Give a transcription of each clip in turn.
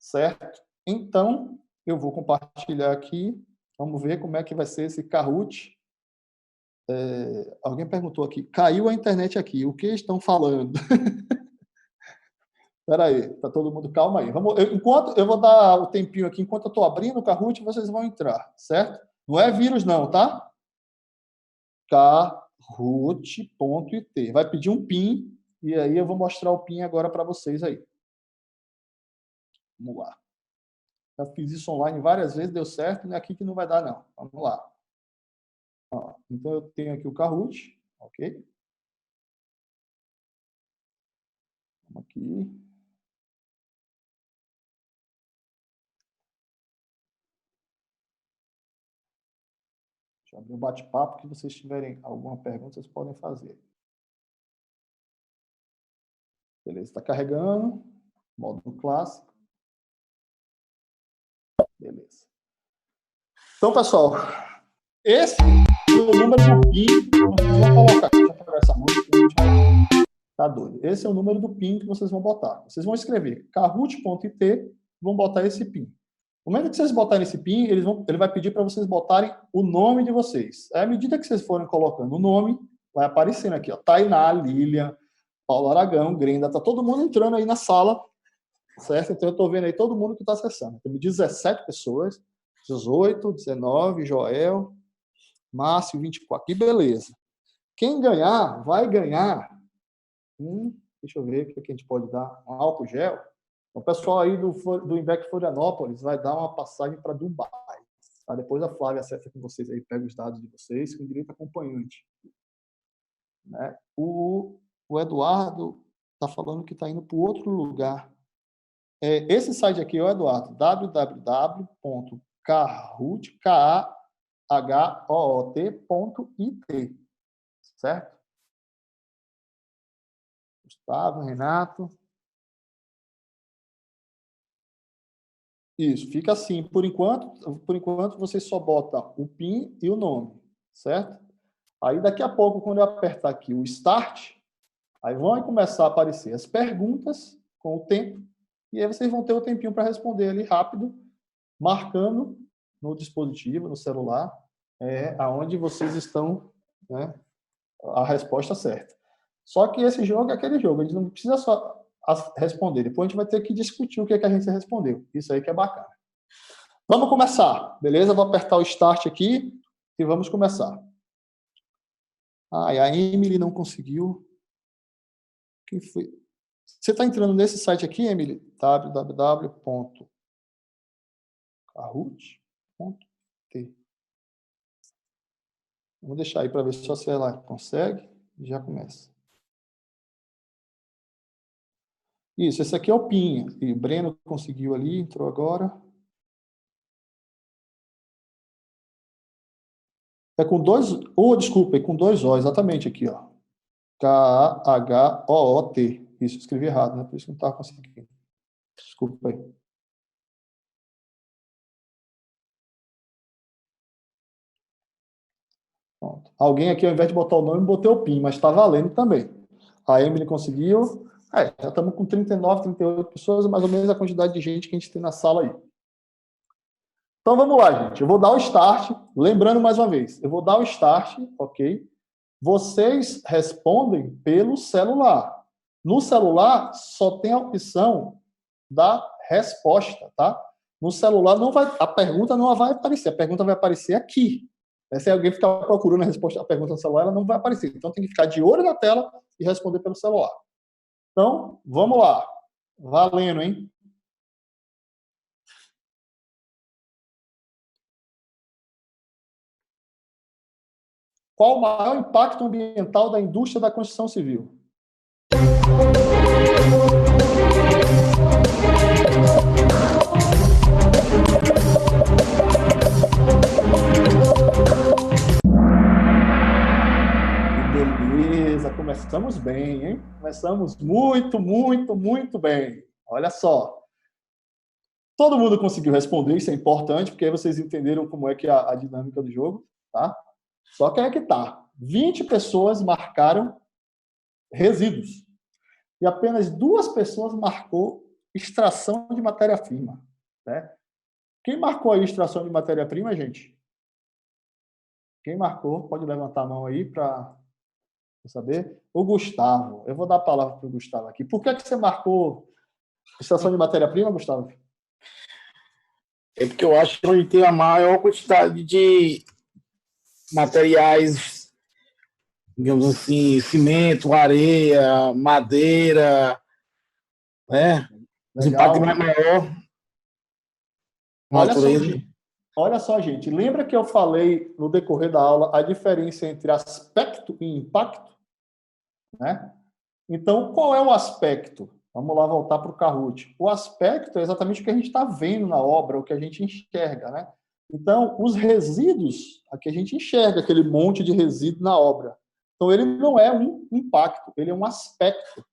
certo? Então, eu vou compartilhar aqui. Vamos ver como é que vai ser esse Kahoot. Alguém perguntou aqui, caiu a internet aqui, o que estão falando? Espera aí, tá todo mundo calma aí. Enquanto eu vou dar o tempinho aqui, enquanto eu estou abrindo o Kahoot, vocês vão entrar, certo? Não é vírus não, tá? Kahoot.it. Vai pedir um PIN, e aí eu vou mostrar o PIN agora para vocês aí. Vamos lá. Já fiz isso online várias vezes, deu certo, não é aqui que não vai dar, não. Vamos lá. Ó, então, eu tenho aqui o Kahoot, ok? Vamos aqui. Deixa eu abrir um bate-papo, que vocês tiverem alguma pergunta, vocês podem fazer. Beleza, está carregando. Módulo clássico. Beleza. Então, pessoal, esse é o número do PIN que vocês vão colocar. Deixa eu apagar essa música. Tá doido. Esse é o número do PIN que vocês vão botar. Vocês vão escrever kahoot.it e vão botar esse PIN. No momento que vocês botarem esse PIN, ele vai pedir para vocês botarem o nome de vocês. À medida que vocês forem colocando o nome, vai aparecendo aqui, ó, Tainá, Lília, Paulo Aragão, Grenda, tá todo mundo entrando aí na sala, certo? Então eu estou vendo aí todo mundo que está acessando. Tem 17 pessoas, 18, 19, Joel, Márcio, 24, que beleza. Quem ganhar, vai ganhar deixa eu ver o que a gente pode dar, um álcool gel. O pessoal aí do Invec Florianópolis vai dar uma passagem para Dubai. Tá? Depois a Flávia acessa com vocês aí, pega os dados de vocês, com direito acompanhante. Né? O Eduardo está falando que está indo para outro lugar. Esse site aqui, o Eduardo, www.kahoot.it, certo? Gustavo, Renato. Isso, fica assim. Por enquanto você só bota o PIN e o nome, certo? Aí daqui a pouco, quando eu apertar aqui o Start, aí vão começar a aparecer as perguntas com o tempo, e aí vocês vão ter o tempinho para responder ali rápido, marcando no dispositivo, no celular, aonde vocês estão, né, a resposta certa. Só que esse jogo é aquele jogo, a gente não precisa só responder, depois a gente vai ter que discutir o que a gente respondeu. Isso aí que é bacana. Vamos começar, beleza? Vou apertar o Start aqui e vamos começar. A Emily não conseguiu. Quem foi? Você está entrando nesse site aqui, Emily? www.kahoot.t. Vamos deixar aí para ver se ela consegue. Já começa. Isso, esse aqui é o PIN. E o Breno conseguiu ali, entrou agora. É com dois... desculpa, é com dois O, exatamente aqui, ó. Kahoot. Isso, escrevi errado, né? Por isso que não estava conseguindo. Desculpa aí. Pronto. Alguém aqui, ao invés de botar o nome, botei o PIN, mas está valendo também. A Emily conseguiu. Já estamos com 39, 38 pessoas, mais ou menos a quantidade de gente que a gente tem na sala aí. Então, vamos lá, gente. Eu vou dar o Start. Lembrando mais uma vez, eu vou dar o Start, ok? Vocês respondem pelo celular. No celular, só tem a opção da resposta, tá? No celular, a pergunta não vai aparecer. A pergunta vai aparecer aqui. Se alguém ficar procurando a resposta, a pergunta no celular, ela não vai aparecer. Então, tem que ficar de olho na tela e responder pelo celular. Então, vamos lá. Valendo, hein? Qual o maior impacto ambiental da indústria da construção civil? Beleza, começamos bem, hein? Começamos muito, muito, muito bem. Olha só. Todo mundo conseguiu responder, isso é importante, porque aí vocês entenderam como é que é a dinâmica do jogo, tá? Só que é que tá. 20 pessoas marcaram resíduos. E apenas 2 pessoas marcou extração de matéria-prima. Né? Quem marcou aí extração de matéria-prima, gente? Quem marcou, pode levantar a mão aí para saber. O Gustavo. Eu vou dar a palavra para o Gustavo aqui. Por que você marcou extração de matéria-prima, Gustavo? É porque eu acho que onde tem a maior quantidade de materiais, digamos assim, cimento, areia, madeira, né? Os impactos mais maior na natureza. Olha só, gente. Lembra que eu falei no decorrer da aula a diferença entre aspecto e impacto? Né? Então, qual é o aspecto? Vamos lá voltar para o Kahoot. O aspecto é exatamente o que a gente está vendo na obra, o que a gente enxerga, né? Então, os resíduos, aqui a gente enxerga aquele monte de resíduo na obra. Então, ele não é um impacto, ele é um aspecto.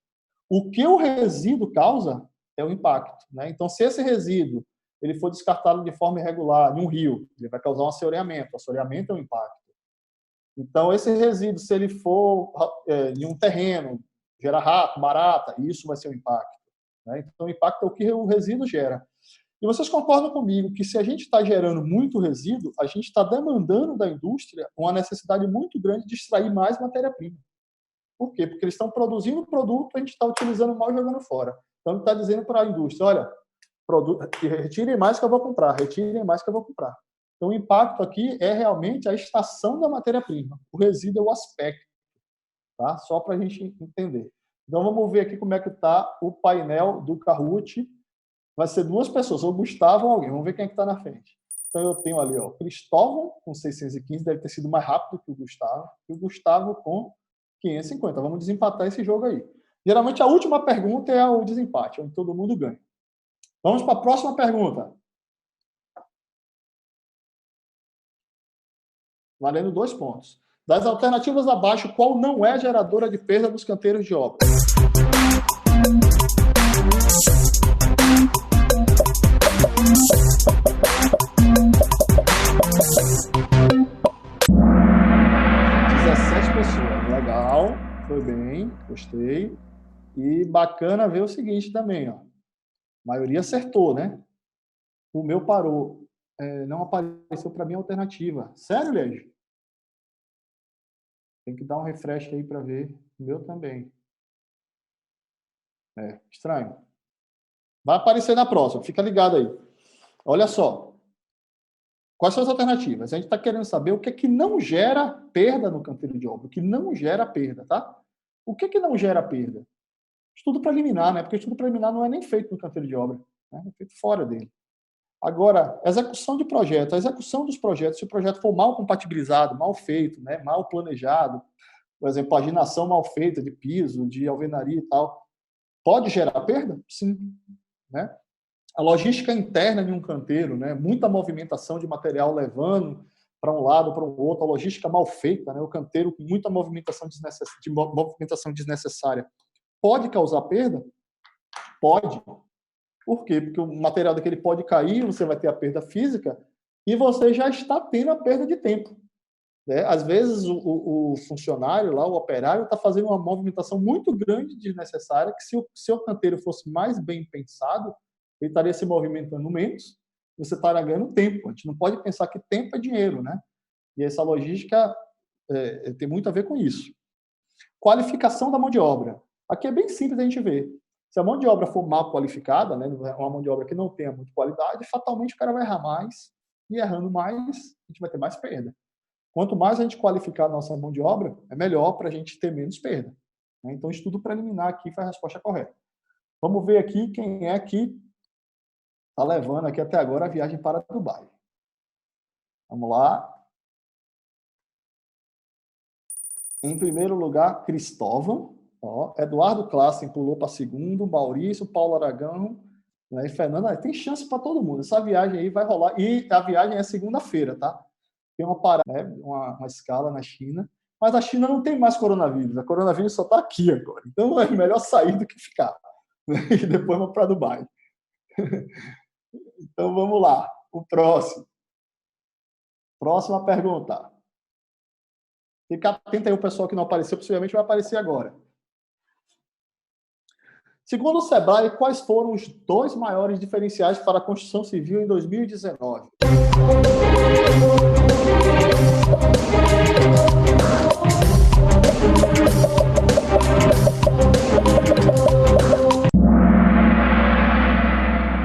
O que o resíduo causa é o impacto, né? Então, se esse resíduo ele for descartado de forma irregular em um rio, ele vai causar um assoreamento. O assoreamento é um impacto. Então, esse resíduo, se ele for em um terreno, gera rato, barata, isso vai ser um impacto. Né? Então, o impacto é o que o resíduo gera. E vocês concordam comigo que se a gente está gerando muito resíduo, a gente está demandando da indústria uma necessidade muito grande de extrair mais matéria-prima. Por quê? Porque eles estão produzindo o produto, a gente está utilizando mal e jogando fora. Então, ele está dizendo para a indústria, olha, retirem mais que eu vou comprar, retirem mais que eu vou comprar. Então, o impacto aqui é realmente a extração da matéria-prima. O resíduo é o aspecto, tá? Só para a gente entender. Então, vamos ver aqui como é que está o painel do Kahoot. Vai ser duas pessoas, ou o Gustavo ou alguém. Vamos ver quem é que está na frente. Então, eu tenho ali, ó, Cristóvão com 615, deve ter sido mais rápido que o Gustavo, e o Gustavo com 550. Vamos desempatar esse jogo aí. Geralmente, a última pergunta é o desempate, onde todo mundo ganha. Vamos para a próxima pergunta. Valendo 2 pontos. Das alternativas abaixo, qual não é geradora de perda dos canteiros de obra? Pessoas. Legal, foi bem, gostei. E bacana ver o seguinte também, ó. A maioria acertou, né? O meu parou. Não apareceu para mim a alternativa. Sério, Leandro? Tem que dar um refresh aí para ver. O meu também. Estranho. Vai aparecer na próxima, fica ligado aí. Olha só. Quais são as alternativas? A gente está querendo saber o que é que não gera perda no canteiro de obra, o que não gera perda, tá? O que é que não gera perda? Estudo preliminar, né? Porque estudo preliminar não é nem feito no canteiro de obra, né? É feito fora dele. Agora, execução de projeto, a execução dos projetos, se o projeto for mal compatibilizado, mal feito, né? Mal planejado, por exemplo, paginação mal feita de piso, de alvenaria e tal, pode gerar perda? Sim, né? A logística interna de um canteiro, né? Muita movimentação de material levando para um lado, para o outro, a logística mal feita, né? O canteiro com muita movimentação desnecessária. Pode causar perda? Pode. Por quê? Porque o material daquele pode cair, você vai ter a perda física e você já está tendo a perda de tempo. Né? Às vezes, o funcionário lá, o operário, está fazendo uma movimentação muito grande desnecessária, que se o seu canteiro fosse mais bem pensado, ele estaria se movimentando menos, você estaria ganhando tempo. A gente não pode pensar que tempo é dinheiro, né? E essa logística tem muito a ver com isso. Qualificação da mão de obra. Aqui é bem simples a gente ver. Se a mão de obra for mal qualificada, né, uma mão de obra que não tenha muita qualidade, fatalmente o cara vai errar mais, e errando mais, a gente vai ter mais perda. Quanto mais a gente qualificar a nossa mão de obra, é melhor para a gente ter menos perda. Né? Então, estudo preliminar aqui faz a resposta correta. Vamos ver aqui quem é que está levando aqui até agora a viagem para Dubai. Vamos lá. Em primeiro lugar, Cristóvão. Ó, Eduardo Klassen pulou para segundo, Maurício, Paulo Aragão, né, e Fernanda. Tem chance para todo mundo. Essa viagem aí vai rolar. E a viagem é segunda-feira, tá? Tem uma parada, né, uma escala na China. Mas a China não tem mais coronavírus. A coronavírus só está aqui agora. Então é melhor sair do que ficar. E depois vamos para Dubai. Então vamos lá. O próximo. Próxima pergunta. Fica atento aí o pessoal que não apareceu, possivelmente vai aparecer agora. Segundo o Sebrae, quais foram os 2 maiores diferenciais para a construção civil em 2019?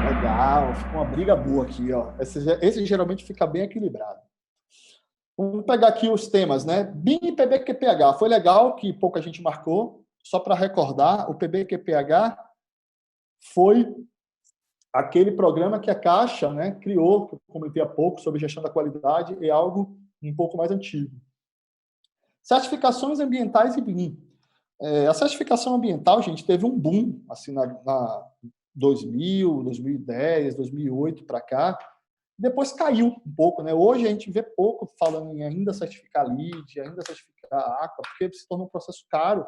Legal, ficou uma briga boa aqui, ó. Esse geralmente fica bem equilibrado. Vamos pegar aqui os temas, né? BIM e PBQPH. Foi legal que pouca gente marcou. Só para recordar, o PBQPH foi aquele programa que a Caixa, né, criou, que eu comentei há pouco, sobre gestão da qualidade, é algo um pouco mais antigo. Certificações ambientais e BIM. A certificação ambiental, gente, teve um boom assim, na 2000, 2010, 2008 para cá. Depois caiu um pouco, né? Hoje a gente vê pouco falando em ainda certificar LEED, ainda certificar AQUA, porque se torna um processo caro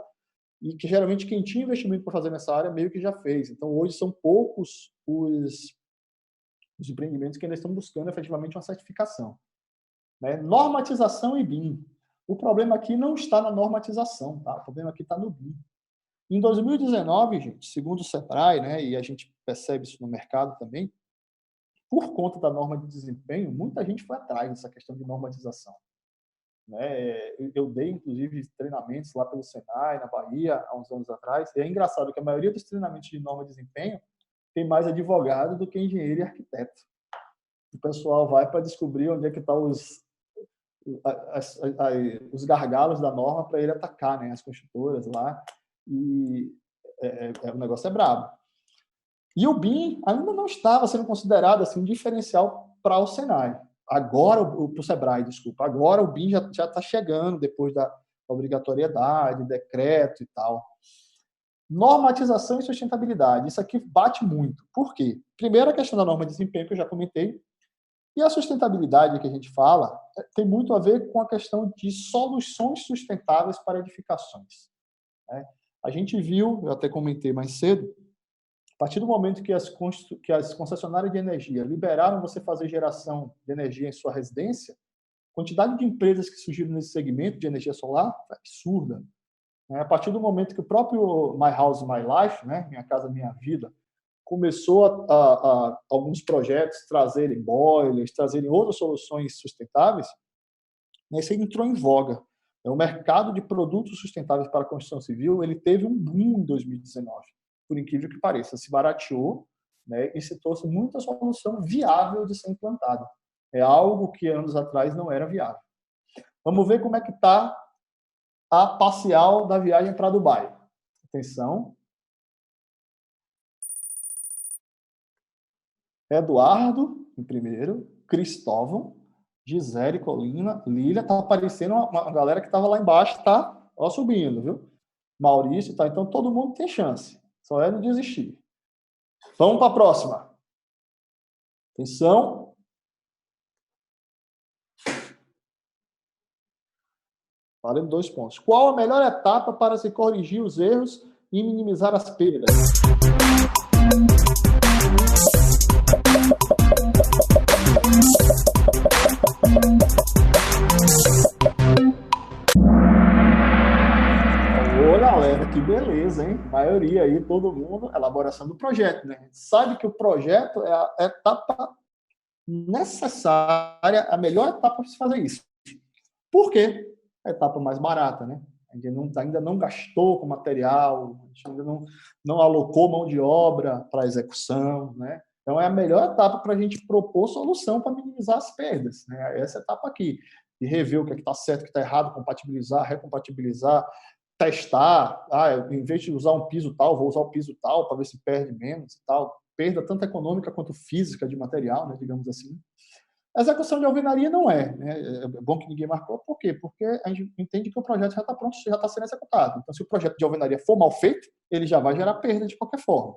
e que geralmente quem tinha investimento para fazer nessa área meio que já fez. Então, hoje são poucos os empreendimentos que ainda estão buscando efetivamente uma certificação. Né? Normatização e BIM. O problema aqui não está na normatização, tá? O problema aqui está no BIM. Em 2019, gente, segundo o Sebrae, né, e a gente percebe isso no mercado também, por conta da norma de desempenho, muita gente foi atrás dessa questão de normatização. Né? Eu dei, inclusive, treinamentos lá pelo Senai, na Bahia, há uns anos atrás, e é engraçado que a maioria dos treinamentos de norma de desempenho tem mais advogado do que engenheiro e arquiteto. O pessoal vai para descobrir onde é que estão os gargalos da norma para ele atacar, né, as construtoras lá, e o negócio é brabo. E o BIM ainda não estava sendo considerado assim, um diferencial para o Senai. Agora, para o Sebrae, desculpa, agora o BIM já está chegando, depois da obrigatoriedade, decreto e tal. Normatização e sustentabilidade. Isso aqui bate muito. Por quê? Primeiro, a questão da norma de desempenho, que eu já comentei, e a sustentabilidade que a gente fala tem muito a ver com a questão de soluções sustentáveis para edificações. Né? A gente viu, eu até comentei mais cedo, a partir do momento que as concessionárias de energia liberaram você fazer geração de energia em sua residência, a quantidade de empresas que surgiram nesse segmento de energia solar é absurda. A partir do momento que o próprio My House, My Life, né, Minha Casa, Minha Vida, começou a alguns projetos trazerem boilers, trazerem outras soluções sustentáveis, né, isso entrou em voga. O mercado de produtos sustentáveis para a construção civil ele teve um boom em 2019, por incrível que pareça. Se barateou, né, e se trouxe muita solução viável de ser implantada. É algo que anos atrás não era viável. Vamos ver como é que está a parcial da viagem para Dubai. Atenção. Eduardo, em primeiro, Cristóvão, Gisele, Colina, Lília, tá aparecendo uma galera que estava lá embaixo, tá? Ó, subindo, viu? Maurício, tá? Então todo mundo tem chance. Só é não desistir. Vamos para a próxima. Atenção. Valendo 2 pontos. Qual a melhor etapa para se corrigir os erros e minimizar as perdas? Ô, galera, que beleza, hein? Maioria aí, todo mundo, elaboração do projeto, né? Sabe que o projeto é a etapa necessária, a melhor etapa para se fazer isso. Por quê? A etapa mais barata, né? A gente ainda não gastou com material, a gente ainda não alocou mão de obra para execução, né? Então, é a melhor etapa para a gente propor solução para minimizar as perdas, né? Essa etapa aqui, de rever o que está certo, o que está errado, compatibilizar, recompatibilizar, testar. Em vez de usar um piso tal, vou usar o piso tal para ver se perde menos e tal. Perda tanto econômica quanto física de material, né, digamos assim. A execução de alvenaria não é, né? É bom que ninguém marcou. Por quê? Porque a gente entende que o projeto já está pronto, já está sendo executado. Então, se o projeto de alvenaria for mal feito, ele já vai gerar perda de qualquer forma.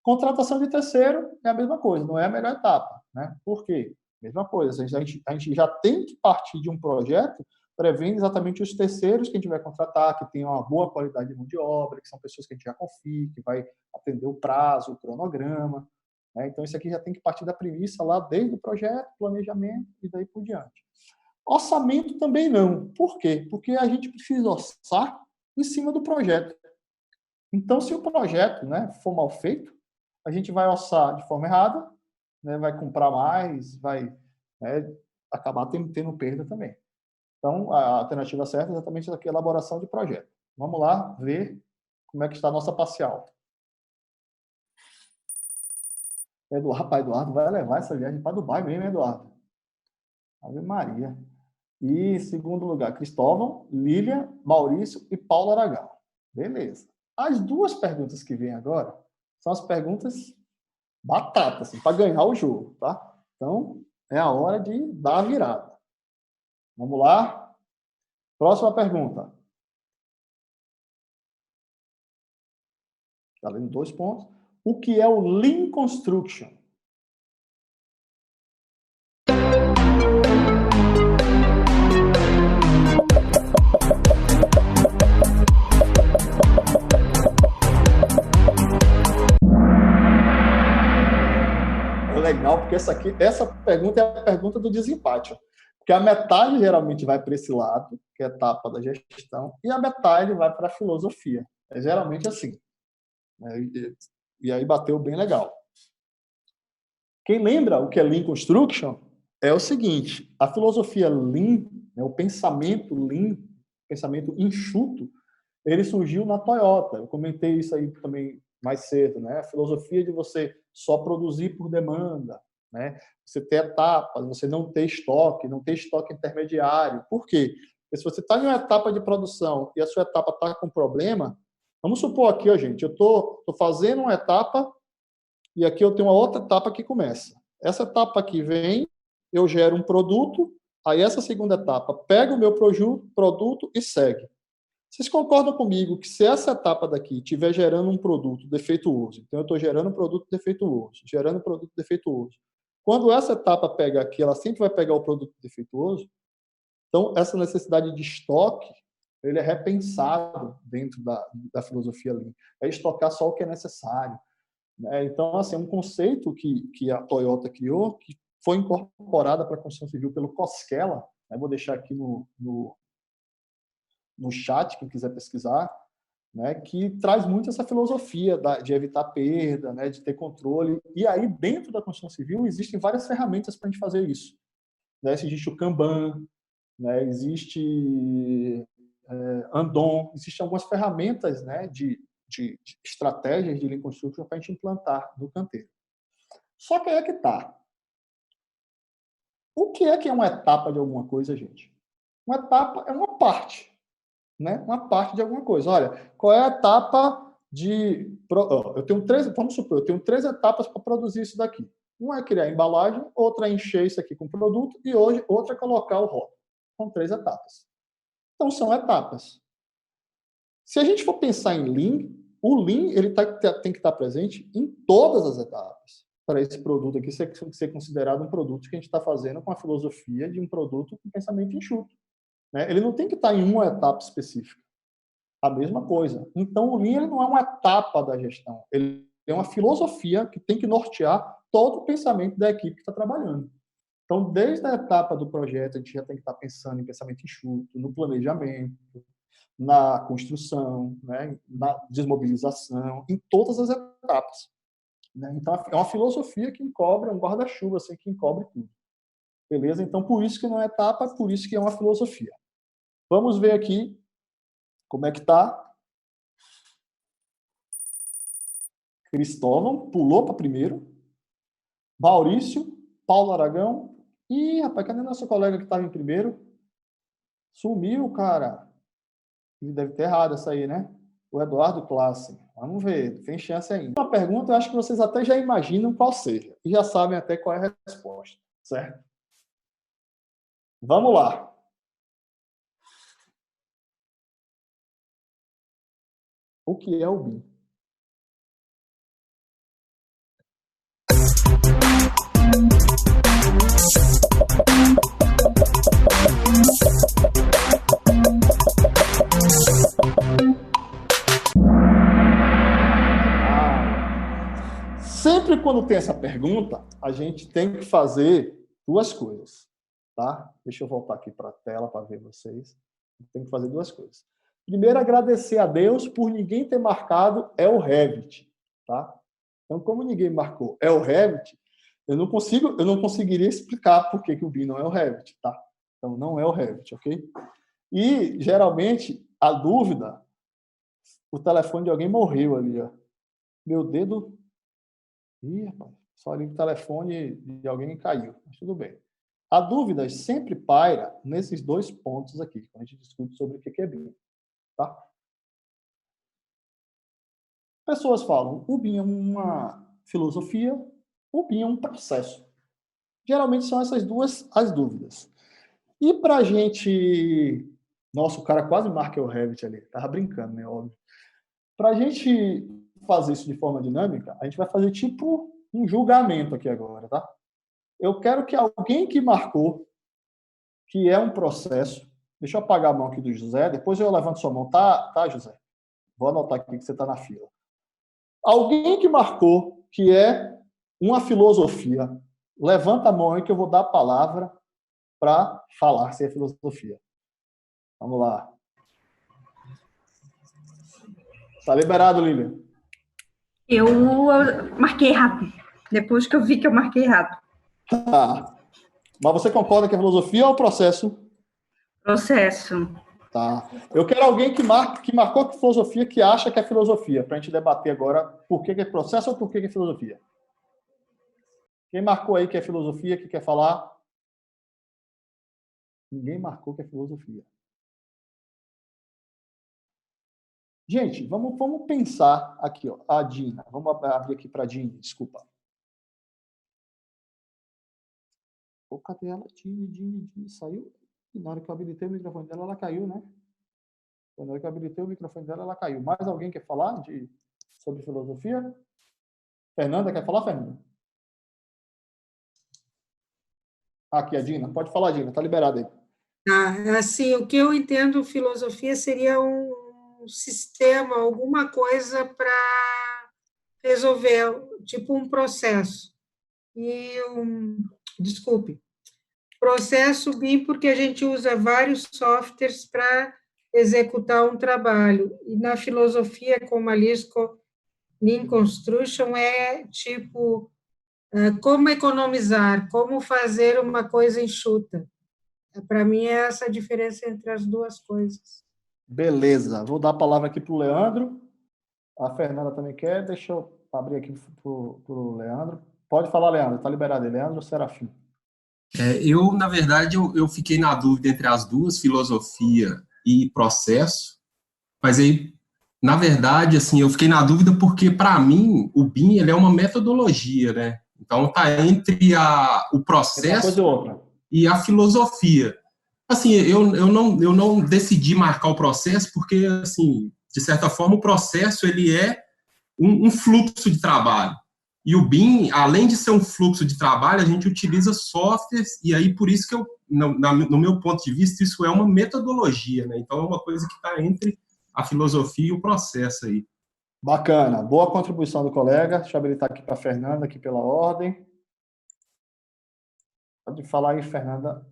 Contratação de terceiro é a mesma coisa, não é a melhor etapa, né? Por quê? Mesma coisa, a gente já tem que partir de um projeto prevendo exatamente os terceiros que a gente vai contratar, que tenham uma boa qualidade de mão de obra, que são pessoas que a gente já confia, que vai atender o prazo, o cronograma. Então, isso aqui já tem que partir da premissa lá desde o projeto, planejamento e daí por diante. Orçamento também não. Por quê? Porque a gente precisa orçar em cima do projeto. Então, se o projeto, né, for mal feito, a gente vai orçar de forma errada, né, vai comprar mais, vai, né, acabar tendo perda também. Então, a alternativa certa é exatamente aqui, a elaboração de projeto. Vamos lá ver como é que está a nossa parcial. Eduardo vai levar essa viagem para Dubai mesmo, Eduardo? Ave Maria. E, em segundo lugar, Cristóvão, Lília, Maurício e Paulo Aragão. Beleza. As duas perguntas que vêm agora são as perguntas batatas, assim, para ganhar o jogo, tá? Então, é a hora de dar a virada. Vamos lá? Próxima pergunta. Está lendo 2 pontos. O que é o Lean Construction? Legal, porque essa pergunta é a pergunta do desempate. Porque a metade geralmente vai para esse lado, que é a etapa da gestão, e a metade vai para a filosofia. É geralmente assim. E aí bateu bem legal. Quem lembra o que é Lean Construction é o seguinte: a filosofia Lean, né, o pensamento Lean, pensamento enxuto, ele surgiu na Toyota. Eu comentei isso aí também mais cedo, né? A filosofia de você só produzir por demanda, né? Você ter etapas, você não ter estoque intermediário. Por quê? Porque se você está em uma etapa de produção e a sua etapa está com problema, vamos supor aqui, ó, gente, eu estou fazendo uma etapa e aqui eu tenho uma outra etapa que começa. Essa etapa aqui vem, eu gero um produto, aí essa segunda etapa pega o meu produto e segue. Vocês concordam comigo que se essa etapa daqui estiver gerando um produto defeituoso, então eu estou gerando um produto defeituoso, quando essa etapa pega aqui, ela sempre vai pegar o produto defeituoso, então essa necessidade de estoque, ele é repensado dentro da filosofia Lean. É estocar só o que é necessário. Né? Então, assim, um conceito que a Toyota criou, que foi incorporada para a construção civil pelo Koskela, né? Vou deixar aqui no chat, quem quiser pesquisar, né, que traz muito essa filosofia de evitar perda, né, de ter controle. E aí, dentro da construção civil, existem várias ferramentas para a gente fazer isso. Né? Existe o Kanban, né, existe Andon, existem algumas ferramentas, né, de estratégias de Lean Construction para a gente implantar no canteiro. Só que aí é que está. O que é uma etapa de alguma coisa, gente? Uma etapa é uma parte. Né? Uma parte de alguma coisa. Olha, qual é a etapa de... Eu tenho 3, vamos supor, eu tenho 3 etapas para produzir isso daqui. Uma é criar a embalagem, outra é encher isso aqui com produto e hoje outra é colocar o rótulo. São 3 etapas. Então, são etapas. Se a gente for pensar em Lean, o Lean ele tem que estar presente em todas as etapas para esse produto aqui ser considerado um produto que a gente está fazendo com a filosofia de um produto com pensamento enxuto. Né? Ele não tem que estar em uma etapa específica. A mesma coisa. Então, o Lean ele não é uma etapa da gestão. Ele é uma filosofia que tem que nortear todo o pensamento da equipe que está trabalhando. Então, desde a etapa do projeto, a gente já tem que estar pensando em pensamento enxuto, no planejamento, na construção, né? Na desmobilização, em todas as etapas. Né? Então, é uma filosofia que encobre, um guarda-chuva assim, que encobre tudo. Beleza? Então, por isso que não é etapa, por isso que é uma filosofia. Vamos ver aqui como é que está. Cristóvão pulou para primeiro. Maurício, Paulo Aragão. Ih, rapaz, cadê nosso colega que estava em primeiro? Sumiu, cara. Ele deve ter errado essa aí, né? O Eduardo Classe. Vamos ver, tem chance ainda. Uma pergunta, eu acho que vocês até já imaginam qual seja. E já sabem até qual é a resposta, certo? Vamos lá. O que é o BIM? Sempre quando tem essa pergunta, a gente tem que fazer 2 coisas, tá? Deixa eu voltar aqui para a tela para ver vocês. Tem que fazer 2 coisas. Primeiro, agradecer a Deus por ninguém ter marcado é o Revit, tá? Então, como ninguém marcou é o Revit, eu não conseguiria explicar por que o BIM não é o Revit, tá? Então, não é o Revit, ok? E, geralmente, a dúvida, o telefone de alguém morreu ali, ó. Meu dedo... Ih, rapaz, só ali o telefone de alguém caiu, mas tudo bem. A dúvida sempre paira nesses dois pontos aqui, quando a gente discute sobre o que é BIM, tá? Pessoas falam, o BIM é uma filosofia, o BIM é um processo. Geralmente são essas duas as dúvidas. E para a gente... Nossa, o cara quase marca o Revit ali. Tava brincando, né? Óbvio. Para a gente fazer isso de forma dinâmica, a gente vai fazer tipo um julgamento aqui agora, tá? Eu quero que alguém que marcou, que é um processo... Deixa eu apagar a mão aqui do José, depois eu levanto sua mão. Tá, José? Vou anotar aqui que você está na fila. Alguém que marcou que é uma filosofia, levanta a mão aí que eu vou dar a palavra para falar se é filosofia. Vamos lá. Tá liberado, Lívia? Eu marquei rápido. Depois que eu vi que eu marquei rápido. Tá. Mas você concorda que é filosofia ou processo? Processo. Tá. Eu quero alguém que marcou que filosofia, que acha que é filosofia, para a gente debater agora por que é processo ou por que é filosofia. Quem marcou aí que é filosofia, que quer falar? Ninguém marcou que é filosofia. Gente, vamos pensar aqui, ó, a Dina. Vamos abrir aqui para a Dina, desculpa. Pô, cadê ela? Dina, saiu. E na hora que eu habilitei o microfone dela, ela caiu, né? Na hora que eu habilitei o microfone dela, ela caiu. Mais alguém quer falar sobre filosofia? Fernanda, quer falar, Fernanda? Aqui, a Dina. Pode falar, Dina. Tá liberada aí. Assim, o que eu entendo filosofia seria um sistema, alguma coisa para resolver, tipo um processo. Desculpe, processo BIM porque a gente usa vários softwares para executar um trabalho. E na filosofia, como a Lean Construction, é tipo como economizar, como fazer uma coisa enxuta. Para mim, é essa a diferença entre as duas coisas. Beleza. Vou dar a palavra aqui para o Leandro. A Fernanda também quer. Deixa eu abrir aqui para o Leandro. Pode falar, Leandro. Está liberado aí. Leandro Serafim. Na verdade, eu fiquei na dúvida entre as duas, filosofia e processo, mas aí, na verdade, assim, eu fiquei na dúvida porque, para mim, o BIM, ele é uma metodologia, né? Então, tá entre o processo e a filosofia. Assim, eu não decidi marcar o processo porque, assim, de certa forma, o processo, ele é um fluxo de trabalho. E o BIM, além de ser um fluxo de trabalho, a gente utiliza softwares, e aí por isso que no meu ponto de vista, isso é uma metodologia, né? Então é uma coisa que está entre a filosofia e o processo aí. Bacana, boa contribuição do colega. Deixa eu habilitar aqui para a Fernanda, aqui pela ordem. Pode falar aí, Fernanda.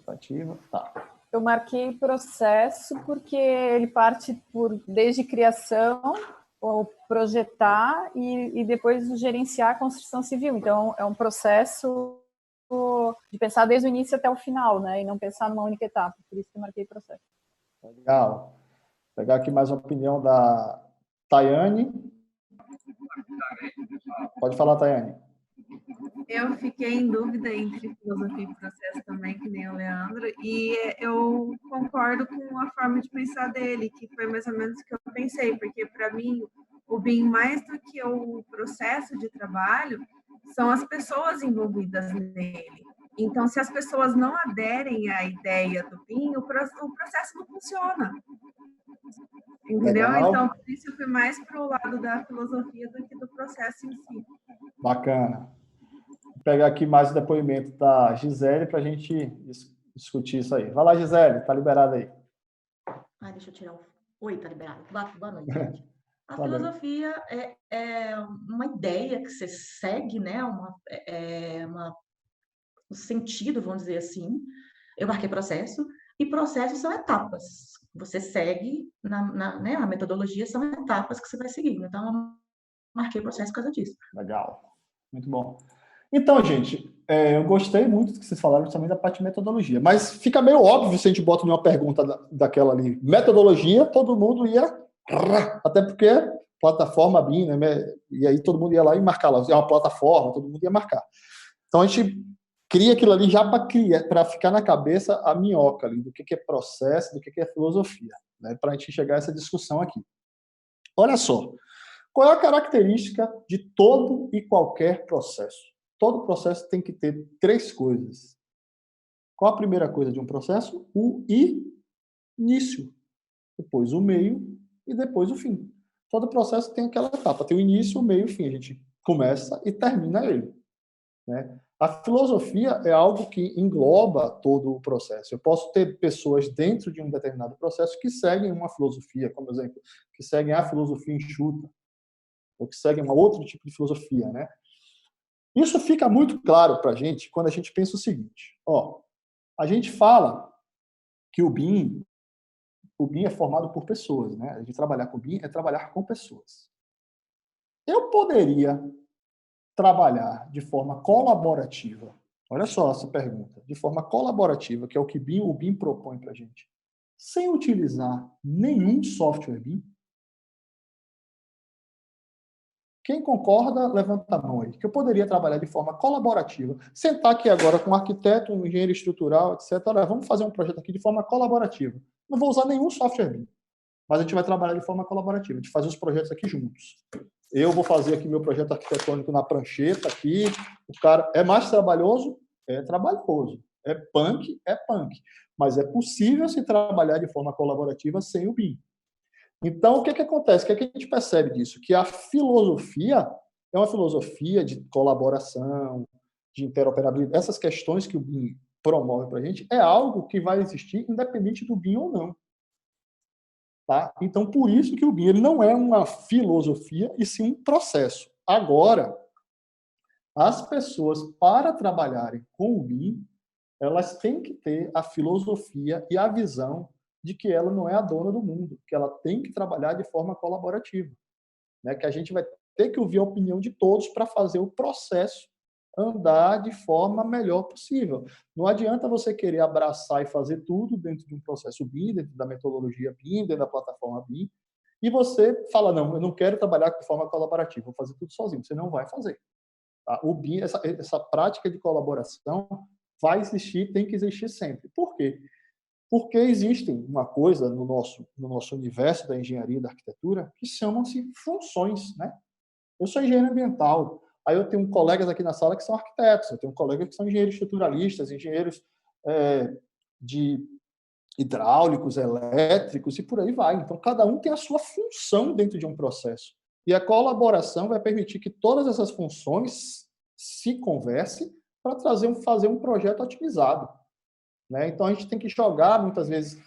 Ativa. Tá. Eu marquei processo porque ele parte desde criação, ou projetar e depois gerenciar a construção civil. Então, é um processo de pensar desde o início até o final, né? E não pensar numa única etapa. Por isso que eu marquei processo. Legal. Vou pegar aqui mais uma opinião da Tayane. Pode falar, Tayane. Eu fiquei em dúvida entre filosofia e processo também, que nem o Leandro, e eu concordo com a forma de pensar dele, que foi mais ou menos o que eu pensei, porque para mim o BIM, mais do que o processo de trabalho, são as pessoas envolvidas nele. Então, se as pessoas não aderem à ideia do BIM, o processo não funciona. Entendeu? Legal. Então, por isso eu fui mais para o lado da filosofia do que do processo em si. Bacana. Vou pegar aqui mais o depoimento da Gisele para a gente discutir isso aí. Vai lá, Gisele, tá liberada aí. Deixa eu tirar o... Oi, tá liberado. Boa noite, gente. A filosofia é uma ideia que você segue, né? Um sentido, vamos dizer assim. Eu marquei processo. E processos são etapas. Você segue, né, a metodologia são etapas que você vai seguindo. Então, eu marquei o processo por causa disso. Legal. Muito bom. Então, gente, eu gostei muito do que vocês falaram também da parte de metodologia, mas fica meio óbvio se a gente bota uma pergunta daquela ali, metodologia, todo mundo ia, até porque plataforma BIM, né, e aí todo mundo ia lá e marcar lá, é uma plataforma, todo mundo ia marcar. Então, a gente cria aquilo ali já para ficar na cabeça a minhoca ali, do que é processo, do que é filosofia, né, para a gente chegar a essa discussão aqui. Olha só, qual é a característica de todo e qualquer processo? Todo processo tem que ter 3 coisas. Qual a primeira coisa de um processo? O início. Depois o meio e depois o fim. Todo processo tem aquela etapa. Tem o início, o meio e o fim. A gente começa e termina ele, né? A filosofia é algo que engloba todo o processo. Eu posso ter pessoas dentro de um determinado processo que seguem uma filosofia, como exemplo, que seguem a filosofia enxuta, ou que seguem um outro tipo de filosofia, né? Isso fica muito claro para a gente quando a gente pensa o seguinte, a gente fala que o BIM é formado por pessoas, né? A gente trabalhar com o BIM é trabalhar com pessoas. Eu poderia trabalhar de forma colaborativa, olha só essa pergunta, de forma colaborativa, que é o que o BIM propõe para a gente, sem utilizar nenhum software BIM? Quem concorda, levanta a mão aí. Que eu poderia trabalhar de forma colaborativa. Sentar aqui agora com um arquiteto, um engenheiro estrutural, etc. Olha, vamos fazer um projeto aqui de forma colaborativa. Não vou usar nenhum software BIM, mas a gente vai trabalhar de forma colaborativa, de fazer os projetos aqui juntos. Eu vou fazer aqui meu projeto arquitetônico na prancheta aqui. O cara é mais trabalhoso? É trabalhoso. É punk? É punk. Mas é possível se trabalhar de forma colaborativa sem o BIM. Então, o que acontece? O que a gente percebe disso? Que a filosofia é uma filosofia de colaboração, de interoperabilidade. Essas questões que o BIM promove para a gente é algo que vai existir independente do BIM ou não. Tá? Então, por isso que o BIM ele não é uma filosofia, e sim um processo. Agora, as pessoas, para trabalharem com o BIM, elas têm que ter a filosofia e a visão de que ela não é a dona do mundo, que ela tem que trabalhar de forma colaborativa, né? Que a gente vai ter que ouvir a opinião de todos para fazer o processo andar de forma melhor possível. Não adianta você querer abraçar e fazer tudo dentro de um processo BIM, dentro da metodologia BIM, dentro da plataforma BIM, e você fala, não, eu não quero trabalhar de forma colaborativa, vou fazer tudo sozinho. Você não vai fazer. Tá? O BIM, essa prática de colaboração vai existir, tem que existir sempre. Por quê? Porque existe uma coisa no nosso universo da engenharia e da arquitetura que chamam-se funções, né? Eu sou engenheiro ambiental, aí eu tenho colegas aqui na sala que são arquitetos, eu tenho colegas que são engenheiros estruturalistas, engenheiros de hidráulicos, elétricos e por aí vai. Então, cada um tem a sua função dentro de um processo. E a colaboração vai permitir que todas essas funções se conversem para fazer um projeto otimizado, né? Então, a gente tem que jogar, muitas vezes,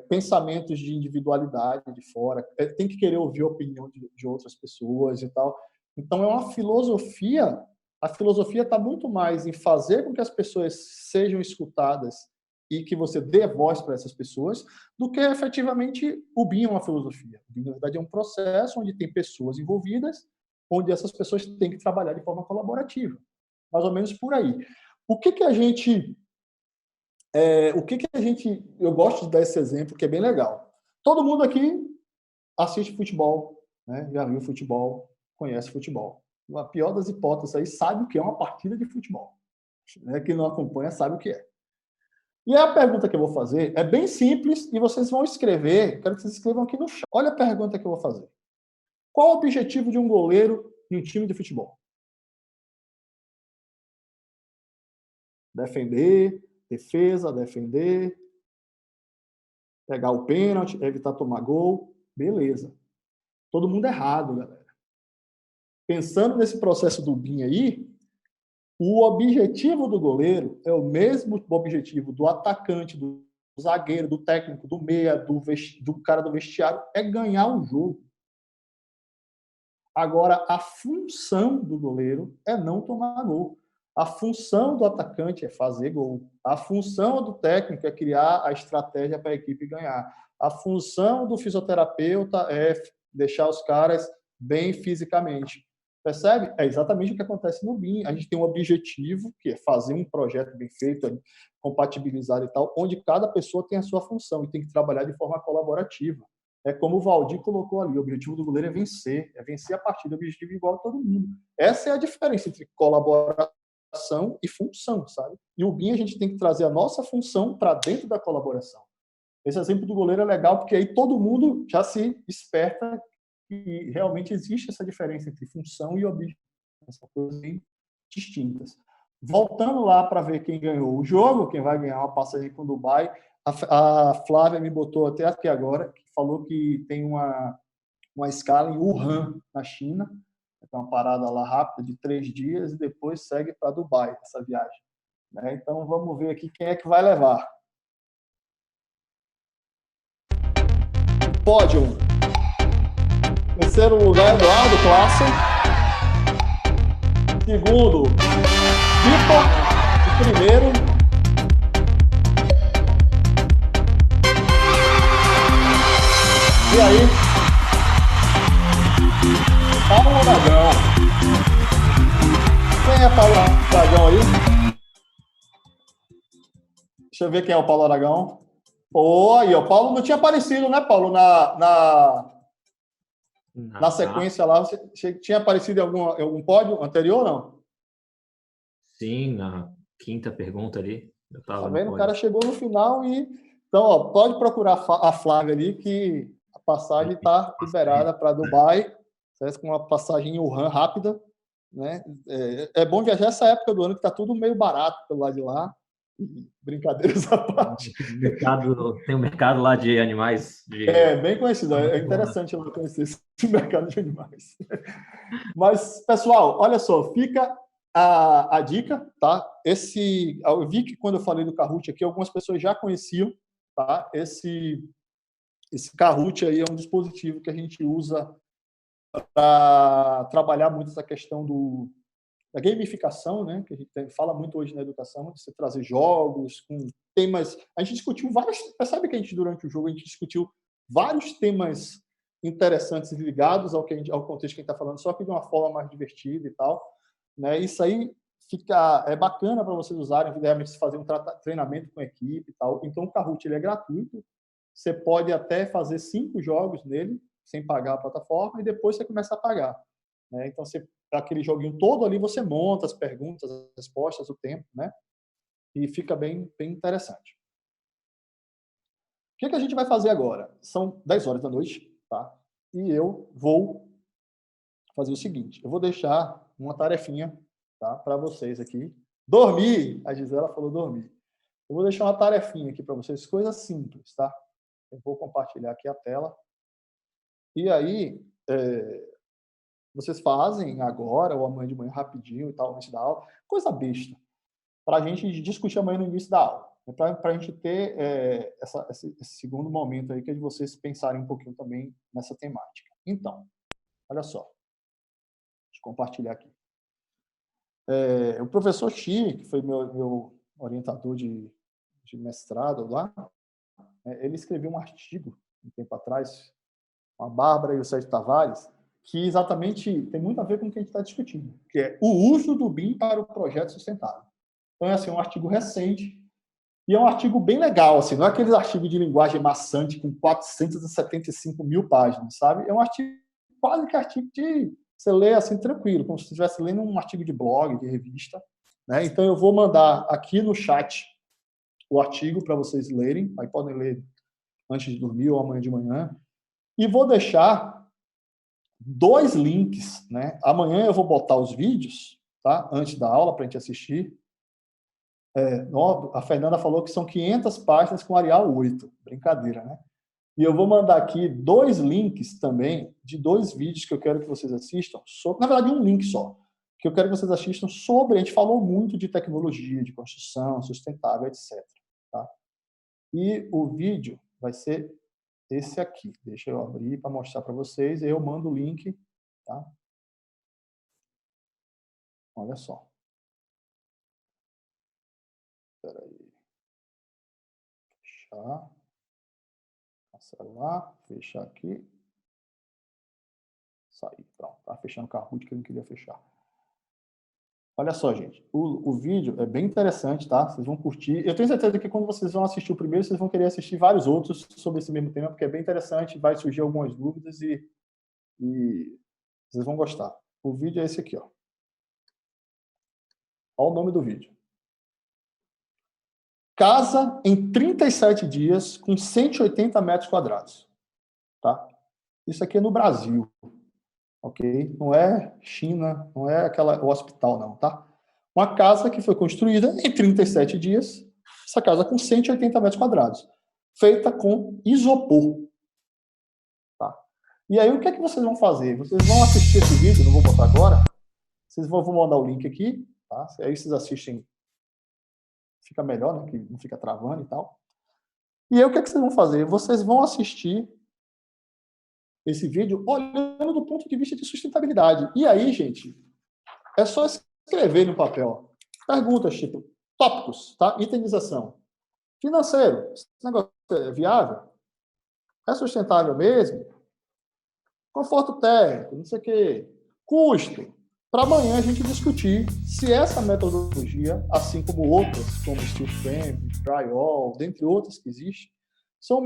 pensamentos de individualidade de fora, tem que querer ouvir a opinião de outras pessoas e tal. Então, é uma filosofia. A filosofia está muito mais em fazer com que as pessoas sejam escutadas e que você dê voz para essas pessoas, do que efetivamente o BIM é uma filosofia. O BIM, na verdade, é um processo onde tem pessoas envolvidas, onde essas pessoas têm que trabalhar de forma colaborativa. Mais ou menos por aí. O que a gente... Eu gosto de dar esse exemplo, que é bem legal. Todo mundo aqui assiste futebol, né? Já viu futebol, conhece futebol. Na pior das hipóteses, aí sabe o que é uma partida de futebol. Né? Quem não acompanha sabe o que é. E a pergunta que eu vou fazer é bem simples e vocês vão escrever, quero que vocês escrevam aqui no chat. Olha a pergunta que eu vou fazer. Qual o objetivo de um goleiro em um time de futebol? Defender, defesa, defender, pegar o pênalti, evitar tomar gol, beleza. Todo mundo errado, galera. Pensando nesse processo do BIM aí, o objetivo do goleiro é o mesmo objetivo do atacante, do zagueiro, do técnico, do meia, do cara do vestiário, é ganhar o jogo. Agora, a função do goleiro é não tomar gol. A função do atacante é fazer gol. A função do técnico é criar a estratégia para a equipe ganhar. A função do fisioterapeuta é deixar os caras bem fisicamente. Percebe? É exatamente o que acontece no BIM. A gente tem um objetivo, que é fazer um projeto bem feito, compatibilizado e tal, onde cada pessoa tem a sua função e tem que trabalhar de forma colaborativa. É como o Valdir colocou ali, o objetivo do goleiro é vencer a partida, objetivo igual a todo mundo. Essa é a diferença entre colaboração e função, sabe? E o BIM a gente tem que trazer a nossa função para dentro da colaboração. Esse exemplo do goleiro é legal, porque aí todo mundo já se esperta que realmente existe essa diferença entre função e objetivo. São coisas bem distintas. Voltando lá para ver quem ganhou o jogo, quem vai ganhar uma passagem com o Dubai, a Flávia me botou até aqui agora, que falou que tem uma escala em Wuhan, na China, uma parada lá rápida de 3 dias e depois segue para Dubai, essa viagem. Então, vamos ver aqui quem é que vai levar. Pódio. Terceiro lugar, Eduardo Classen. Segundo, Pipa. E primeiro, e aí? Paulo Aragão. Quem é Paulo Aragão aí? Deixa eu ver quem é o Paulo Aragão. Pô, aí, o Paulo não tinha aparecido, né, Paulo, na sequência lá. Você tinha aparecido em algum pódio anterior, não? Sim, na quinta pergunta ali. Eu tava Tá no vendo? O pódio. cara chegou no final e... Então, ó, pode procurar a Flávia ali, que a passagem está liberada para Dubai, com uma passagem em Wuhan rápida, né? É bom viajar essa época do ano que está tudo meio barato pelo lado de lá. Brincadeiras à parte. Tem um mercado lá de animais. Bem conhecido. É interessante eu conhecer esse mercado de animais. Mas, pessoal, olha só, fica a dica, tá? Eu vi que quando eu falei do Kahoot aqui, algumas pessoas já conheciam, tá? Esse Kahoot aí é um dispositivo que a gente usa para trabalhar muito essa questão da gamificação, né? Que a gente fala muito hoje na educação, de você trazer jogos com temas. A gente discutiu vários. Percebe que durante o jogo, a gente discutiu vários temas interessantes ligados ao contexto que a gente está falando, só que de uma forma mais divertida e tal. Né? Isso aí é bacana para vocês usarem, realmente fazer um treinamento com a equipe e tal. Então, o Kahoot ele é gratuito. Você pode até fazer 5 jogos nele, sem pagar a plataforma, e depois você começa a pagar. Né? Então, aquele joguinho todo ali, você monta as perguntas, as respostas, o tempo, né? E fica bem, bem interessante. O que a gente vai fazer agora? São 10 horas da noite, tá? E eu vou fazer o seguinte, eu vou deixar uma tarefinha, tá, para vocês aqui. Dormir! A Gisela falou dormir. Eu vou deixar uma tarefinha aqui para vocês, coisa simples, tá? Eu vou compartilhar aqui a tela. E aí, vocês fazem agora ou amanhã de manhã rapidinho e tal, antes da aula, coisa besta, para a gente discutir amanhã no início da aula, para a gente ter esse segundo momento aí que é de vocês pensarem um pouquinho também nessa temática. Então, olha só, deixa eu compartilhar aqui. O professor Xi, que foi meu orientador de mestrado lá, ele escreveu um artigo um tempo atrás, com a Bárbara e o Sérgio Tavares, que exatamente tem muito a ver com o que a gente está discutindo, que é o uso do BIM para o projeto sustentável. Então, é assim, um artigo recente, e é um artigo bem legal, assim, não é aqueles artigos de linguagem maçante com 475 mil páginas, sabe? É um artigo, quase que artigo de você ler assim, tranquilo, como se você estivesse lendo um artigo de blog, de revista. Né? Então, eu vou mandar aqui no chat o artigo para vocês lerem, aí podem ler antes de dormir ou amanhã de manhã, e vou deixar 2 links, né? Amanhã eu vou botar os vídeos, tá? Antes da aula, para a gente assistir. A Fernanda falou que são 500 páginas com Arial 8. Brincadeira, né? E eu vou mandar aqui 2 links também de 2 vídeos que eu quero que vocês assistam. Na verdade, um link só. Que eu quero que vocês assistam sobre... A gente falou muito de tecnologia, de construção sustentável, etc. Tá? E o vídeo vai ser esse aqui. Deixa eu abrir para mostrar para vocês. Eu mando o link. Tá? Olha só. Espera aí. Fechar. Cancelar. Fechar aqui. Sair. Pronto. Tá fechando o Kahoot que eu não queria fechar. Olha só, gente. O vídeo é bem interessante, tá? Vocês vão curtir. Eu tenho certeza que quando vocês vão assistir o primeiro, vocês vão querer assistir vários outros sobre esse mesmo tema, porque é bem interessante, vai surgir algumas dúvidas e vocês vão gostar. O vídeo é esse aqui, ó. Olha o nome do vídeo. Casa em 37 dias com 180 metros quadrados. Tá? Isso aqui é no Brasil. Ok? Não é China, não é o hospital, não, tá? Uma casa que foi construída em 37 dias, essa casa com 180 metros quadrados, feita com isopor. Tá? E aí, o que é que vocês vão fazer? Vocês vão assistir esse vídeo, não vou botar agora, vocês vão mandar o link aqui, tá? Aí vocês assistem, fica melhor, né? Que não fica travando e tal. E aí, o que é que vocês vão fazer? Vocês vão assistir esse vídeo olhando do ponto de vista de sustentabilidade. E aí, gente, é só escrever no papel perguntas tipo tópicos, tá? Itemização. Financeiro. Esse negócio é viável? É sustentável mesmo? Conforto térmico, não sei o quê. Custo. Para amanhã a gente discutir se essa metodologia, assim como outras, como steel frame, drywall, dentre outras que existem, são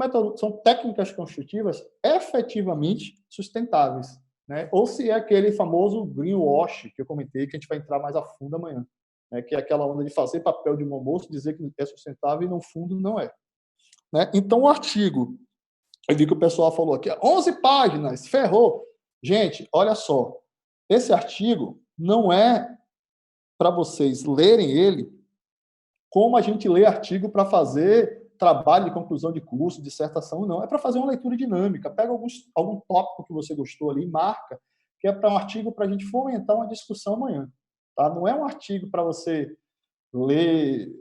técnicas construtivas efetivamente sustentáveis, né? Ou se é aquele famoso greenwash que eu comentei, que a gente vai entrar mais a fundo amanhã, né? Que é aquela onda de fazer papel de bom moço, dizer que é sustentável e no fundo não é. Né? Então o artigo, eu vi que o pessoal falou aqui, 11 páginas, ferrou. Gente, olha só, esse artigo não é para vocês lerem ele como a gente lê artigo para fazer trabalho de conclusão de curso, dissertação, não. É para fazer uma leitura dinâmica. Pega algum tópico que você gostou ali e marca, que é para um artigo para a gente fomentar uma discussão amanhã. Tá? Não é um artigo para você ler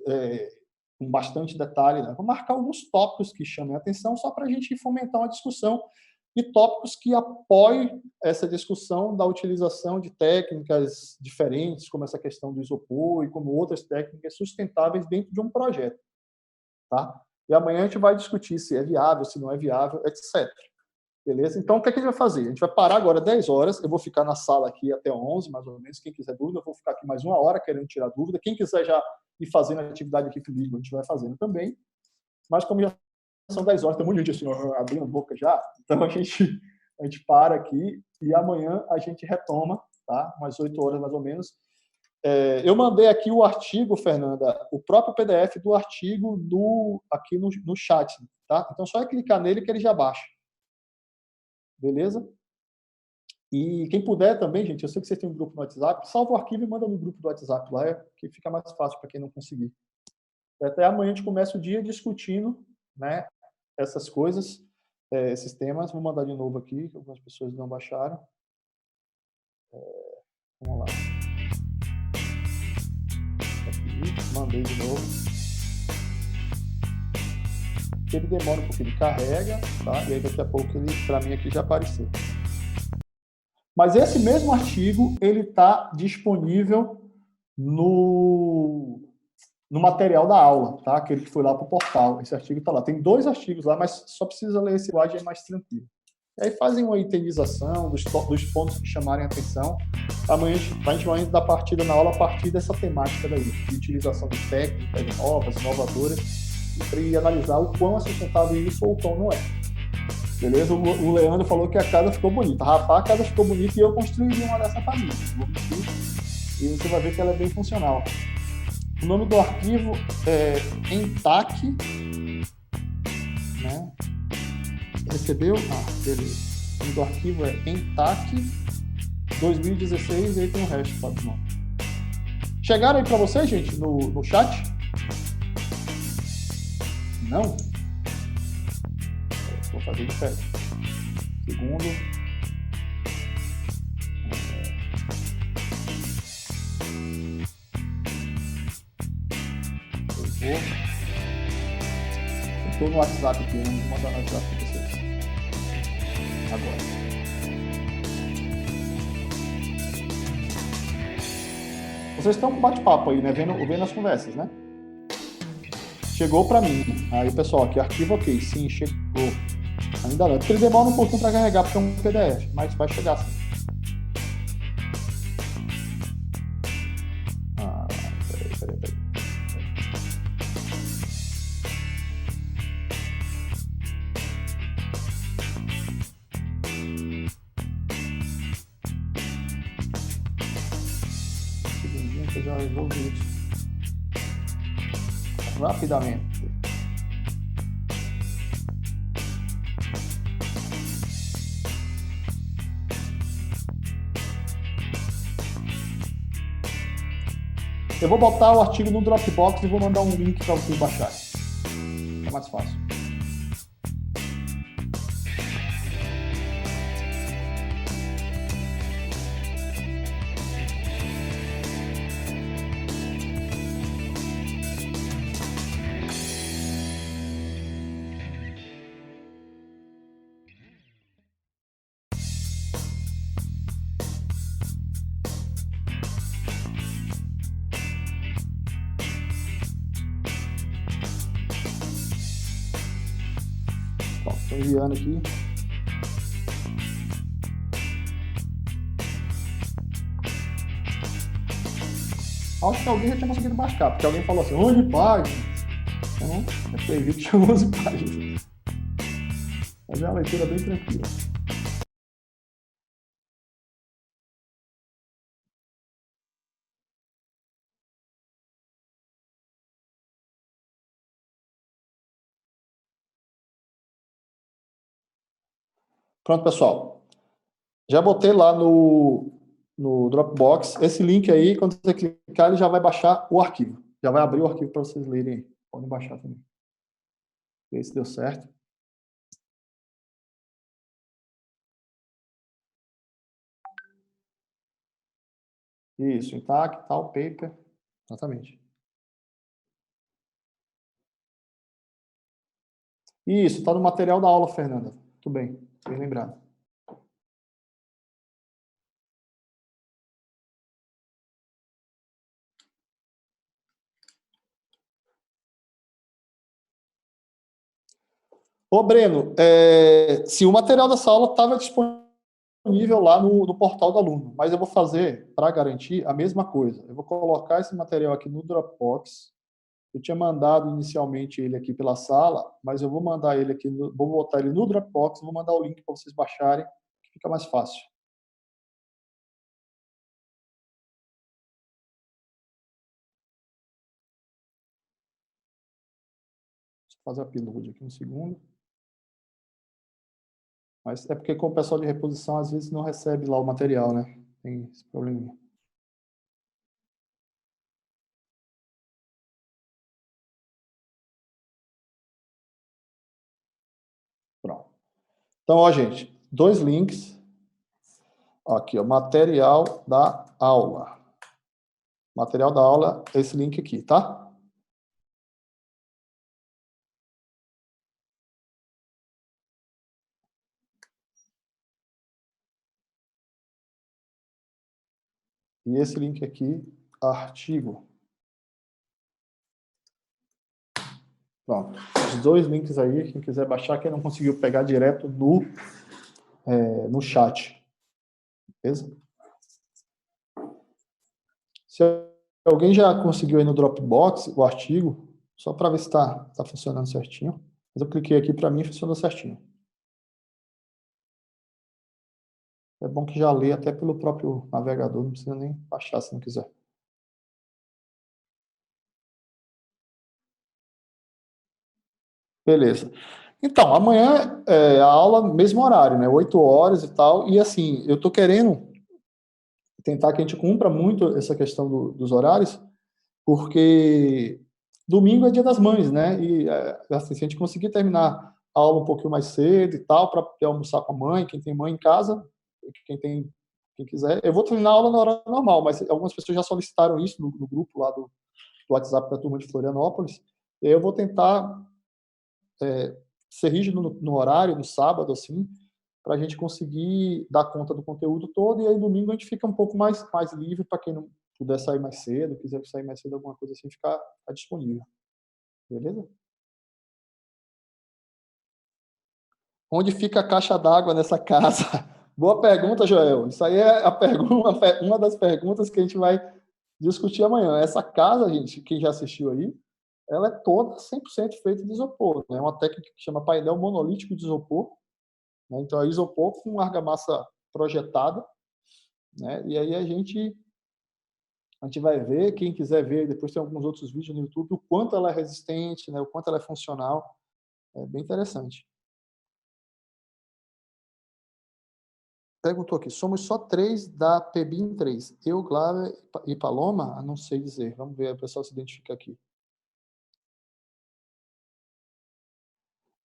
com bastante detalhe. Né? Vou marcar alguns tópicos que chamem a atenção só para a gente fomentar uma discussão e tópicos que apoiem essa discussão da utilização de técnicas diferentes, como essa questão do isopor e como outras técnicas sustentáveis dentro de um projeto. Tá? E amanhã a gente vai discutir se é viável, se não é viável, etc. Beleza? Então, o que é que a gente vai fazer? A gente vai parar agora 10 horas, eu vou ficar na sala aqui até 11, mais ou menos, quem quiser dúvida, eu vou ficar aqui mais 1 hora querendo tirar dúvida, quem quiser já ir fazendo a atividade aqui comigo, a gente vai fazendo também, mas como já são 10 horas, tem muita gente assim, abrindo a boca já, então a gente para aqui e amanhã a gente retoma, tá? Umas 8 horas mais ou menos. Eu mandei aqui o artigo, Fernanda, o próprio PDF do artigo aqui no chat, tá? Então, só é clicar nele que ele já baixa. Beleza? E quem puder também, gente, eu sei que vocês têm um grupo no WhatsApp, salva o arquivo e manda no grupo do WhatsApp lá, que fica mais fácil para quem não conseguir. Até amanhã a gente começa o dia discutindo, né, essas coisas, esses temas. Vou mandar de novo aqui, que algumas pessoas não baixaram. Vamos lá. Mandei de novo. Ele demora um pouquinho, ele carrega, tá? E aí daqui a pouco ele, para mim aqui já apareceu. Mas esse mesmo artigo, ele está disponível no material da aula, tá? Aquele que foi lá para o portal. Esse artigo está lá. Tem 2 artigos lá, mas só precisa ler esse lá, já é mais tranquilo. E aí fazem uma itemização dos pontos que chamarem a atenção. Amanhã a gente vai dar partida na aula a partir dessa temática daí, de utilização de técnicas novas, inovadoras, e analisar o quão é sustentável isso ou o quão não é. Beleza? O Leandro falou que a casa ficou bonita. Rapaz, a casa ficou bonita e eu construiria uma dessa família. E você vai ver que ela é bem funcional. O nome do arquivo é ENTAC, né? Recebeu? Beleza. O nome do arquivo é ENTAC 2016 e aí tem o resto, pode não. Chegaram aí para você, gente, no chat? Não? Vou fazer diferente. Segundo. Estou no WhatsApp aqui, vou mandar no WhatsApp para vocês. Agora. Vocês estão com bate-papo aí, né? Vendo as conversas, né? Chegou para mim. Aí, pessoal, aqui, arquivo ok. Sim, chegou. Ainda não. Porque ele demora um pouquinho para carregar, porque é um PDF, mas vai chegar sim. Peraí. Segundinho que eu já resolvi isso. Rapidamente. Eu vou botar o artigo no Dropbox e vou mandar um link para vocês baixarem. É mais fácil. Estou enviando aqui. Acho que alguém já tinha conseguido baixar, porque alguém falou assim, 11 páginas. Então, esse vídeo tinha 11 páginas. Mas é uma leitura bem tranquila. Pronto, pessoal. Já botei lá no Dropbox. Esse link aí, quando você clicar, ele já vai baixar o arquivo. Já vai abrir o arquivo para vocês lerem aí. Podem baixar também. Ver se deu certo. Isso, Intact, tal, paper. Exatamente. Isso, está no material da aula, Fernanda. Muito bem, bem lembrado. Ô, Breno, se o material dessa aula estava disponível lá no portal do aluno, mas eu vou fazer, para garantir, a mesma coisa. Eu vou colocar esse material aqui no Dropbox. Eu tinha mandado inicialmente ele aqui pela sala, mas eu vou mandar ele aqui, vou botar ele no Dropbox, vou mandar o link para vocês baixarem, que fica mais fácil. Deixa eu fazer a upload aqui um segundo. Mas é porque com o pessoal de reposição, às vezes não recebe lá o material, né? Tem esse probleminha. Pronto. Então, ó, gente, 2 links. Aqui, ó, material da aula. Material da aula, esse link aqui, tá? E esse link aqui, artigo. Pronto. Os 2 links aí, quem quiser baixar, quem não conseguiu pegar direto no chat. Beleza? Se alguém já conseguiu aí no Dropbox o artigo, só para ver se está funcionando certinho. Mas eu cliquei aqui, para mim funcionou certinho. É bom que já lê até pelo próprio navegador, não precisa nem baixar se não quiser. Beleza. Então, amanhã a aula, mesmo horário, né? 8 horas e tal. E assim, eu estou querendo tentar que a gente cumpra muito essa questão dos horários, porque domingo é Dia das Mães, né? E assim, se a gente conseguir terminar a aula um pouquinho mais cedo e tal, para almoçar com a mãe, quem tem mãe em casa, quem quiser. Eu vou terminar a aula na hora normal, mas algumas pessoas já solicitaram isso no grupo lá do WhatsApp da turma de Florianópolis. E eu vou tentar ser rígido no horário, no sábado, assim, para a gente conseguir dar conta do conteúdo todo, e aí domingo a gente fica um pouco mais livre para quem não puder sair mais cedo, quiser sair mais cedo, alguma coisa assim, ficar disponível. Beleza? Onde fica a caixa d'água nessa casa? Boa pergunta, Joel. Isso aí é uma das perguntas que a gente vai discutir amanhã. Essa casa, gente, quem já assistiu aí, ela é toda 100% feita de isopor. É uma técnica que chama painel monolítico de isopor. Né? Então, é isopor com argamassa projetada. Né? E aí a gente vai ver, quem quiser ver, depois tem alguns outros vídeos no YouTube, o quanto ela é resistente, né? O quanto ela é funcional. É bem interessante. Perguntou aqui, somos só 3 da PBIM 3. Eu, Glávia e Paloma? Não sei dizer. Vamos ver, o pessoal se identifica aqui.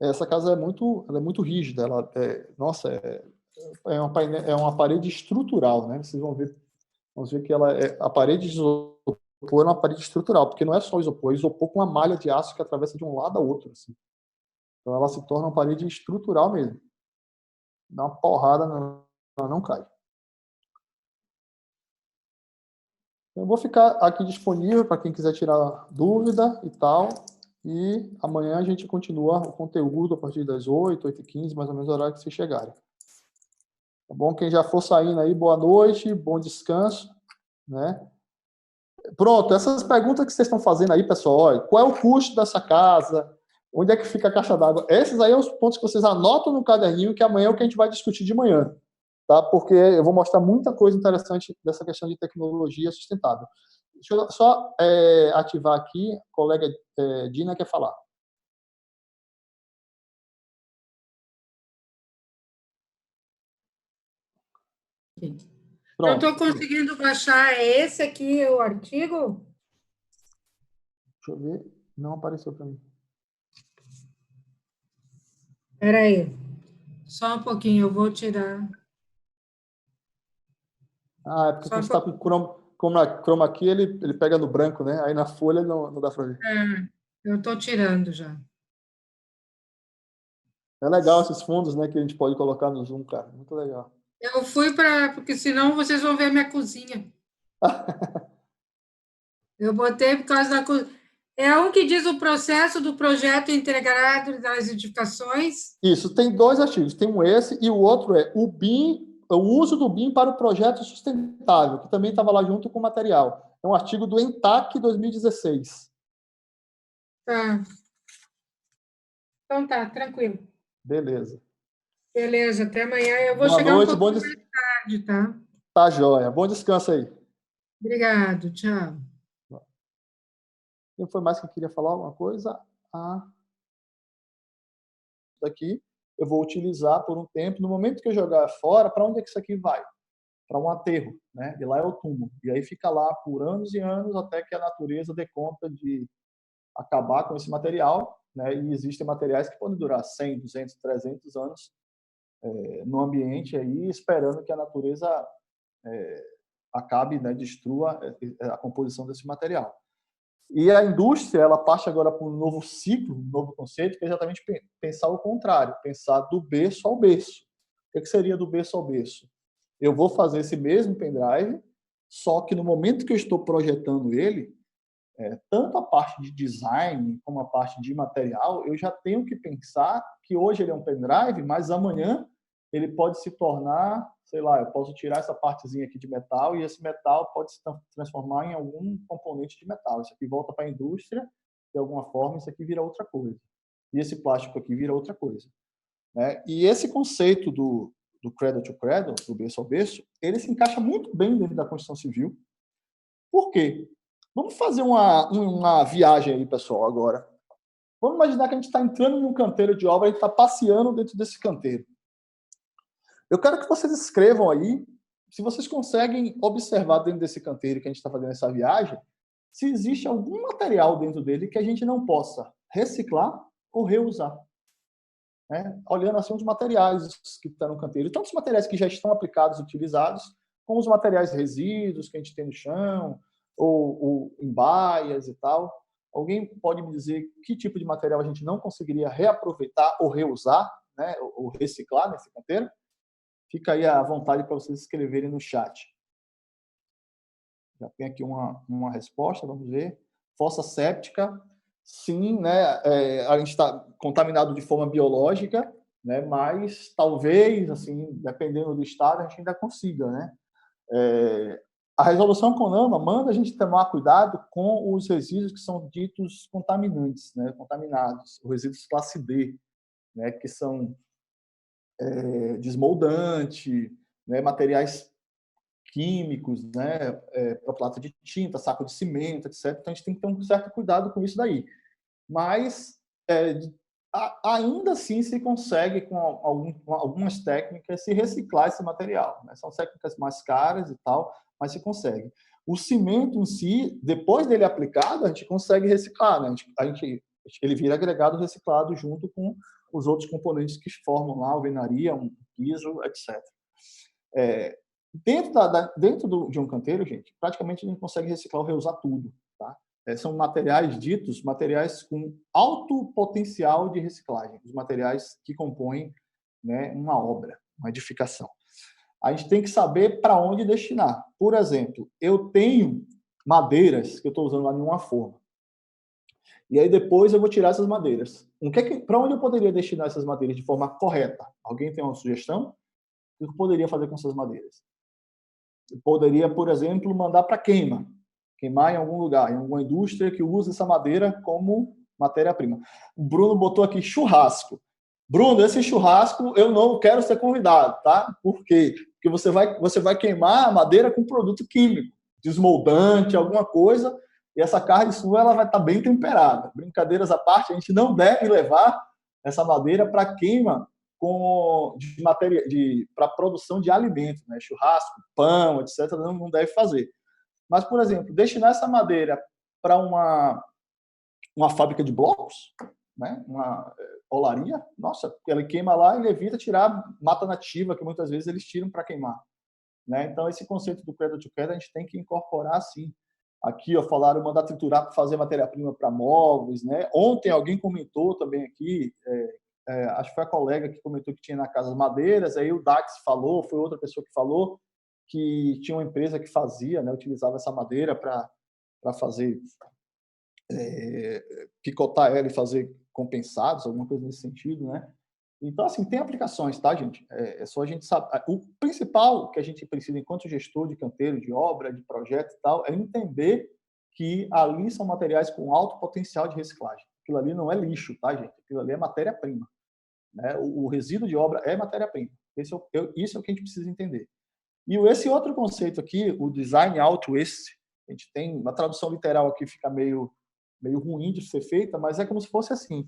Essa casa ela é muito rígida. Nossa, é uma parede estrutural, né? Vocês vamos ver que a parede de isopor é uma parede estrutural, porque não é só isopor, é isopor com uma malha de aço que atravessa de um lado ao outro. Assim. Então ela se torna uma parede estrutural mesmo. Dá uma porrada, ela não cai. Eu vou ficar aqui disponível para quem quiser tirar dúvida e tal. E amanhã a gente continua o conteúdo a partir das 8, 8h15, mais ou menos o horário que vocês chegarem. Tá bom? Quem já for saindo aí, boa noite, bom descanso. Né? Pronto, essas perguntas que vocês estão fazendo aí, pessoal, olha, qual é o custo dessa casa? Onde é que fica a caixa d'água? Esses aí são os pontos que vocês anotam no caderninho, que amanhã é o que a gente vai discutir de manhã. Tá? Porque eu vou mostrar muita coisa interessante dessa questão de tecnologia sustentável. Deixa eu só ativar aqui, a colega Dina quer falar. Não estou conseguindo baixar. É esse aqui o artigo? Deixa eu ver. Não apareceu para mim. Espera aí. Só um pouquinho, eu vou tirar. Ah, é porque quando você está com chroma key, ele pega no branco, né? Aí na folha não dá para ver. Eu estou tirando já. É legal esses fundos, né, que a gente pode colocar no Zoom, cara. Muito legal. Eu fui porque senão vocês vão ver a minha cozinha. Eu botei por causa da cozinha. É um que diz o processo do projeto integrado das edificações. Isso, tem 2 artigos. Tem esse e o outro é o BIM, o uso do BIM para o projeto sustentável, que também estava lá junto com o material. É um artigo do ENTAC 2016. Tá. Então tá, tranquilo. Beleza. Beleza, até amanhã. Eu vou Boa chegar noite, um pouquinho mais tarde, tá? Tá joia. Bom descanso aí. Obrigado, tchau. Quem foi mais que queria falar alguma coisa? Daqui eu vou utilizar por um tempo. No momento que eu jogar fora, para onde é que isso aqui vai? Para um aterro, né? E lá é o túmulo. E aí fica lá por anos e anos até que a natureza dê conta de acabar com esse material, né? E existem materiais que podem durar 100, 200, 300 anos no ambiente aí, esperando que a natureza acabe, né? Destrua a composição desse material. E a indústria, ela parte agora para um novo ciclo, um novo conceito, que é exatamente pensar o contrário, pensar do berço ao berço. O que seria do berço ao berço? Eu vou fazer esse mesmo pendrive, só que no momento que eu estou projetando ele, tanto a parte de design como a parte de material, eu já tenho que pensar que hoje ele é um pendrive, mas amanhã ele pode se tornar, sei lá, eu posso tirar essa partezinha aqui de metal e esse metal pode se transformar em algum componente de metal. Isso aqui volta para a indústria, de alguma forma, isso aqui vira outra coisa. E esse plástico aqui vira outra coisa. Né? E esse conceito do cradle to cradle, do berço ao berço, ele se encaixa muito bem dentro da construção civil. Por quê? Vamos fazer uma viagem aí, pessoal, agora. Vamos imaginar que a gente está entrando num canteiro de obra, a gente está passeando dentro desse canteiro. Eu quero que vocês escrevam aí, se vocês conseguem observar dentro desse canteiro que a gente está fazendo essa viagem, se existe algum material dentro dele que a gente não possa reciclar ou reusar. Né? Olhando assim os materiais que estão no canteiro. Tanto os materiais que já estão aplicados, utilizados, como os materiais resíduos que a gente tem no chão, ou em baias e tal. Alguém pode me dizer que tipo de material a gente não conseguiria reaproveitar ou reusar, né? Ou reciclar nesse canteiro? Fica aí à vontade para vocês escreverem no chat. Já tem aqui uma resposta, vamos ver. Fossa séptica. sim, né, a gente está contaminado de forma biológica, né, mas talvez, assim, dependendo do estado, a gente ainda consiga, né? A resolução CONAMA manda a gente tomar cuidado com os resíduos que são ditos contaminantes, né, contaminados, os resíduos classe D, né, que são desmoldante, né, materiais químicos, né, propalato de tinta, saco de cimento, etc. Então, a gente tem que ter um certo cuidado com isso daí. Mas, ainda assim, se consegue, com algumas técnicas, se reciclar esse material, né? São técnicas mais caras e tal, mas se consegue. O cimento em si, depois dele aplicado, a gente consegue reciclar, né? Ele vira agregado reciclado junto com os outros componentes que formam lá a alvenaria, um piso, etc. Dentro de um canteiro, gente, praticamente a gente consegue reciclar ou reusar tudo, tá? São materiais ditos, materiais com alto potencial de reciclagem, os materiais que compõem, né, uma obra, uma edificação. A gente tem que saber para onde destinar. Por exemplo, eu tenho madeiras que eu estou usando lá em uma forma. E aí depois eu vou tirar essas madeiras. Para onde eu poderia destinar essas madeiras de forma correta? Alguém tem uma sugestão? O que eu poderia fazer com essas madeiras? Eu poderia, por exemplo, mandar para queimar em algum lugar, em alguma indústria que usa essa madeira como matéria-prima. O Bruno botou aqui churrasco. Bruno, esse churrasco eu não quero ser convidado, tá? Por quê? Porque você vai queimar a madeira com produto químico, desmoldante, alguma coisa, e essa carne sua ela vai estar bem temperada. Brincadeiras à parte, a gente não deve levar essa madeira para queima de matéria para produção de alimento, né? Churrasco, pão, etc. Não deve fazer. Mas, por exemplo, destinar essa madeira para uma fábrica de blocos, né? Uma olaria, nossa, ela queima lá e evita tirar mata nativa, que muitas vezes eles tiram para queimar, né? Então, esse conceito do cradle to cradle a gente tem que incorporar, sim. Aqui, falaram mandar triturar para fazer matéria-prima para móveis, né? Ontem alguém comentou também aqui, acho que foi a colega que comentou que tinha na casa madeiras, aí o Dax falou, foi outra pessoa que falou que tinha uma empresa que fazia, né, utilizava essa madeira para fazer, picotar ela e fazer compensados, alguma coisa nesse sentido, né? Então, assim, tem aplicações, tá, gente? É só a gente saber. O principal que a gente precisa, enquanto gestor de canteiro, de obra, de projeto e tal, é entender que ali são materiais com alto potencial de reciclagem. Aquilo ali não é lixo, tá, gente? Aquilo ali é matéria-prima, né? O resíduo de obra é matéria-prima. Isso é o que a gente precisa entender. E esse outro conceito aqui, o design out waste, a gente tem uma tradução literal aqui, fica meio ruim de ser feita, mas é como se fosse assim: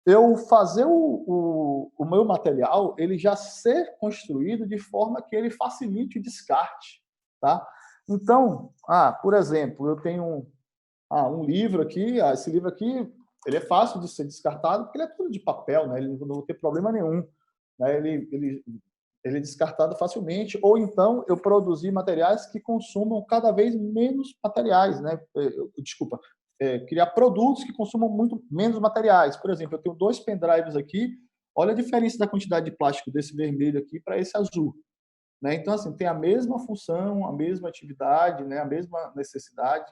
eu fazer o meu material, ele já ser construído de forma que ele facilite o descarte, tá? Então, por exemplo, eu tenho um livro aqui, esse livro aqui, ele é fácil de ser descartado, porque ele é tudo de papel, né? Ele não vai ter problema nenhum, né? Ele é descartado facilmente, ou então eu produzir materiais que consumam cada vez menos materiais, né? Criar produtos que consumam muito menos materiais. Por exemplo, eu tenho 2 pendrives aqui, olha a diferença da quantidade de plástico desse vermelho aqui para esse azul, né? Então, assim, tem a mesma função, a mesma atividade, né? A mesma necessidade,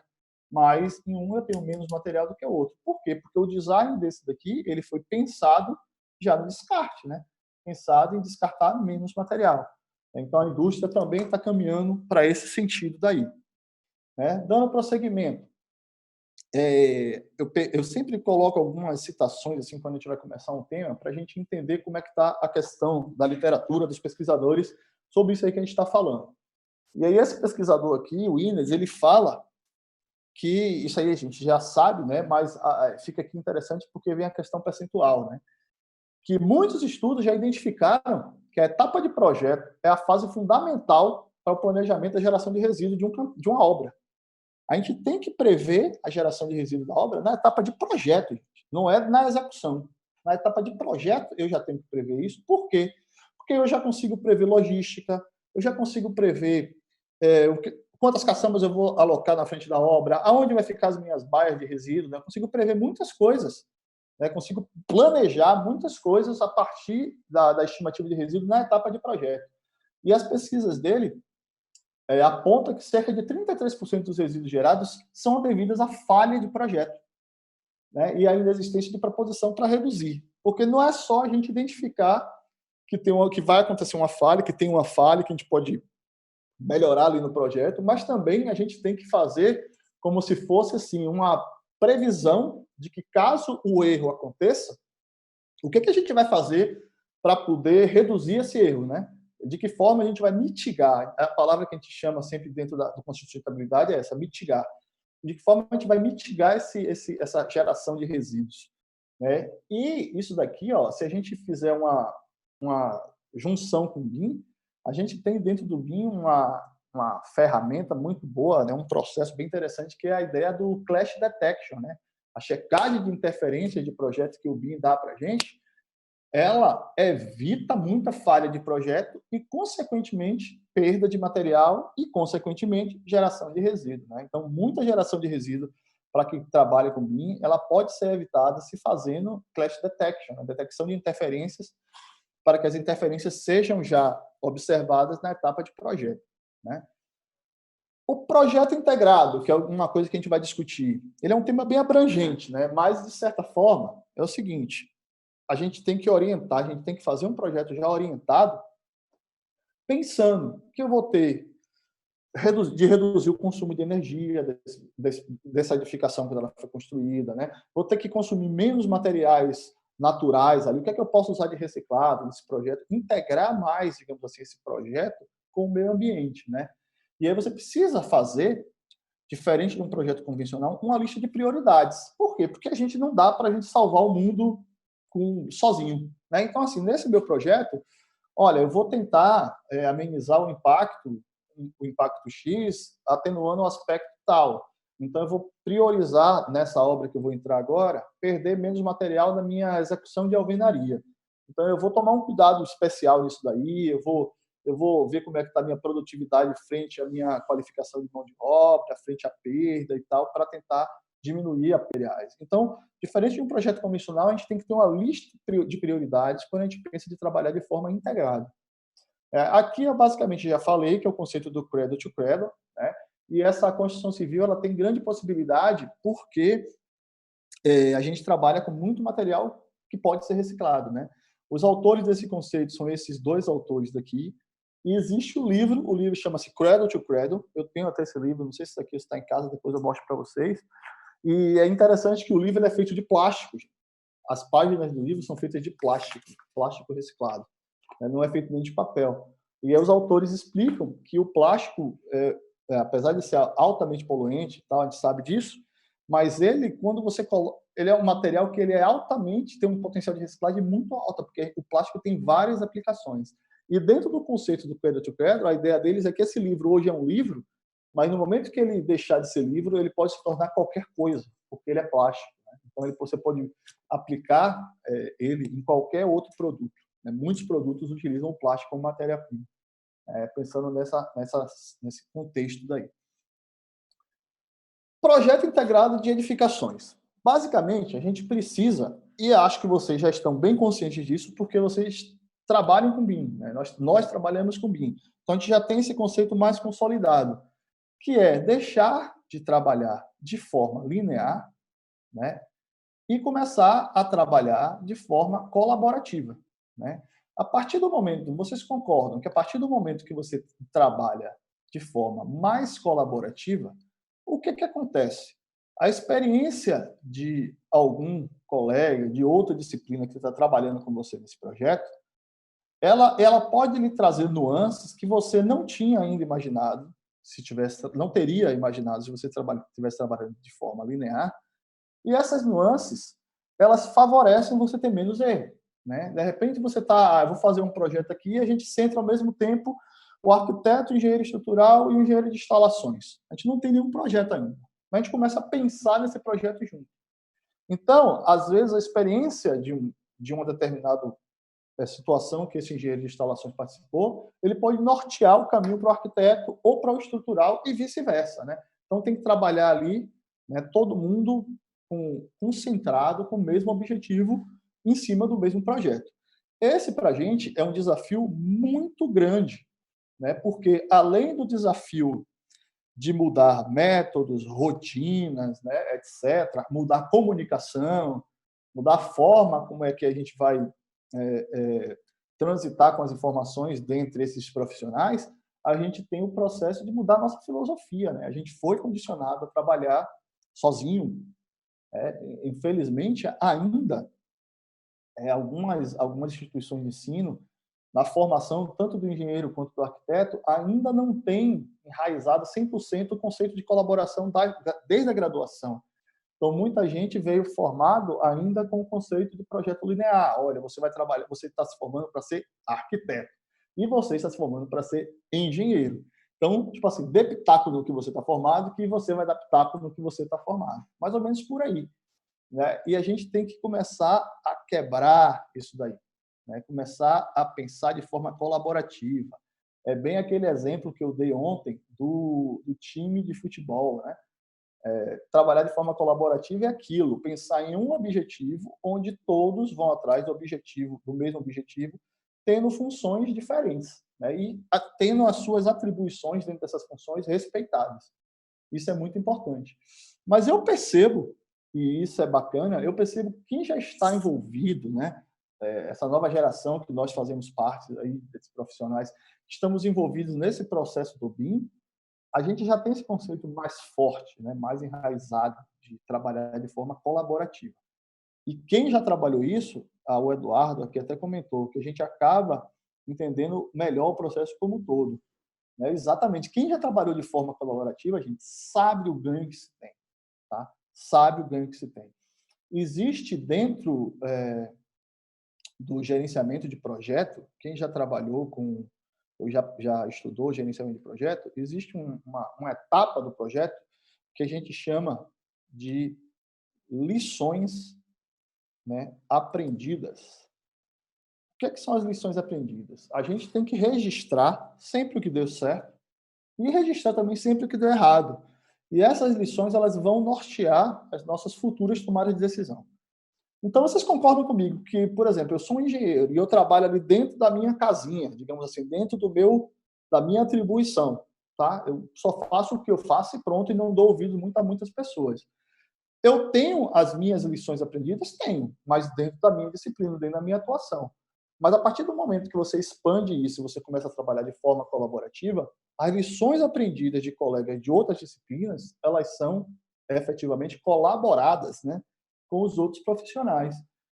mas em um eu tenho menos material do que o outro. Por quê? Porque o design desse daqui, ele foi pensado já no descarte, né? Pensado em descartar menos material. Então, a indústria também está caminhando para esse sentido daí, né? Dando prosseguimento, eu sempre coloco algumas citações assim quando a gente vai começar um tema para a gente entender como é que está a questão da literatura, dos pesquisadores sobre isso aí que a gente está falando. E aí esse pesquisador aqui, o Inês, ele fala que isso aí a gente já sabe, né? Mas fica aqui interessante porque vem a questão percentual, né? Que muitos estudos já identificaram que a etapa de projeto é a fase fundamental para o planejamento da geração de resíduos de uma obra. A gente tem que prever a geração de resíduos da obra na etapa de projeto, gente. Não é na execução. Na etapa de projeto, eu já tenho que prever isso. Por quê? Porque eu já consigo prever logística, eu já consigo prever quantas caçambas eu vou alocar na frente da obra, aonde vai ficar as minhas baias de resíduos, né? Eu consigo prever muitas coisas, né? Consigo planejar muitas coisas a partir da estimativa de resíduos na etapa de projeto. E as pesquisas dele aponta que cerca de 33% dos resíduos gerados são devidos à falha de projeto. né? E a inexistência de proposição para reduzir. Porque não é só a gente identificar que vai acontecer uma falha, que tem uma falha, que a gente pode melhorar ali no projeto, mas também a gente tem que fazer como se fosse assim uma previsão de que caso o erro aconteça, o que a gente vai fazer para poder reduzir esse erro, né? De que forma a gente vai mitigar? A palavra que a gente chama sempre dentro do conceito de sustentabilidade é essa, mitigar. De que forma a gente vai mitigar essa geração de resíduos, né? E isso daqui, ó, se a gente fizer uma junção com o BIM, a gente tem dentro do BIM uma ferramenta muito boa, né? Um processo bem interessante, que é a ideia do Clash Detection, né? A checagem de interferência de projetos que o BIM dá para a gente, ela evita muita falha de projeto e, consequentemente, perda de material e, consequentemente, geração de resíduo, né? Então, muita geração de resíduo para quem trabalha com BIM, ela pode ser evitada se fazendo Clash Detection, a detecção de interferências, para que as interferências sejam já observadas na etapa de projeto, né? O projeto integrado, que é uma coisa que a gente vai discutir, ele é um tema bem abrangente, né? Mas, de certa forma, é o seguinte: a gente tem que orientar, a gente tem que fazer um projeto já orientado, pensando que eu vou ter de reduzir o consumo de energia dessa edificação quando ela foi construída, né? Vou ter que consumir menos materiais naturais ali. O que é que eu posso usar de reciclado nesse projeto? Integrar mais, digamos assim, esse projeto com o meio ambiente, né? E aí você precisa fazer, diferente de um projeto convencional, uma lista de prioridades. Por quê? Porque a gente não dá para a gente salvar o mundo sozinho, né? Então, assim, nesse meu projeto, olha, eu vou tentar amenizar o impacto X, atenuando o aspecto tal. Então, eu vou priorizar, nessa obra que eu vou entrar agora, perder menos material na minha execução de alvenaria. Então, eu vou tomar um cuidado especial nisso daí, eu vou ver como é que está a minha produtividade frente à minha qualificação de mão de obra, frente à perda e tal, para tentar diminuir a materiais. Então, diferente de um projeto convencional, a gente tem que ter uma lista de prioridades quando a gente pensa de trabalhar de forma integrada. Aqui eu basicamente já falei que é o conceito do Cradle to Cradle, né? E essa construção civil ela tem grande possibilidade porque a gente trabalha com muito material que pode ser reciclado, né? Os autores desse conceito são esses dois autores daqui, e existe o livro chama-se Cradle to Cradle, eu tenho até esse livro, não sei se isso aqui está em casa, depois eu mostro para vocês, e é interessante que o livro é feito de plástico. As páginas do livro são feitas de plástico reciclado, né? Não é feito nem de papel. E aí os autores explicam que o plástico, apesar de ser altamente poluente, e tal, a gente sabe disso, mas ele, quando você coloca, ele é um material que ele é altamente, tem um potencial de reciclagem muito alto, porque o plástico tem várias aplicações. E dentro do conceito do Cradle to Cradle, a ideia deles é que esse livro hoje é um livro, mas no momento que ele deixar de ser livro, ele pode se tornar qualquer coisa, porque ele é plástico, né? Então você pode aplicar ele em qualquer outro produto, né? Muitos produtos utilizam o plástico como matéria-prima, pensando nesse contexto daí. Projeto integrado de edificações. Basicamente, a gente precisa, e acho que vocês já estão bem conscientes disso, porque vocês trabalham com BIM, né? Nós trabalhamos com BIM. Então, a gente já tem esse conceito mais consolidado, que é deixar de trabalhar de forma linear, né? E começar a trabalhar de forma colaborativa, né? A partir do momento, vocês concordam que a partir do momento que você trabalha de forma mais colaborativa, o que acontece? A experiência de algum colega, de outra disciplina que está trabalhando com você nesse projeto, ela pode lhe trazer nuances que você não tinha ainda imaginado, não teria imaginado se você estivesse trabalhando de forma linear, e essas nuances, elas favorecem você ter menos erro, né? De repente você eu vou fazer um projeto aqui e a gente centra ao mesmo tempo o arquiteto, o engenheiro estrutural e o engenheiro de instalações. A gente não tem nenhum projeto ainda, mas a gente começa a pensar nesse projeto junto. Então, às vezes, a experiência de uma determinada situação que esse engenheiro de instalações participou, ele pode nortear o caminho para o arquiteto ou para o estrutural e vice-versa, né? Então, tem que trabalhar ali, né, todo mundo concentrado com o mesmo objetivo em cima do mesmo projeto. Esse, para a gente, é um desafio muito grande, né? Porque, além do desafio de mudar métodos, rotinas, né, etc., mudar a comunicação, mudar a forma como é que a gente vai transitar com as informações dentre esses profissionais, a gente tem o processo de mudar a nossa filosofia, né? A gente foi condicionado a trabalhar sozinho. Infelizmente, ainda algumas instituições de ensino, na formação tanto do engenheiro quanto do arquiteto, ainda não tem enraizado 100% o conceito de colaboração desde a graduação. Então, muita gente veio formado ainda com o conceito de projeto linear. Olha, você vai trabalhar, você está se formando para ser arquiteto e você está se formando para ser engenheiro. Então, tipo assim, dê pitaco no que você está formado, que você vai dar pitaco no que você está formado. Mais ou menos por aí, né? E a gente tem que começar a quebrar isso daí, né? Começar a pensar de forma colaborativa. É bem aquele exemplo que eu dei ontem do time de futebol, né? Trabalhar de forma colaborativa é aquilo, pensar em um objetivo onde todos vão atrás do mesmo objetivo, tendo funções diferentes, né? E tendo as suas atribuições dentro dessas funções respeitadas. Isso é muito importante. Mas eu percebo, e isso é bacana, eu percebo que quem já está envolvido, né? Essa nova geração que nós fazemos parte aí desses profissionais, estamos envolvidos nesse processo do BIM, a gente já tem esse conceito mais forte, né, mais enraizado de trabalhar de forma colaborativa. E quem já trabalhou isso, o Eduardo aqui até comentou, que a gente acaba entendendo melhor o processo como um todo, né? Exatamente. Quem já trabalhou de forma colaborativa, a gente sabe o ganho que se tem, tá? Sabe o ganho que se tem. Existe dentro do gerenciamento de projeto, quem já trabalhou com ou já estudou gerenciamento de projeto, existe uma etapa do projeto que a gente chama de lições, né, aprendidas. O que são as lições aprendidas? A gente tem que registrar sempre o que deu certo e registrar também sempre o que deu errado. E essas lições elas vão nortear as nossas futuras tomadas de decisão. Então, vocês concordam comigo que, por exemplo, eu sou um engenheiro e eu trabalho ali dentro da minha casinha, digamos assim, dentro da minha atribuição, tá? Eu só faço o que eu faço e pronto, e não dou ouvido a muitas pessoas. Eu tenho as minhas lições aprendidas? Tenho, mas dentro da minha disciplina, dentro da minha atuação. Mas a partir do momento que você expande isso, você começa a trabalhar de forma colaborativa, as lições aprendidas de colegas de outras disciplinas, elas são efetivamente colaboradas, né, com os outros profissionais.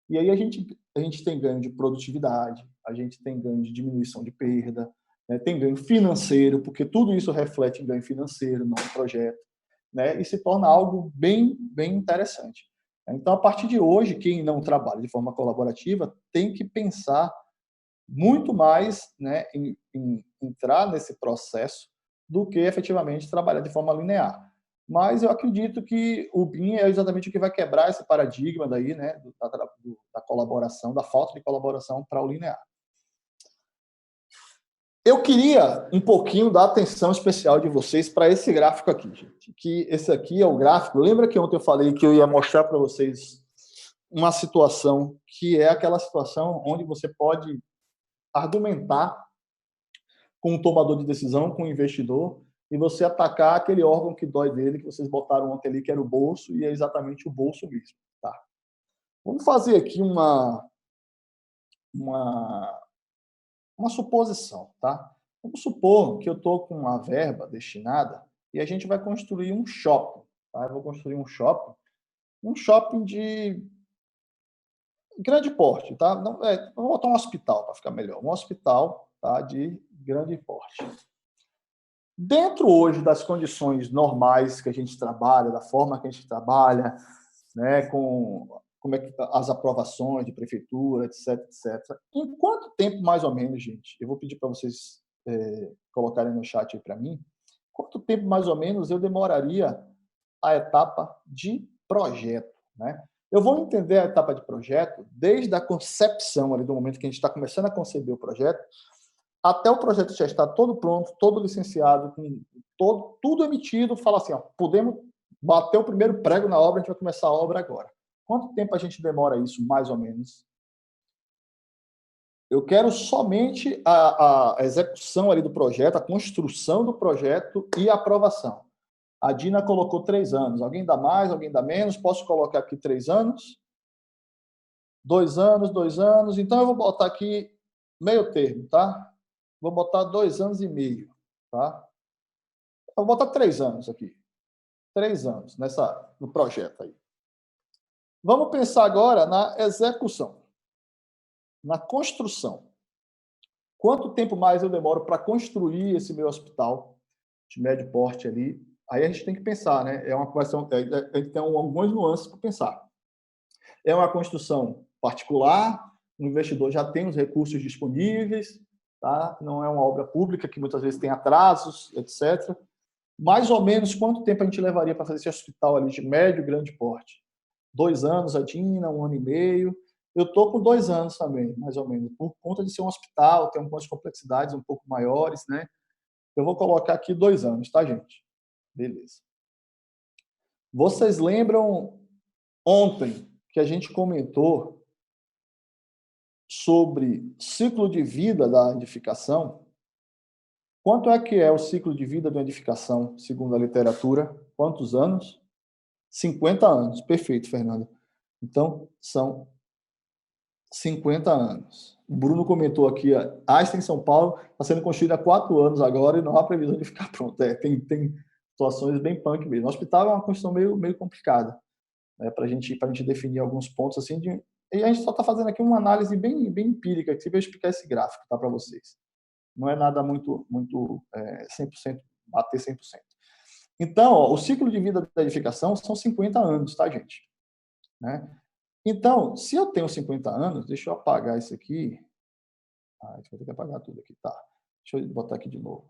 E aí a gente tem ganho de produtividade, a gente tem ganho de diminuição de perda, né, tem ganho financeiro, porque tudo isso reflete em ganho financeiro no projeto, né, e se torna algo bem, bem interessante. Então, a partir de hoje, quem não trabalha de forma colaborativa tem que pensar muito mais, né, em entrar nesse processo do que efetivamente trabalhar de forma linear. Mas eu acredito que o BIM é exatamente o que vai quebrar esse paradigma daí, né, da colaboração, da falta de colaboração para o linear. Eu queria um pouquinho da atenção especial de vocês para esse gráfico aqui, gente. Que esse aqui é o gráfico. Lembra que ontem eu falei que eu ia mostrar para vocês uma situação que é aquela situação onde você pode argumentar com o tomador de decisão, com o investidor, e você atacar aquele órgão que dói dele, que vocês botaram ontem ali, que era o bolso, e é exatamente o bolso mesmo. Tá? Vamos fazer aqui uma suposição. Tá? Vamos supor que eu estou com uma verba destinada e a gente vai construir um shopping. Tá? Eu vou construir um shopping de grande porte. Tá? Não, vou botar um hospital para ficar melhor. Um hospital, tá, de grande porte. Dentro hoje das condições normais que a gente trabalha, da forma que a gente trabalha, né, como é que as aprovações de prefeitura, etc, etc. Em quanto tempo, mais ou menos, gente? Eu vou pedir para vocês colocarem no chat aí para mim. Quanto tempo, mais ou menos, eu demoraria a etapa de projeto, né? Eu vou entender a etapa de projeto desde a concepção, ali do momento que a gente está começando a conceber o projeto, até o projeto já estar todo pronto, todo licenciado, com tudo emitido, fala assim, ó, podemos bater o primeiro prego na obra, a gente vai começar a obra agora. Quanto tempo a gente demora isso, mais ou menos? Eu quero somente a execução ali do projeto, a construção do projeto e a aprovação. A Dina colocou 3 anos. Alguém dá mais, alguém dá menos? Posso colocar aqui 3 anos? 2 anos, 2 anos. Então, eu vou botar aqui meio termo, tá? Vou botar 2 anos e meio, tá? Eu vou botar 3 anos aqui. 3 anos no projeto aí. Vamos pensar agora na execução, na construção. Quanto tempo mais eu demoro para construir esse meu hospital de médio porte ali? Aí a gente tem que pensar, né? É uma questão, a gente tem algumas nuances para pensar. É uma construção particular, o investidor já tem os recursos disponíveis, tá? Não é uma obra pública que muitas vezes tem atrasos, etc. Mais ou menos quanto tempo a gente levaria para fazer esse hospital ali de médio e grande porte? 2 anos, a Dina, 1 ano e meio. Eu estou com 2 anos também, mais ou menos, por conta de ser um hospital, ter algumas complexidades um pouco maiores, né? Eu vou colocar aqui 2 anos, tá, gente? Beleza. Vocês lembram ontem que a gente comentou sobre ciclo de vida da edificação? Quanto é que é o ciclo de vida da edificação, segundo a literatura? Quantos anos? 50 anos. Perfeito, Fernanda. Então, são 50 anos. O Bruno comentou aqui, a Einstein em São Paulo está sendo construída há 4 anos agora e não há previsão de ficar pronto. Tem situações bem punk mesmo. O hospital é uma construção meio complicada, né, para a gente definir alguns pontos assim. E a gente só está fazendo aqui uma análise bem empírica, que eu vou explicar esse gráfico, tá, para vocês. Não é nada muito 100%, bater 100%. Então, o ciclo de vida da edificação são 50 anos, tá, gente? Né? Então, se eu tenho 50 anos, deixa eu apagar isso aqui. A gente vai ter que apagar tudo aqui, tá? Deixa eu botar aqui de novo.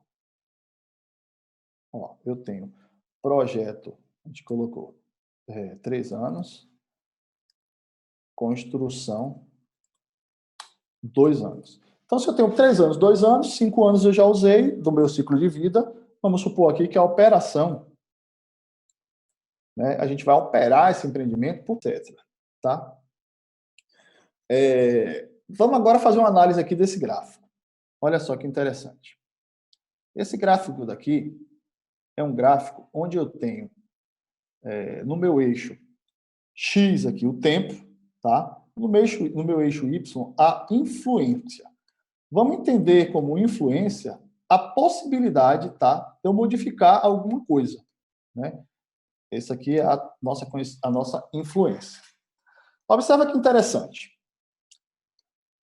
Ó, eu tenho projeto, a gente colocou 3 anos, construção, 2 anos. Então, se eu tenho 3 anos, 2 anos, 5 anos eu já usei do meu ciclo de vida. Vamos supor aqui que a operação, né, a gente vai operar esse empreendimento por etc. Tá? Vamos agora fazer uma análise aqui desse gráfico. Olha só que interessante. Esse gráfico daqui é um gráfico onde eu tenho no meu eixo X aqui o tempo, tá? No meu eixo Y a influência. Vamos entender como influência a possibilidade, tá, de eu modificar alguma coisa, né? Essa aqui é a nossa influência. Observa que interessante.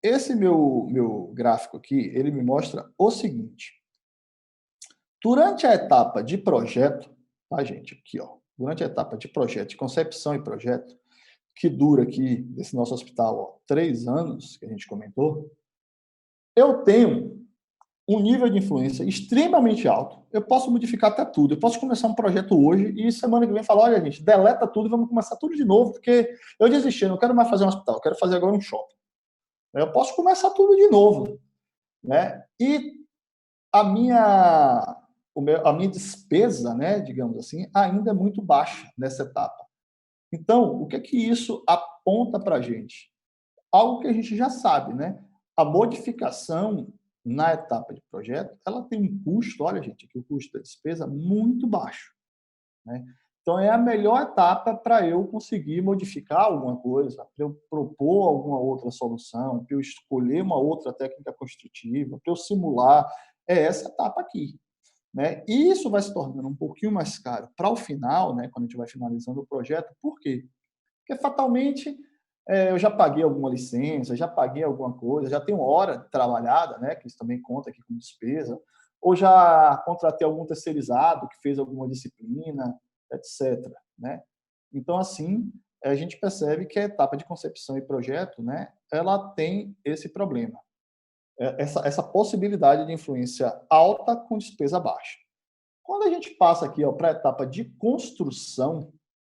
Esse meu gráfico aqui, ele me mostra o seguinte. Durante a etapa de projeto, tá, gente? Aqui, ó. Durante a etapa de projeto, de concepção e projeto, que dura aqui, desse nosso hospital, ó, 3 anos, que a gente comentou, eu tenho um nível de influência extremamente alto. Eu posso modificar até tudo. Eu posso começar um projeto hoje e semana que vem falar, olha, gente, deleta tudo e vamos começar tudo de novo, porque eu desisti, eu não quero mais fazer um hospital, eu quero fazer agora um shopping. Eu posso começar tudo de novo, né? E a minha despesa, né, digamos assim, ainda é muito baixa nessa etapa. Então, o que é que isso aponta para a gente? Algo que a gente já sabe, né? A modificação na etapa de projeto, ela tem um custo, olha, gente, aqui o custo da despesa muito baixo, né? Então, é a melhor etapa para eu conseguir modificar alguma coisa, para eu propor alguma outra solução, para eu escolher uma outra técnica construtiva, para eu simular. É essa etapa aqui, né? E isso vai se tornando um pouquinho mais caro para o final, né, quando a gente vai finalizando o projeto. Por quê? Porque, fatalmente, eu já paguei alguma licença, já paguei alguma coisa, já tenho hora trabalhada, né, que isso também conta aqui como despesa, ou já contratei algum terceirizado que fez alguma disciplina, etc. Né? Então, assim, a gente percebe que a etapa de concepção e projeto, né, ela tem esse problema, essa possibilidade de influência alta com despesa baixa. Quando a gente passa aqui para a etapa de construção,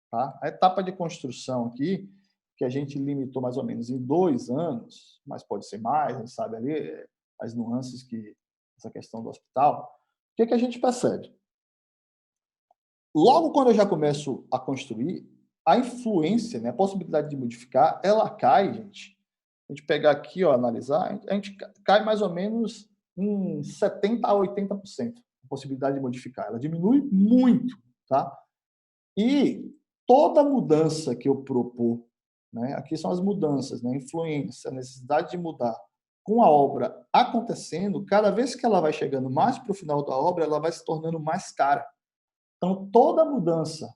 tá? A etapa de construção aqui, que a gente limitou mais ou menos em 2 anos, mas pode ser mais, a gente sabe ali as nuances que essa questão do hospital, o que a gente percebe? Logo quando eu já começo a construir, a influência, né, a possibilidade de modificar, ela cai, gente, a gente pegar aqui, ó, analisar, a gente cai mais ou menos em 70% a 80% a possibilidade de modificar. Ela diminui muito, tá? E toda mudança que eu propor, né, aqui são as mudanças, né, influência, a necessidade de mudar, com a obra acontecendo, cada vez que ela vai chegando mais para o final da obra, ela vai se tornando mais cara. Então, toda mudança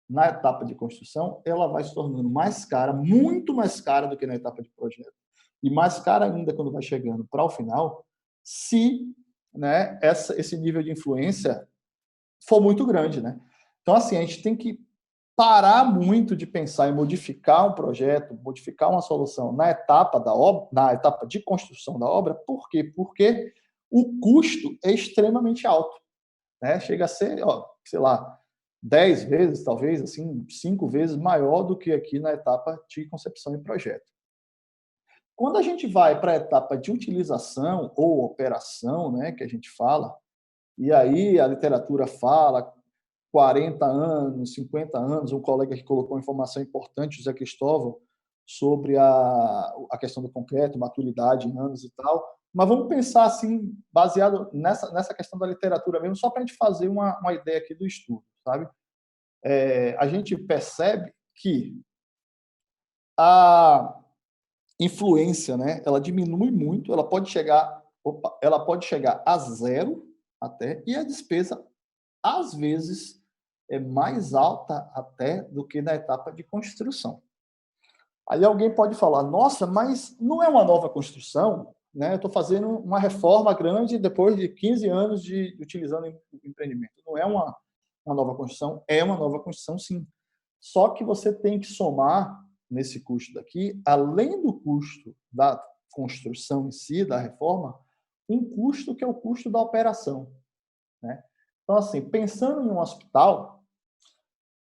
na etapa de construção, ela vai se tornando mais cara, muito mais cara do que na etapa de projeto. E mais cara ainda quando vai chegando para o final, se, né, esse nível de influência for muito grande, né? Então, assim, a gente tem que parar muito de pensar em modificar um projeto, modificar uma solução na etapa da obra, na etapa de construção da obra. Por quê? Porque o custo é extremamente alto, né? Chega a ser, ó, sei lá, 10 vezes, talvez, assim, 5 vezes maior do que aqui na etapa de concepção e projeto. Quando a gente vai para a etapa de utilização ou operação, né, que a gente fala, e aí a literatura fala 40 anos, 50 anos, um colega que colocou uma informação importante, José Cristóvão, sobre a questão do concreto, maturidade em anos e tal, mas vamos pensar assim, baseado nessa questão da literatura mesmo, só para a gente fazer uma ideia aqui do estudo, sabe? A gente percebe que a influência, né, ela diminui muito, ela pode chegar a zero até, e a despesa, às vezes, é mais alta até do que na etapa de construção. Aí alguém pode falar, nossa, mas não é uma nova construção, né? Eu estou fazendo uma reforma grande depois de 15 anos de utilizando o empreendimento. Não é uma nova construção, é uma nova construção, sim. Só que você tem que somar nesse custo daqui, além do custo da construção em si, da reforma, um custo que é o custo da operação, né? Então, assim, pensando em um hospital,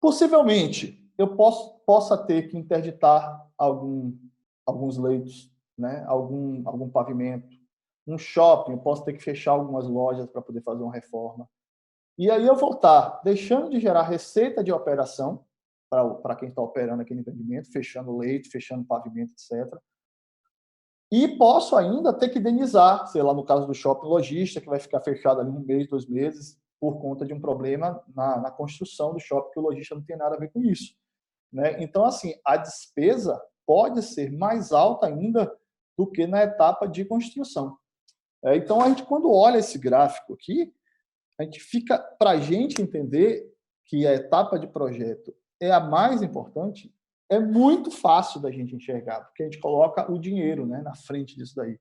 possivelmente eu possa ter que interditar alguns leitos, né? algum pavimento. Um shopping, eu posso ter que fechar algumas lojas para poder fazer uma reforma. E aí eu vou estar deixando de gerar receita de operação para quem está operando aquele empreendimento, fechando leito, fechando pavimento, etc. E posso ainda ter que indenizar, sei lá, no caso do shopping lojista, que vai ficar fechado ali 1 mês, 2 meses, por conta de um problema na construção do shopping, que o lojista não tem nada a ver com isso, né? Então, assim, a despesa pode ser mais alta ainda do que na etapa de construção. Então, a gente, quando olha esse gráfico aqui, a gente fica, para a gente entender que a etapa de projeto é a mais importante, é muito fácil da gente enxergar, porque a gente coloca o dinheiro, né, na frente disso daí.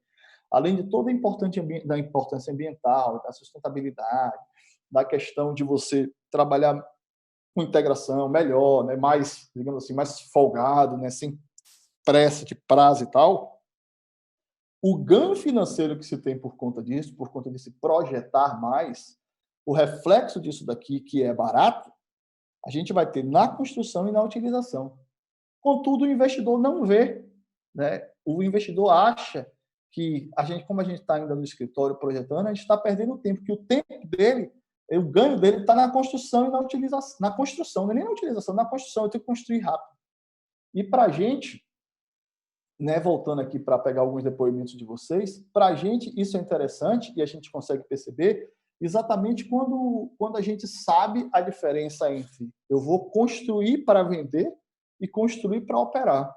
Além de toda a da importância ambiental, da sustentabilidade, da questão de você trabalhar com integração melhor, né, mais, digamos assim, mais folgado, né, sem pressa de prazo e tal, o ganho financeiro que se tem por conta disso, por conta de se projetar mais, o reflexo disso daqui, que é barato, a gente vai ter na construção e na utilização. Contudo, o investidor não vê, né? O investidor acha que como a gente está ainda no escritório projetando, a gente está perdendo tempo, que o tempo dele, o ganho dele está na construção e na utilização. Na construção, não é nem na utilização, na construção, eu tenho que construir rápido. E para a gente, né, voltando aqui para pegar alguns depoimentos de vocês, para a gente isso é interessante e a gente consegue perceber exatamente quando a gente sabe a diferença entre eu vou construir para vender e construir para operar.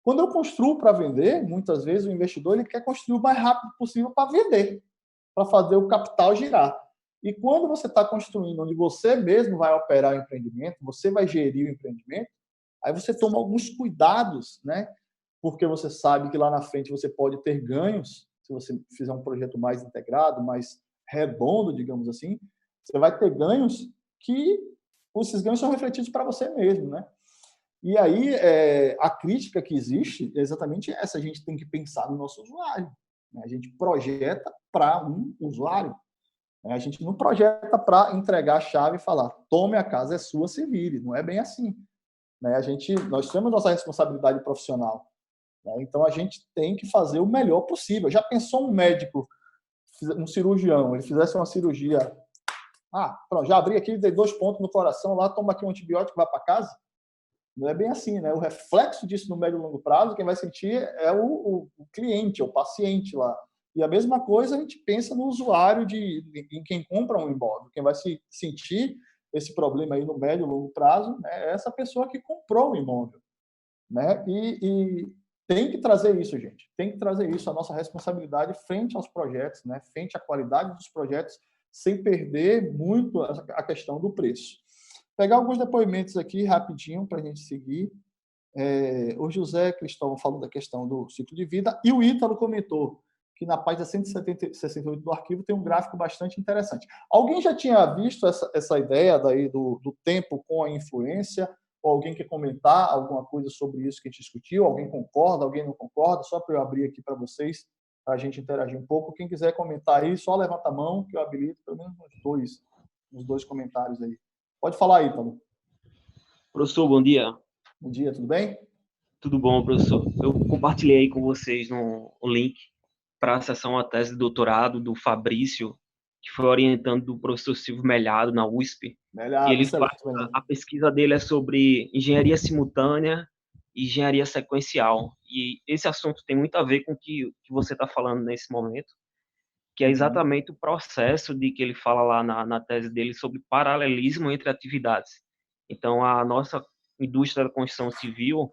Quando eu construo para vender, muitas vezes o investidor ele quer construir o mais rápido possível para vender, para fazer o capital girar. E quando você está construindo onde você mesmo vai operar o empreendimento, você vai gerir o empreendimento, aí você toma alguns cuidados, né? Porque você sabe que lá na frente você pode ter ganhos, se você fizer um projeto mais integrado, mais redondo, digamos assim, você vai ter ganhos que esses ganhos são refletidos para você mesmo, né? E aí, a crítica que existe é exatamente essa, a gente tem que pensar no nosso usuário, né? A gente projeta para um usuário, né? A gente não projeta para entregar a chave e falar, tome a casa, é sua, se vire, não é bem assim, né? Nós temos nossa responsabilidade profissional, né? Então, a gente tem que fazer o melhor possível. Já pensou um médico, um cirurgião, ele fizesse uma cirurgia, pronto, já abri aqui, dei 2 pontos no coração, lá, toma aqui um antibiótico, vai para casa? Não é bem assim, né? O reflexo disso no médio e longo prazo, quem vai sentir é o cliente, é o paciente lá. E a mesma coisa a gente pensa no usuário em quem compra um imóvel. Quem vai se sentir esse problema aí no médio e longo prazo, né, é essa pessoa que comprou o imóvel, né? E tem que trazer isso, gente. Tem que trazer isso, a nossa responsabilidade frente aos projetos, né? Frente à qualidade dos projetos, sem perder muito a questão do preço. Pegar alguns depoimentos aqui rapidinho para a gente seguir. O José Cristóvão falou da questão do ciclo de vida e o Ítalo comentou que na página 168 do arquivo tem um gráfico bastante interessante. Alguém já tinha visto essa ideia daí do tempo com a influência? Ou alguém quer comentar alguma coisa sobre isso que a gente discutiu? Alguém concorda, alguém não concorda? Só para eu abrir aqui para vocês, para a gente interagir um pouco. Quem quiser comentar aí, só levanta a mão que eu habilito pelo menos uns dois comentários aí. Pode falar aí, Ítalo. Professor, bom dia. Bom dia, tudo bem? Tudo bom, professor? Eu compartilhei aí com vocês o link para acessar a tese de doutorado do Fabrício, que foi orientando do professor Silvio Melhado, na USP. Melhado, e ele faz, a pesquisa dele é sobre engenharia simultânea e engenharia sequencial. E esse assunto tem muito a ver com o que você está falando nesse momento, que é exatamente o processo de que ele fala lá na tese dele sobre paralelismo entre atividades. Então, a nossa indústria da construção civil,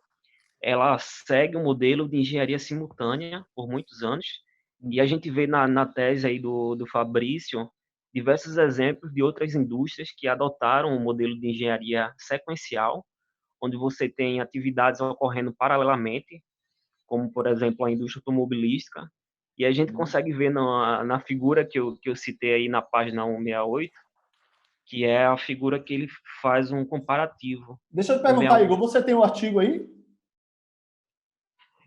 ela segue um modelo de engenharia simultânea por muitos anos, e a gente vê na tese aí do Fabrício diversos exemplos de outras indústrias que adotaram o modelo de engenharia sequencial, onde você tem atividades ocorrendo paralelamente, como, por exemplo, a indústria automobilística, e a gente consegue ver na figura que eu citei aí na página 168, que é a figura que ele faz um comparativo. Deixa eu te perguntar, Igor, você tem um artigo aí?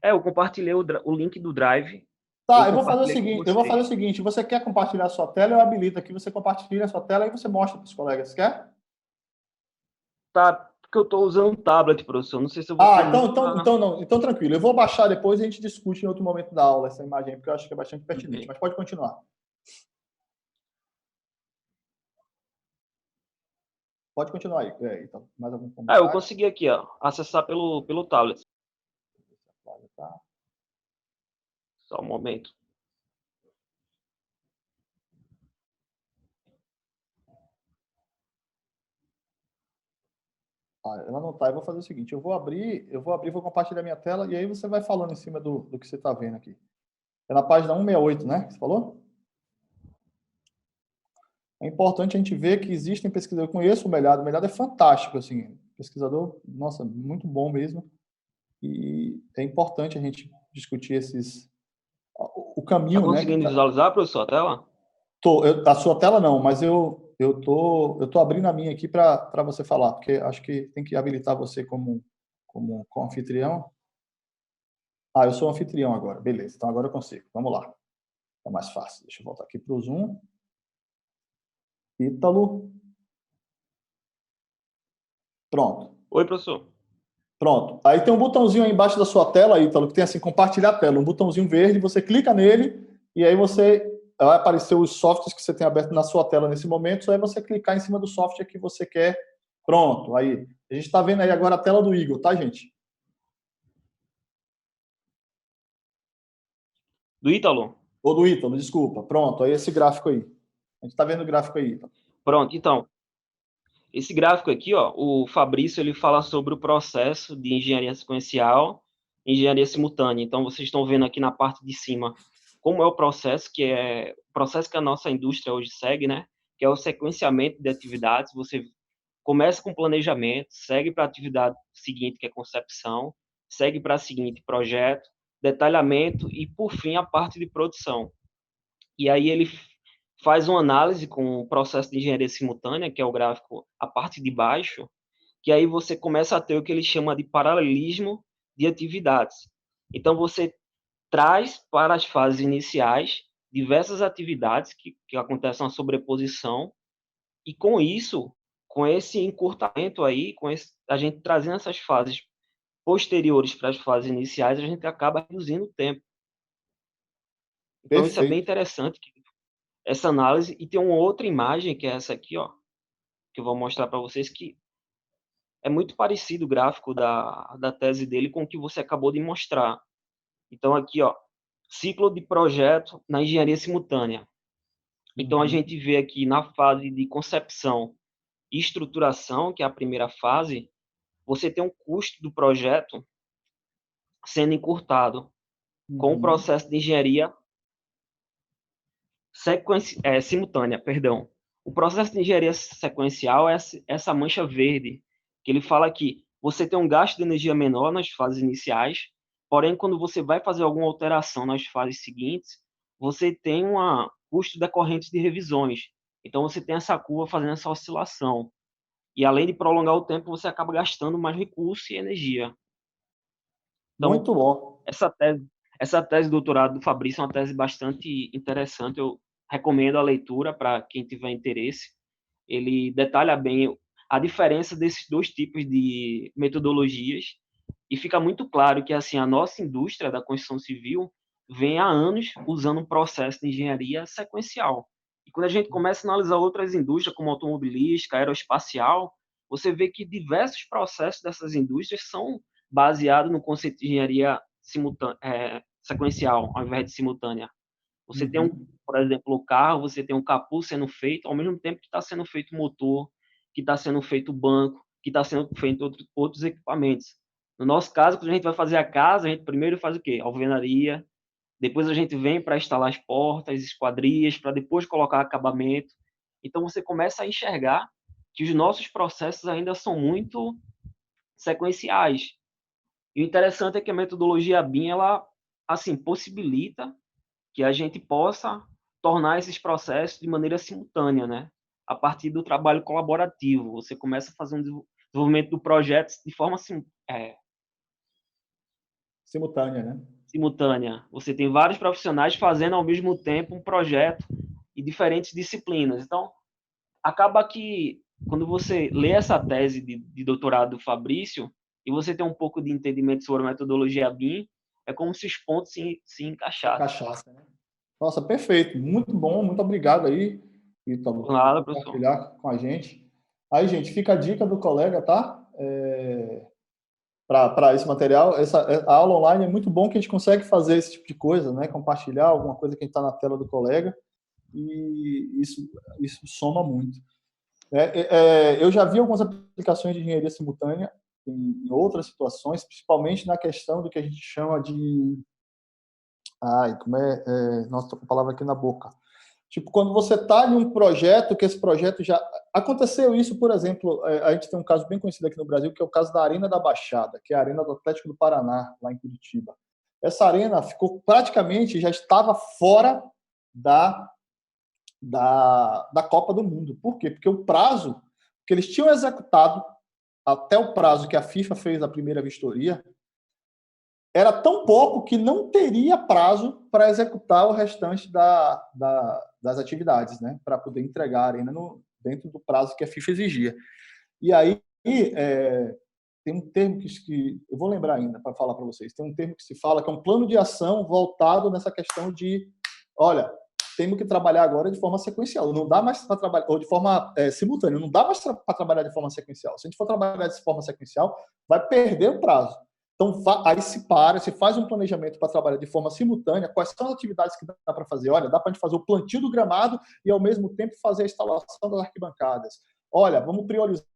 Eu compartilhei o link do Drive. Tá, eu vou fazer o seguinte, você quer compartilhar a sua tela? Eu habilito aqui, você compartilha a sua tela e você mostra para os colegas, quer? Tá, porque eu estou usando um tablet, professor, não sei se eu vou... Então tranquilo, eu vou baixar depois e a gente discute em outro momento da aula essa imagem, porque eu acho que é bastante pertinente, mas pode continuar. Pode continuar aí, então, mais algum comentário? Eu consegui aqui, acessar pelo tablet. Tá. Só um momento. Ela não tá. Eu vou fazer o seguinte, eu vou abrir, vou compartilhar minha tela e aí você vai falando em cima do que você está vendo aqui. É na página 168, né? Que você falou? É importante a gente ver que existem pesquisadores. Eu conheço o Melhado é fantástico, assim, pesquisador, nossa, muito bom mesmo. E é importante a gente discutir o caminho, né? Tá conseguindo visualizar, professor, a tela? A sua tela não, mas eu tô abrindo a minha aqui para você falar, porque acho que tem que habilitar você como anfitrião. Eu sou anfitrião agora, beleza. Então agora eu consigo. Vamos lá. É mais fácil. Deixa eu voltar aqui para o Zoom. Ítalo. Pronto. Oi, professor. Pronto. Aí tem um botãozinho aí embaixo da sua tela, Ítalo, que tem assim, compartilhar a tela. Um botãozinho verde, você clica nele e aí vai aparecer os softwares que você tem aberto na sua tela nesse momento, só é você clicar em cima do software que você quer. Pronto. Aí. A gente está vendo aí agora a tela do Igor, tá, gente? Do Ítalo? Ou do Ítalo, desculpa. Pronto, aí esse gráfico aí. A gente está vendo o gráfico aí, Ítalo. Pronto, então. Esse gráfico aqui, o Fabrício, ele fala sobre o processo de engenharia sequencial e engenharia simultânea. Então, vocês estão vendo aqui na parte de cima como é o processo, que a nossa indústria hoje segue, né? Que é o sequenciamento de atividades. Você começa com planejamento, segue para a atividade seguinte, que é concepção, segue para a seguinte, projeto, detalhamento e, por fim, a parte de produção. E aí ele faz uma análise com o processo de engenharia simultânea, que é o gráfico, a parte de baixo, que aí você começa a ter o que ele chama de paralelismo de atividades. Então, você traz para as fases iniciais diversas atividades que acontecem uma sobreposição, e com isso, com esse encurtamento aí, a gente trazendo essas fases posteriores para as fases iniciais, a gente acaba reduzindo o tempo. Então, Isso é bem interessante, essa análise. E tem uma outra imagem, que é essa aqui, que eu vou mostrar para vocês, que é muito parecido o gráfico da tese dele com o que você acabou de mostrar. Então, aqui, ó, ciclo de projeto na engenharia simultânea. Então, a gente vê aqui na fase de concepção e estruturação, que é a primeira fase, você tem um custo do projeto sendo encurtado com o processo de engenharia simultânea, perdão. O processo de engenharia sequencial é essa mancha verde, que ele fala que você tem um gasto de energia menor nas fases iniciais, porém, quando você vai fazer alguma alteração nas fases seguintes, você tem um custo decorrente de revisões. Então, você tem essa curva fazendo essa oscilação. E, além de prolongar o tempo, você acaba gastando mais recurso e energia. Então, Muito bom. Essa tese de doutorado do Fabrício é uma tese bastante interessante. Eu recomendo a leitura para quem tiver interesse. Ele detalha bem a diferença desses dois tipos de metodologias e fica muito claro que assim a nossa indústria da construção civil vem há anos usando um processo de engenharia sequencial. E quando a gente começa a analisar outras indústrias, como automobilística, aeroespacial, você vê que diversos processos dessas indústrias são baseados no conceito de engenharia sequencial, ao invés de simultânea. Você tem, por exemplo, o carro, você tem um capô sendo feito, ao mesmo tempo que está sendo feito o motor, que está sendo feito o banco, que está sendo feito outros equipamentos. No nosso caso, quando a gente vai fazer a casa, a gente primeiro faz o quê? Alvenaria, depois a gente vem para instalar as portas, esquadrias, para depois colocar acabamento. Então, você começa a enxergar que os nossos processos ainda são muito sequenciais. E o interessante é que a metodologia BIM, ela, assim, possibilita que a gente possa tornar esses processos de maneira simultânea, né? A partir do trabalho colaborativo. Você começa a fazer um desenvolvimento do projeto de forma simultânea, né? Simultânea. Você tem vários profissionais fazendo ao mesmo tempo um projeto em diferentes disciplinas. Então, acaba que, quando você lê essa tese de doutorado do Fabrício, e você tem um pouco de entendimento sobre a metodologia BIM, é como se os pontos se encaixassem. Né? Nossa, perfeito. Muito bom. Muito obrigado aí, Ítalo, por Nada, compartilhar com a gente. Aí, gente, fica a dica do colega, tá? Para esse material. A aula online é muito bom que a gente consegue fazer esse tipo de coisa, né? Compartilhar alguma coisa que está na tela do colega, e isso soma muito. Eu já vi algumas aplicações de engenharia simultânea em outras situações, principalmente na questão do que a gente chama de... Nossa, tô com a palavra aqui na boca. Tipo, quando você está em um projeto, que esse projeto já... Aconteceu isso, por exemplo, a gente tem um caso bem conhecido aqui no Brasil, que é o caso da Arena da Baixada, que é a Arena do Atlético do Paraná, lá em Curitiba. Essa arena ficou praticamente, já estava fora da Copa do Mundo. Por quê? Porque o prazo que eles tinham executado, até o prazo que a FIFA fez a primeira vistoria, era tão pouco que não teria prazo para executar o restante das atividades, né? Para poder entregar a arena dentro do prazo que a FIFA exigia. E aí tem um termo que eu vou lembrar ainda para falar para vocês. Tem um termo que se fala que é um plano de ação voltado nessa questão de, olha, temos que trabalhar agora de forma sequencial. Não dá mais para trabalhar, ou de forma simultânea, não dá mais para trabalhar de forma sequencial. Se a gente for trabalhar de forma sequencial, vai perder o prazo. Então, aí se faz um planejamento para trabalhar de forma simultânea. Quais são as atividades que dá para fazer? Olha, dá para a gente fazer o plantio do gramado e, ao mesmo tempo, fazer a instalação das arquibancadas. Olha, vamos priorizar,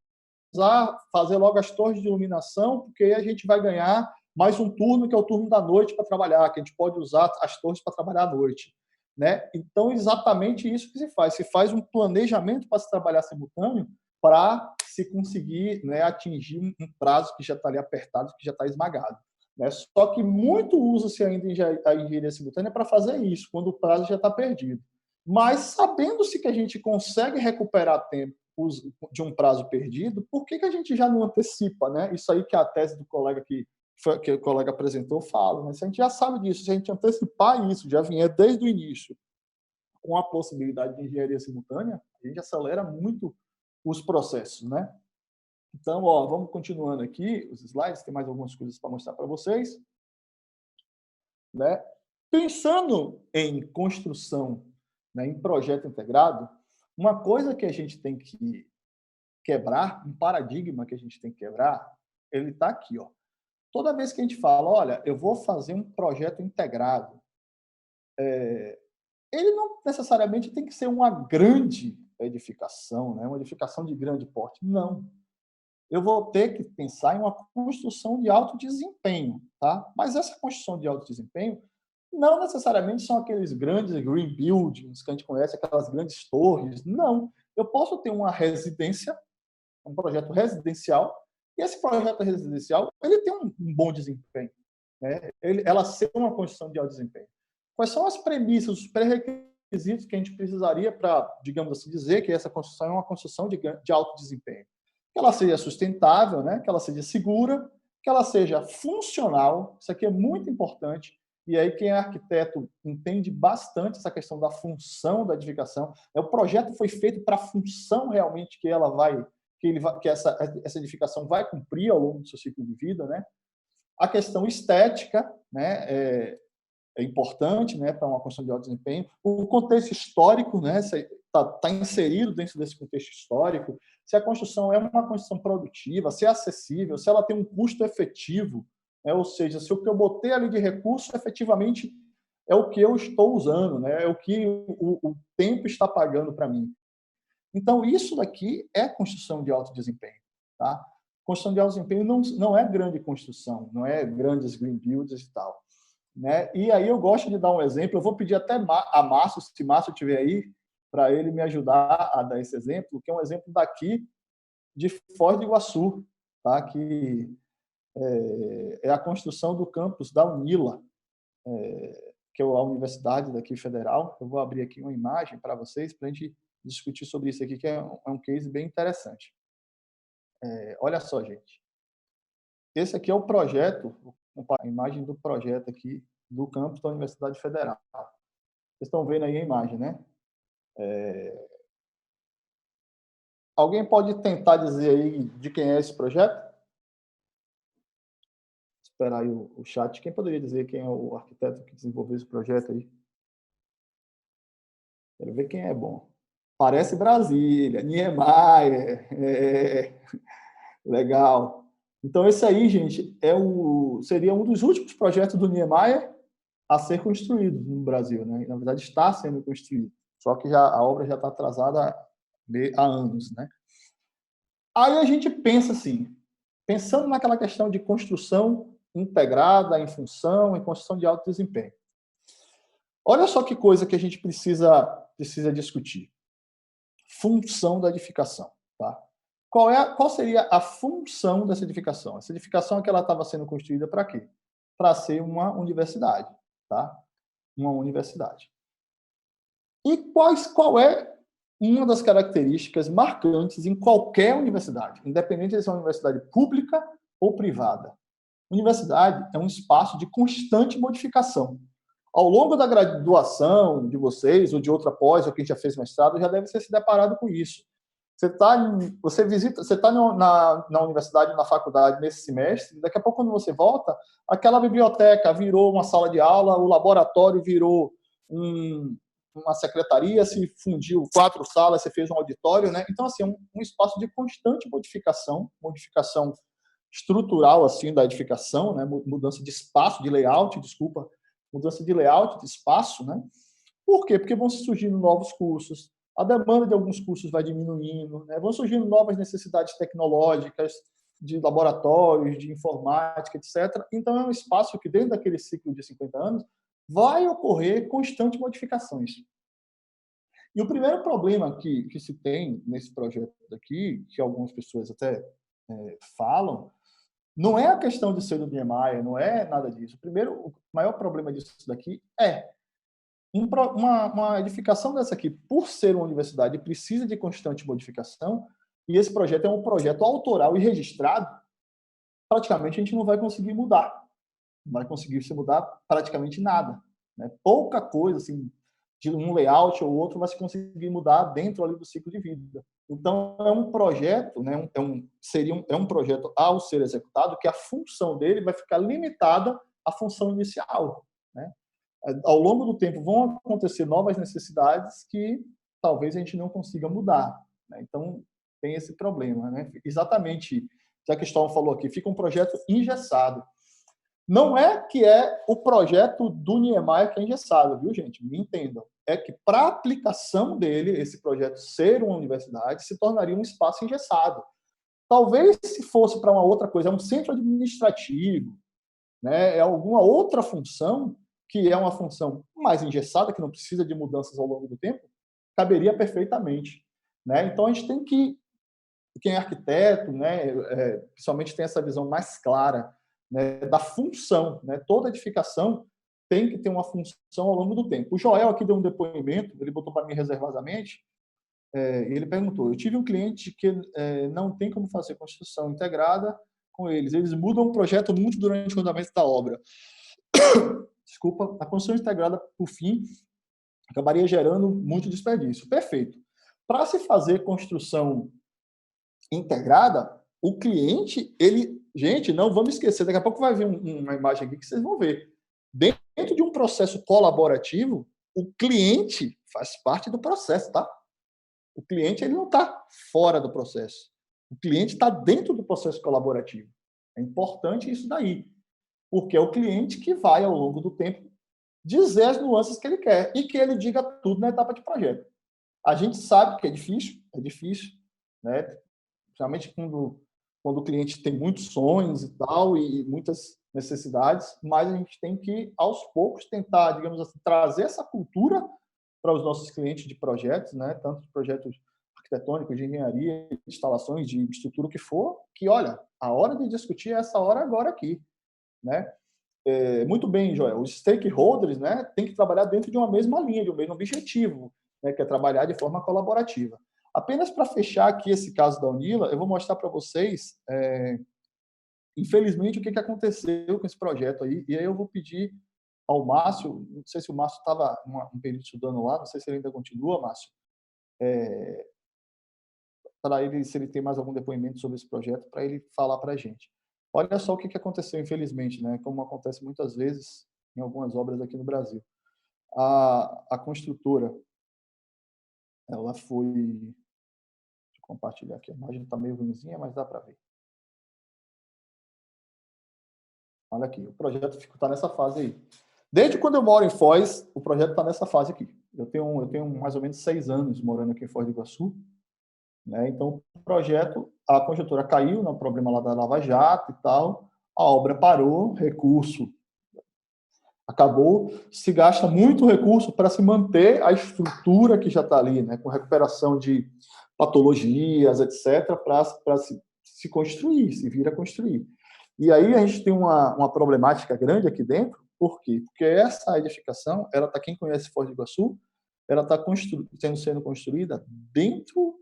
fazer logo as torres de iluminação, porque aí a gente vai ganhar mais um turno, que é o turno da noite para trabalhar, que a gente pode usar as torres para trabalhar à noite. Né? Então, exatamente isso que se faz. Se faz um planejamento para se trabalhar simultâneo para se conseguir, né, atingir um prazo que já está ali apertado, que já está esmagado. Né? Só que muito usa-se ainda a engenharia simultânea para fazer isso, quando o prazo já está perdido. Mas, sabendo-se que a gente consegue recuperar tempo de um prazo perdido, por que a gente já não antecipa? Né? Isso aí que a tese do colega que o colega apresentou fala. Mas se a gente já sabe disso, se a gente antecipar isso, já vier desde o início, com a possibilidade de engenharia simultânea, a gente acelera muito os processos, né? Então, vamos continuando aqui os slides, tem mais algumas coisas para mostrar para vocês. Né? Pensando em construção, né, em projeto integrado, uma coisa que a gente tem que quebrar, um paradigma que a gente tem que quebrar, ele está aqui, ó. Toda vez que a gente fala, olha, eu vou fazer um projeto integrado, ele não necessariamente tem que ser uma grande edificação, né? Uma edificação de grande porte. Não. Eu vou ter que pensar em uma construção de alto desempenho, tá? Mas essa construção de alto desempenho não necessariamente são aqueles grandes green buildings que a gente conhece, aquelas grandes torres. Não. Eu posso ter uma residência, um projeto residencial, e esse projeto residencial ele tem um bom desempenho, né? Ela ser uma construção de alto desempenho. Quais são as premissas, os pré-requisitos que a gente precisaria para, digamos assim, dizer que essa construção é uma construção de alto desempenho? Que ela seja sustentável, né? Que ela seja segura, que ela seja funcional. Isso aqui é muito importante. E aí quem é arquiteto entende bastante essa questão da função da edificação. O projeto foi feito para a função realmente que ela vai, que essa edificação vai cumprir ao longo do seu ciclo de vida, né? A questão estética, né? É importante, né, para uma construção de alto desempenho. O contexto histórico, né, está inserido dentro desse contexto histórico. Se a construção é uma construção produtiva, se é acessível, se ela tem um custo efetivo, né, ou seja, se o que eu botei ali de recurso efetivamente é o que eu estou usando, né, é o que o tempo está pagando para mim. Então, isso daqui é construção de alto desempenho. Tá? Construção de alto desempenho não é grande construção, não é grandes green buildings e tal. Né? E aí eu gosto de dar um exemplo, eu vou pedir até a Márcio, se Márcio estiver aí, para ele me ajudar a dar esse exemplo, que é um exemplo daqui de Foz do Iguaçu, tá? Que é a construção do campus da UNILA, que é a universidade daqui federal. Eu vou abrir aqui uma imagem para vocês, para a gente discutir sobre isso aqui, que é um case bem interessante. Olha só, gente. Esse aqui é o projeto, a imagem do projeto aqui do campus da Universidade Federal. Vocês estão vendo aí a imagem, né? Alguém pode tentar dizer aí de quem é esse projeto? Esperar aí o chat. Quem poderia dizer quem é o arquiteto que desenvolveu esse projeto aí? Quero ver quem é bom. Parece Brasília, Niemeyer. Legal. Então, esse aí, gente, seria um dos últimos projetos do Niemeyer a ser construído no Brasil, né? Na verdade, está sendo construído. Só que a obra já está atrasada há anos, né? Aí a gente pensa assim, pensando naquela questão de construção integrada em função e construção de alto desempenho. Olha só que coisa que a gente precisa discutir. Função da edificação, tá? Qual seria a função dessa edificação? Essa edificação é que ela estava sendo construída para quê? Para ser uma universidade, tá? Uma universidade. E qual é uma das características marcantes em qualquer universidade, independente de ser uma universidade pública ou privada? Universidade é um espaço de constante modificação. Ao longo da graduação de vocês, ou de outra pós, ou quem já fez mestrado, já deve ter se deparado com isso. Você está na universidade, na faculdade, nesse semestre, daqui a pouco, quando você volta, aquela biblioteca virou uma sala de aula, o laboratório virou uma secretaria, se fundiu 4 salas, você fez um auditório, né? Então, assim, um espaço de constante modificação estrutural, assim, da edificação, né? Mudança de espaço, de layout, mudança de layout, de espaço, né? Por quê? Porque vão surgindo novos cursos, a demanda de alguns cursos vai diminuindo, né? Vão surgindo novas necessidades tecnológicas, de laboratórios, de informática, etc. Então, é um espaço que, dentro daquele ciclo de 50 anos, vai ocorrer constantes modificações. E o primeiro problema que se tem nesse projeto aqui, que algumas pessoas até falam, não é a questão de ser do Niemeyer, não é nada disso. O maior problema disso daqui é uma edificação dessa aqui, por ser uma universidade, precisa de constante modificação, e esse projeto é um projeto autoral e registrado, praticamente a gente não vai conseguir mudar. Não vai conseguir se mudar praticamente nada, né? Pouca coisa, assim, de um layout ou outro vai se conseguir mudar dentro ali do ciclo de vida. Então, é um projeto, né? É um projeto, ao ser executado, que a função dele vai ficar limitada à função inicial, né? Ao longo do tempo vão acontecer novas necessidades que talvez a gente não consiga mudar, né? Então, tem esse problema, né? Exatamente, já que o Storm falou aqui, fica um projeto engessado. Não é que é o projeto do Niemeyer que é engessado, viu, gente? Me entendam. É que, para a aplicação dele, esse projeto ser uma universidade, se tornaria um espaço engessado. Talvez, se fosse para uma outra coisa, é um centro administrativo, né? É alguma outra função, que é uma função mais engessada, que não precisa de mudanças ao longo do tempo, caberia perfeitamente, né? Então, a gente tem que, quem é arquiteto, né, principalmente tem essa visão mais clara, né, da função, né? Toda edificação tem que ter uma função ao longo do tempo. O Joel aqui deu um depoimento, ele botou para mim reservadamente, ele perguntou, eu tive um cliente que não tem como fazer construção integrada com eles. Eles mudam o projeto muito durante o andamento da obra. Desculpa, a construção integrada, por fim, acabaria gerando muito desperdício. Perfeito. Para se fazer construção integrada, o cliente, gente, não vamos esquecer, daqui a pouco vai vir uma imagem aqui que vocês vão ver. Dentro de um processo colaborativo, o cliente faz parte do processo, tá? O cliente, ele não está fora do processo. O cliente está dentro do processo colaborativo. É importante isso daí, porque é o cliente que vai, ao longo do tempo, dizer as nuances que ele quer e que ele diga tudo na etapa de projeto. A gente sabe que é difícil, né? Principalmente quando o cliente tem muitos sonhos e tal, e muitas necessidades, mas a gente tem que, aos poucos, tentar, digamos assim, trazer essa cultura para os nossos clientes de projetos, né? Tanto de projetos arquitetônicos, de engenharia, de instalações, de estrutura, o que for, que, olha, a hora de discutir é essa hora agora aqui, né? Muito bem, Joel, os stakeholders, né, têm que trabalhar dentro de uma mesma linha, de um mesmo objetivo, né, que é trabalhar de forma colaborativa. Apenas para fechar aqui esse caso da Unila, eu vou mostrar para vocês, infelizmente, o que aconteceu com esse projeto aí, e aí eu vou pedir ao Márcio, não sei se o Márcio estava um período estudando lá, não sei se ele ainda continua, Márcio, para ele, se ele tem mais algum depoimento sobre esse projeto, para ele falar para a gente. Olha só o que aconteceu, infelizmente, né? Como acontece muitas vezes em algumas obras aqui no Brasil. A construtora, ela foi... Deixa eu compartilhar aqui, a imagem está meio ruimzinha, mas dá para ver. Olha aqui, o projeto está nessa fase aí. Desde quando eu moro em Foz, o projeto está nessa fase aqui. Eu tenho mais ou menos 6 anos morando aqui em Foz do Iguaçu, né? Então, o projeto, a conjuntura caiu no problema lá da Lava Jato e tal, a obra parou, recurso acabou, se gasta muito recurso para se manter a estrutura que já está ali, né? Com recuperação de patologias, etc., para se construir, se vir a construir. E aí a gente tem uma problemática grande aqui dentro. Por quê? Porque essa edificação, ela está, quem conhece Foz do Iguaçu, ela está sendo construída dentro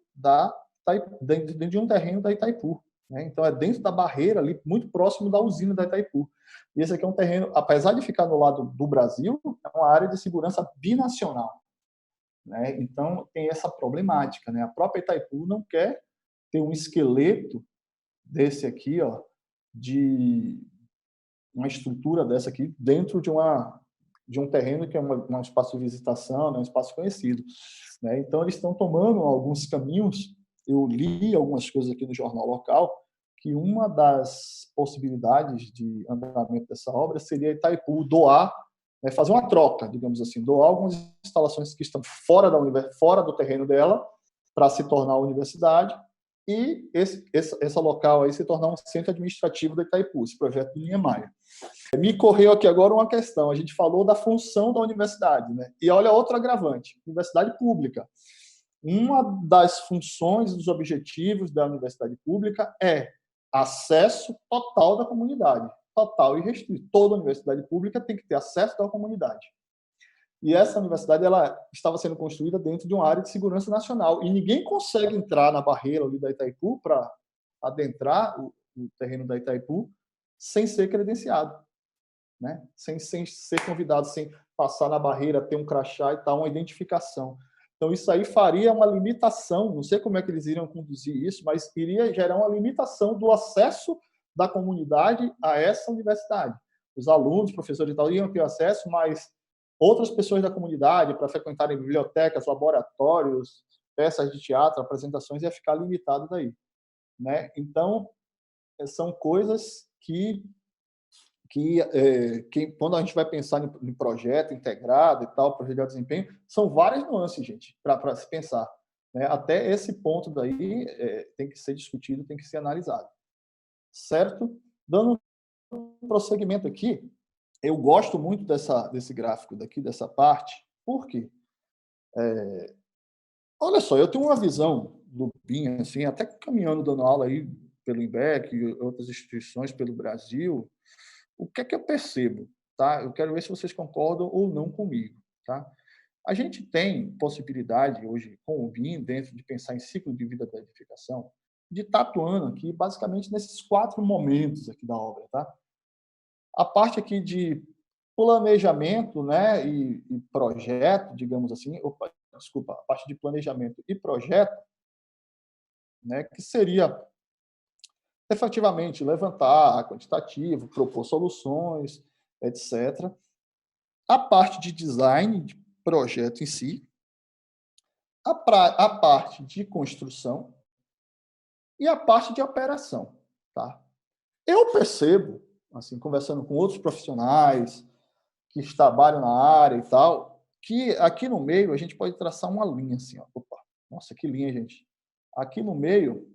de um terreno da Itaipu, né? Então é dentro da barreira ali, muito próximo da usina da Itaipu. E esse aqui é um terreno, apesar de ficar no lado do Brasil, é uma área de segurança binacional, né? Então tem essa problemática, né? A própria Itaipu não quer ter um esqueleto desse aqui, ó, de uma estrutura dessa aqui dentro de um terreno que é um espaço de visitação, né, um espaço conhecido, né? Então eles estão tomando alguns caminhos. Eu li algumas coisas aqui no jornal local que uma das possibilidades de andamento dessa obra seria Itaipu doar, né, fazer uma troca, digamos assim, doar algumas instalações que estão fora do terreno dela para se tornar a universidade, e esse local aí se tornar um centro administrativo da Itaipu, esse projeto do Niemeyer. Me correu aqui agora uma questão, a gente falou da função da universidade, né? E olha outro agravante, universidade pública. Uma das funções, dos objetivos da universidade pública é acesso total da comunidade, total e restrito. Toda universidade pública tem que ter acesso da comunidade. E essa universidade, ela estava sendo construída dentro de uma área de segurança nacional, e ninguém consegue entrar na barreira ali da Itaipu para adentrar o terreno da Itaipu sem ser credenciado, né? Sem ser convidado, sem passar na barreira, ter um crachá e tal, uma identificação. Então, isso aí faria uma limitação, não sei como é que eles iriam conduzir isso, mas iria gerar uma limitação do acesso da comunidade a essa universidade. Os alunos, professores e tal, iriam ter acesso, mas outras pessoas da comunidade, para frequentarem bibliotecas, laboratórios, peças de teatro, apresentações, ia ficar limitado daí, né? Então, são coisas que quando a gente vai pensar em projeto integrado e tal, projeto de alto desempenho, são várias nuances, gente, para se pensar, né? Até esse ponto daí tem que ser discutido, tem que ser analisado, certo? Dando um prosseguimento aqui, eu gosto muito desse gráfico daqui, dessa parte, por quê? Olha só, eu tenho uma visão do BIM, assim, até caminhando, dando aula aí pelo INBEC e outras instituições pelo Brasil. O que é que eu percebo? Tá? Eu quero ver se vocês concordam ou não comigo. Tá? A gente tem possibilidade hoje, com o BIM, dentro de pensar em ciclo de vida da edificação, de estar atuando aqui, basicamente, nesses 4 momentos aqui da obra. Tá? A parte aqui de planejamento, né, e projeto, digamos assim, a parte de planejamento e projeto, né, que seria efetivamente levantar quantitativo, propor soluções, etc. A parte de design, de projeto em si, a parte de construção e a parte de operação. Tá? Eu percebo, assim, conversando com outros profissionais que trabalham na área e tal, que aqui no meio a gente pode traçar uma linha assim, ó. Opa, nossa, que linha, gente. Aqui no meio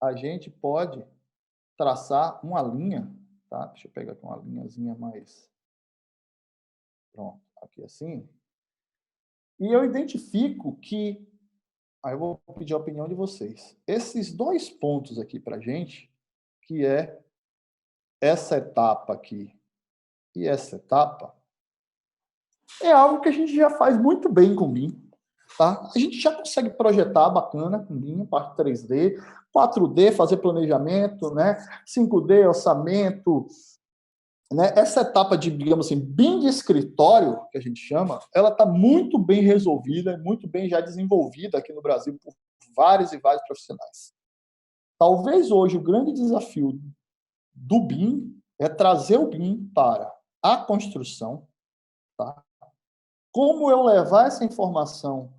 a gente pode traçar uma linha, tá? Deixa eu pegar aqui uma linhazinha mais... Pronto, aqui assim. E eu identifico que... Aí eu vou pedir a opinião de vocês. Esses 2 pontos aqui para gente, que é essa etapa aqui e essa etapa, é algo que a gente já faz muito bem com o BIM. Tá? A gente já consegue projetar bacana com BIM, parte 3D, 4D, fazer planejamento, né? 5D, orçamento, né? Essa etapa de, digamos assim, BIM de escritório, que a gente chama, ela está muito bem resolvida, muito bem já desenvolvida aqui no Brasil por vários e vários profissionais. Talvez hoje o grande desafio do BIM é trazer o BIM para a construção, tá? Como eu levar essa informação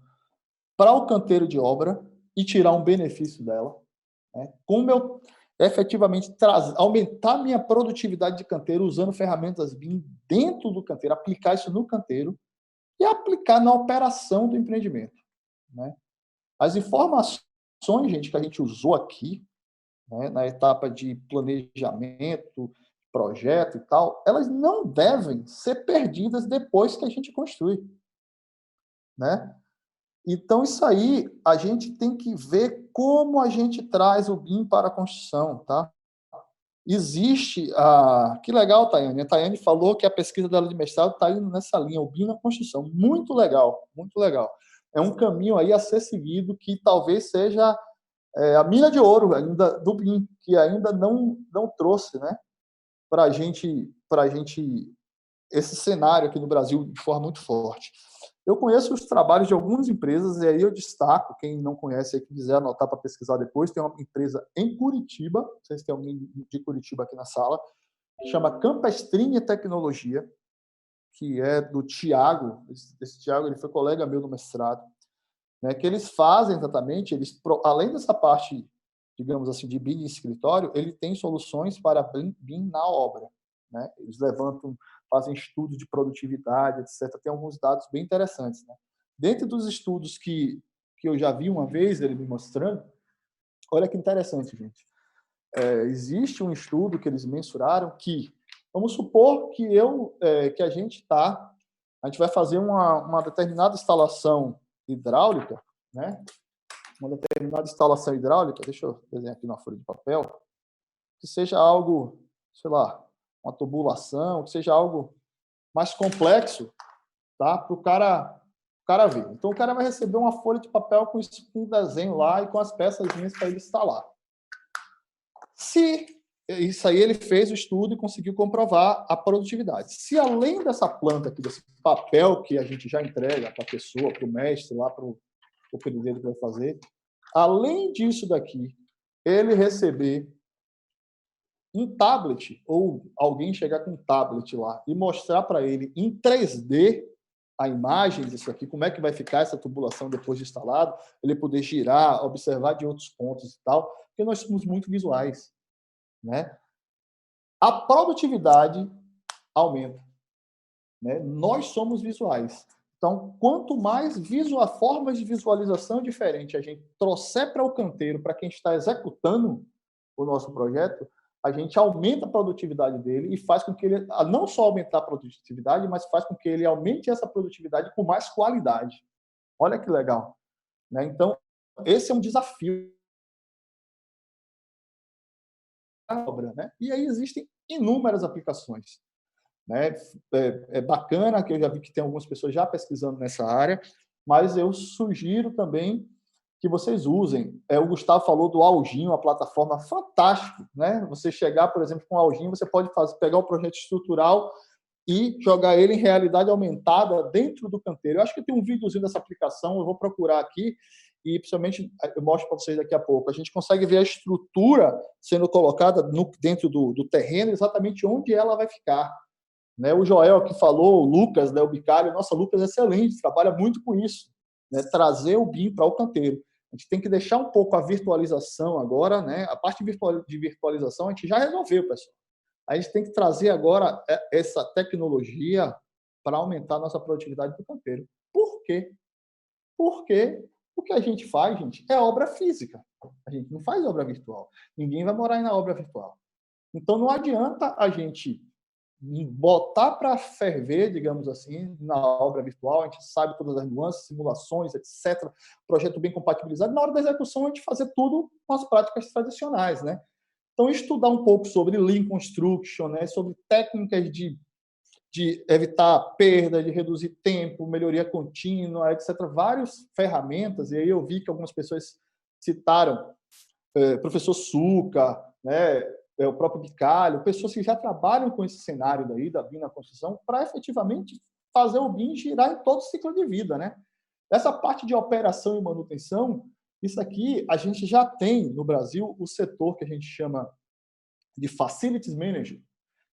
para o canteiro de obra e tirar um benefício dela, né? Como eu efetivamente aumentar minha produtividade de canteiro usando ferramentas BIM dentro do canteiro, aplicar isso no canteiro e aplicar na operação do empreendimento, né? As informações, gente, que a gente usou aqui, né, na etapa de planejamento, projeto e tal, elas não devem ser perdidas depois que a gente construi, né? Então, isso aí, a gente tem que ver como a gente traz o BIM para a construção, tá? Existe que legal, Tayane. A Tayane falou que a pesquisa dela de mestrado está indo nessa linha, o BIM na construção. Muito legal, muito legal. É um caminho aí a ser seguido que talvez seja a mina de ouro ainda do BIM, que ainda não trouxe, né, para a gente esse cenário aqui no Brasil de forma muito forte. Eu conheço os trabalhos de algumas empresas, e aí eu destaco, quem não conhece aí, que quiser anotar para pesquisar depois, tem uma empresa em Curitiba, não sei se tem alguém de Curitiba aqui na sala, que chama Campestrini Tecnologia, que é do Tiago. Esse Tiago, ele foi colega meu no mestrado, né, que eles fazem exatamente, além dessa parte, digamos assim, de BIM em escritório, ele tem soluções para BIM na obra, né? Eles fazem estudos de produtividade, etc. Tem alguns dados bem interessantes, né? Dentro dos estudos que eu já vi uma vez, ele me mostrando, olha que interessante, gente. Existe um estudo que eles mensuraram que, vamos supor que a gente vai fazer uma determinada instalação hidráulica, né? Uma determinada instalação hidráulica, deixa eu desenhar aqui na folha de papel, que seja algo, sei lá, uma tubulação, que seja algo mais complexo, tá? Para o cara ver. Então, o cara vai receber uma folha de papel com um desenho lá e com as peçazinhas para ele instalar. Se isso aí ele fez o estudo e conseguiu comprovar a produtividade. Se além dessa planta aqui, desse papel que a gente já entrega para a pessoa, para o mestre, lá para o pedreiro que vai fazer, além disso daqui, ele receber um tablet, ou alguém chegar com um tablet lá e mostrar para ele em 3D a imagem disso aqui, como é que vai ficar essa tubulação depois de instalado, ele poder girar, observar de outros pontos e tal, porque nós somos muito visuais, né? A produtividade aumenta, né? Nós somos visuais. Então, quanto mais formas de visualização diferentes a gente trouxer para o canteiro, para quem está executando o nosso projeto, a gente aumenta a produtividade dele e faz com que ele, não só aumentar a produtividade, mas faz com que ele aumente essa produtividade com mais qualidade. Olha que legal, né? Então, esse é um desafio da obra, né? E aí existem inúmeras aplicações, né? É bacana que eu já vi que tem algumas pessoas já pesquisando nessa área, mas eu sugiro também que vocês usem. O Gustavo falou do Algin, uma plataforma fantástica, né? Você chegar, por exemplo, com o Algin, você pode pegar o projeto estrutural e jogar ele em realidade aumentada dentro do canteiro. Eu acho que tem um videozinho dessa aplicação, eu vou procurar aqui e, principalmente, eu mostro para vocês daqui a pouco. A gente consegue ver a estrutura sendo colocada dentro do terreno, exatamente onde ela vai ficar, né? O Joel que falou, o Lucas, né, o Bicalho, nossa, o Lucas é excelente, trabalha muito com isso, né? Trazer o BIM para o canteiro. A gente tem que deixar um pouco a virtualização agora, né? A parte de virtualização a gente já resolveu, pessoal. A gente tem que trazer agora essa tecnologia para aumentar a nossa produtividade do canteiro. Por quê? Porque o que a gente faz, gente, é obra física. A gente não faz obra virtual. Ninguém vai morar na obra virtual. Então, não adianta a gente botar para ferver, digamos assim, na obra virtual, a gente sabe todas as nuances, simulações, etc., projeto bem compatibilizado, na hora da execução a gente fazer tudo com as práticas tradicionais, né? Então, estudar um pouco sobre Lean Construction, né? Sobre técnicas de evitar perda, de reduzir tempo, melhoria contínua, etc., várias ferramentas, e aí eu vi que algumas pessoas citaram professor Suca, né? O próprio Bicalho, pessoas que já trabalham com esse cenário daí, da BIM na construção, para efetivamente fazer o BIM girar em todo o ciclo de vida, né? Essa parte de operação e manutenção, isso aqui a gente já tem no Brasil o setor que a gente chama de Facilities Manager,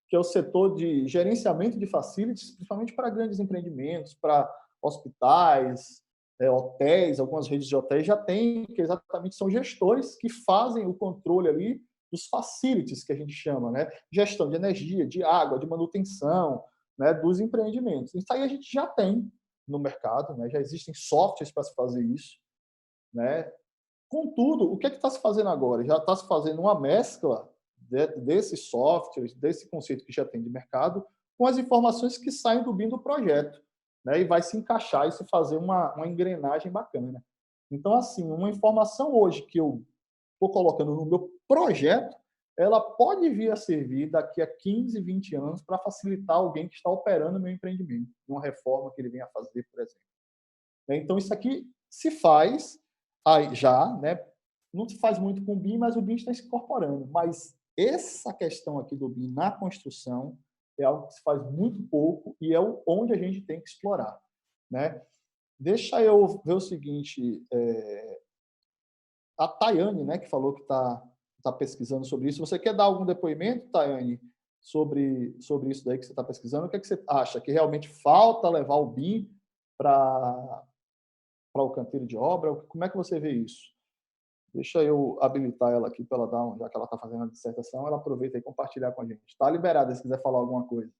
que é o setor de gerenciamento de facilities, principalmente para grandes empreendimentos, para hospitais, hotéis, algumas redes de hotéis já tem, que exatamente são gestores que fazem o controle ali dos facilities, que a gente chama, né? Gestão de energia, de água, de manutenção, né? Dos empreendimentos. Isso aí a gente já tem no mercado, né? Já existem softwares para se fazer isso, né? Contudo, o que está se fazendo agora? Já está se fazendo uma mescla desses softwares, desse conceito que já tem de mercado, com as informações que saem do BIM do projeto, né? E vai se encaixar e se fazer uma engrenagem bacana. Então, assim, uma informação hoje que eu estou colocando no meu projeto, ela pode vir a servir daqui a 15, 20 anos para facilitar alguém que está operando o meu empreendimento, uma reforma que ele venha a fazer, por exemplo. Então, isso aqui se faz já, né? Não se faz muito com o BIM, mas o BIM está se incorporando. Mas essa questão aqui do BIM na construção é algo que se faz muito pouco e é onde a gente tem que explorar, né? Deixa eu ver o seguinte... A Tayane, né, que falou que está pesquisando sobre isso. Você quer dar algum depoimento, Tayane, sobre isso daí que você está pesquisando? O que é que você acha? Que realmente falta levar o BIM para o canteiro de obra? Como é que você vê isso? Deixa eu habilitar ela aqui para ela dar, já que ela está fazendo a dissertação, ela aproveita e compartilhar com a gente. Está liberada se quiser falar alguma coisa.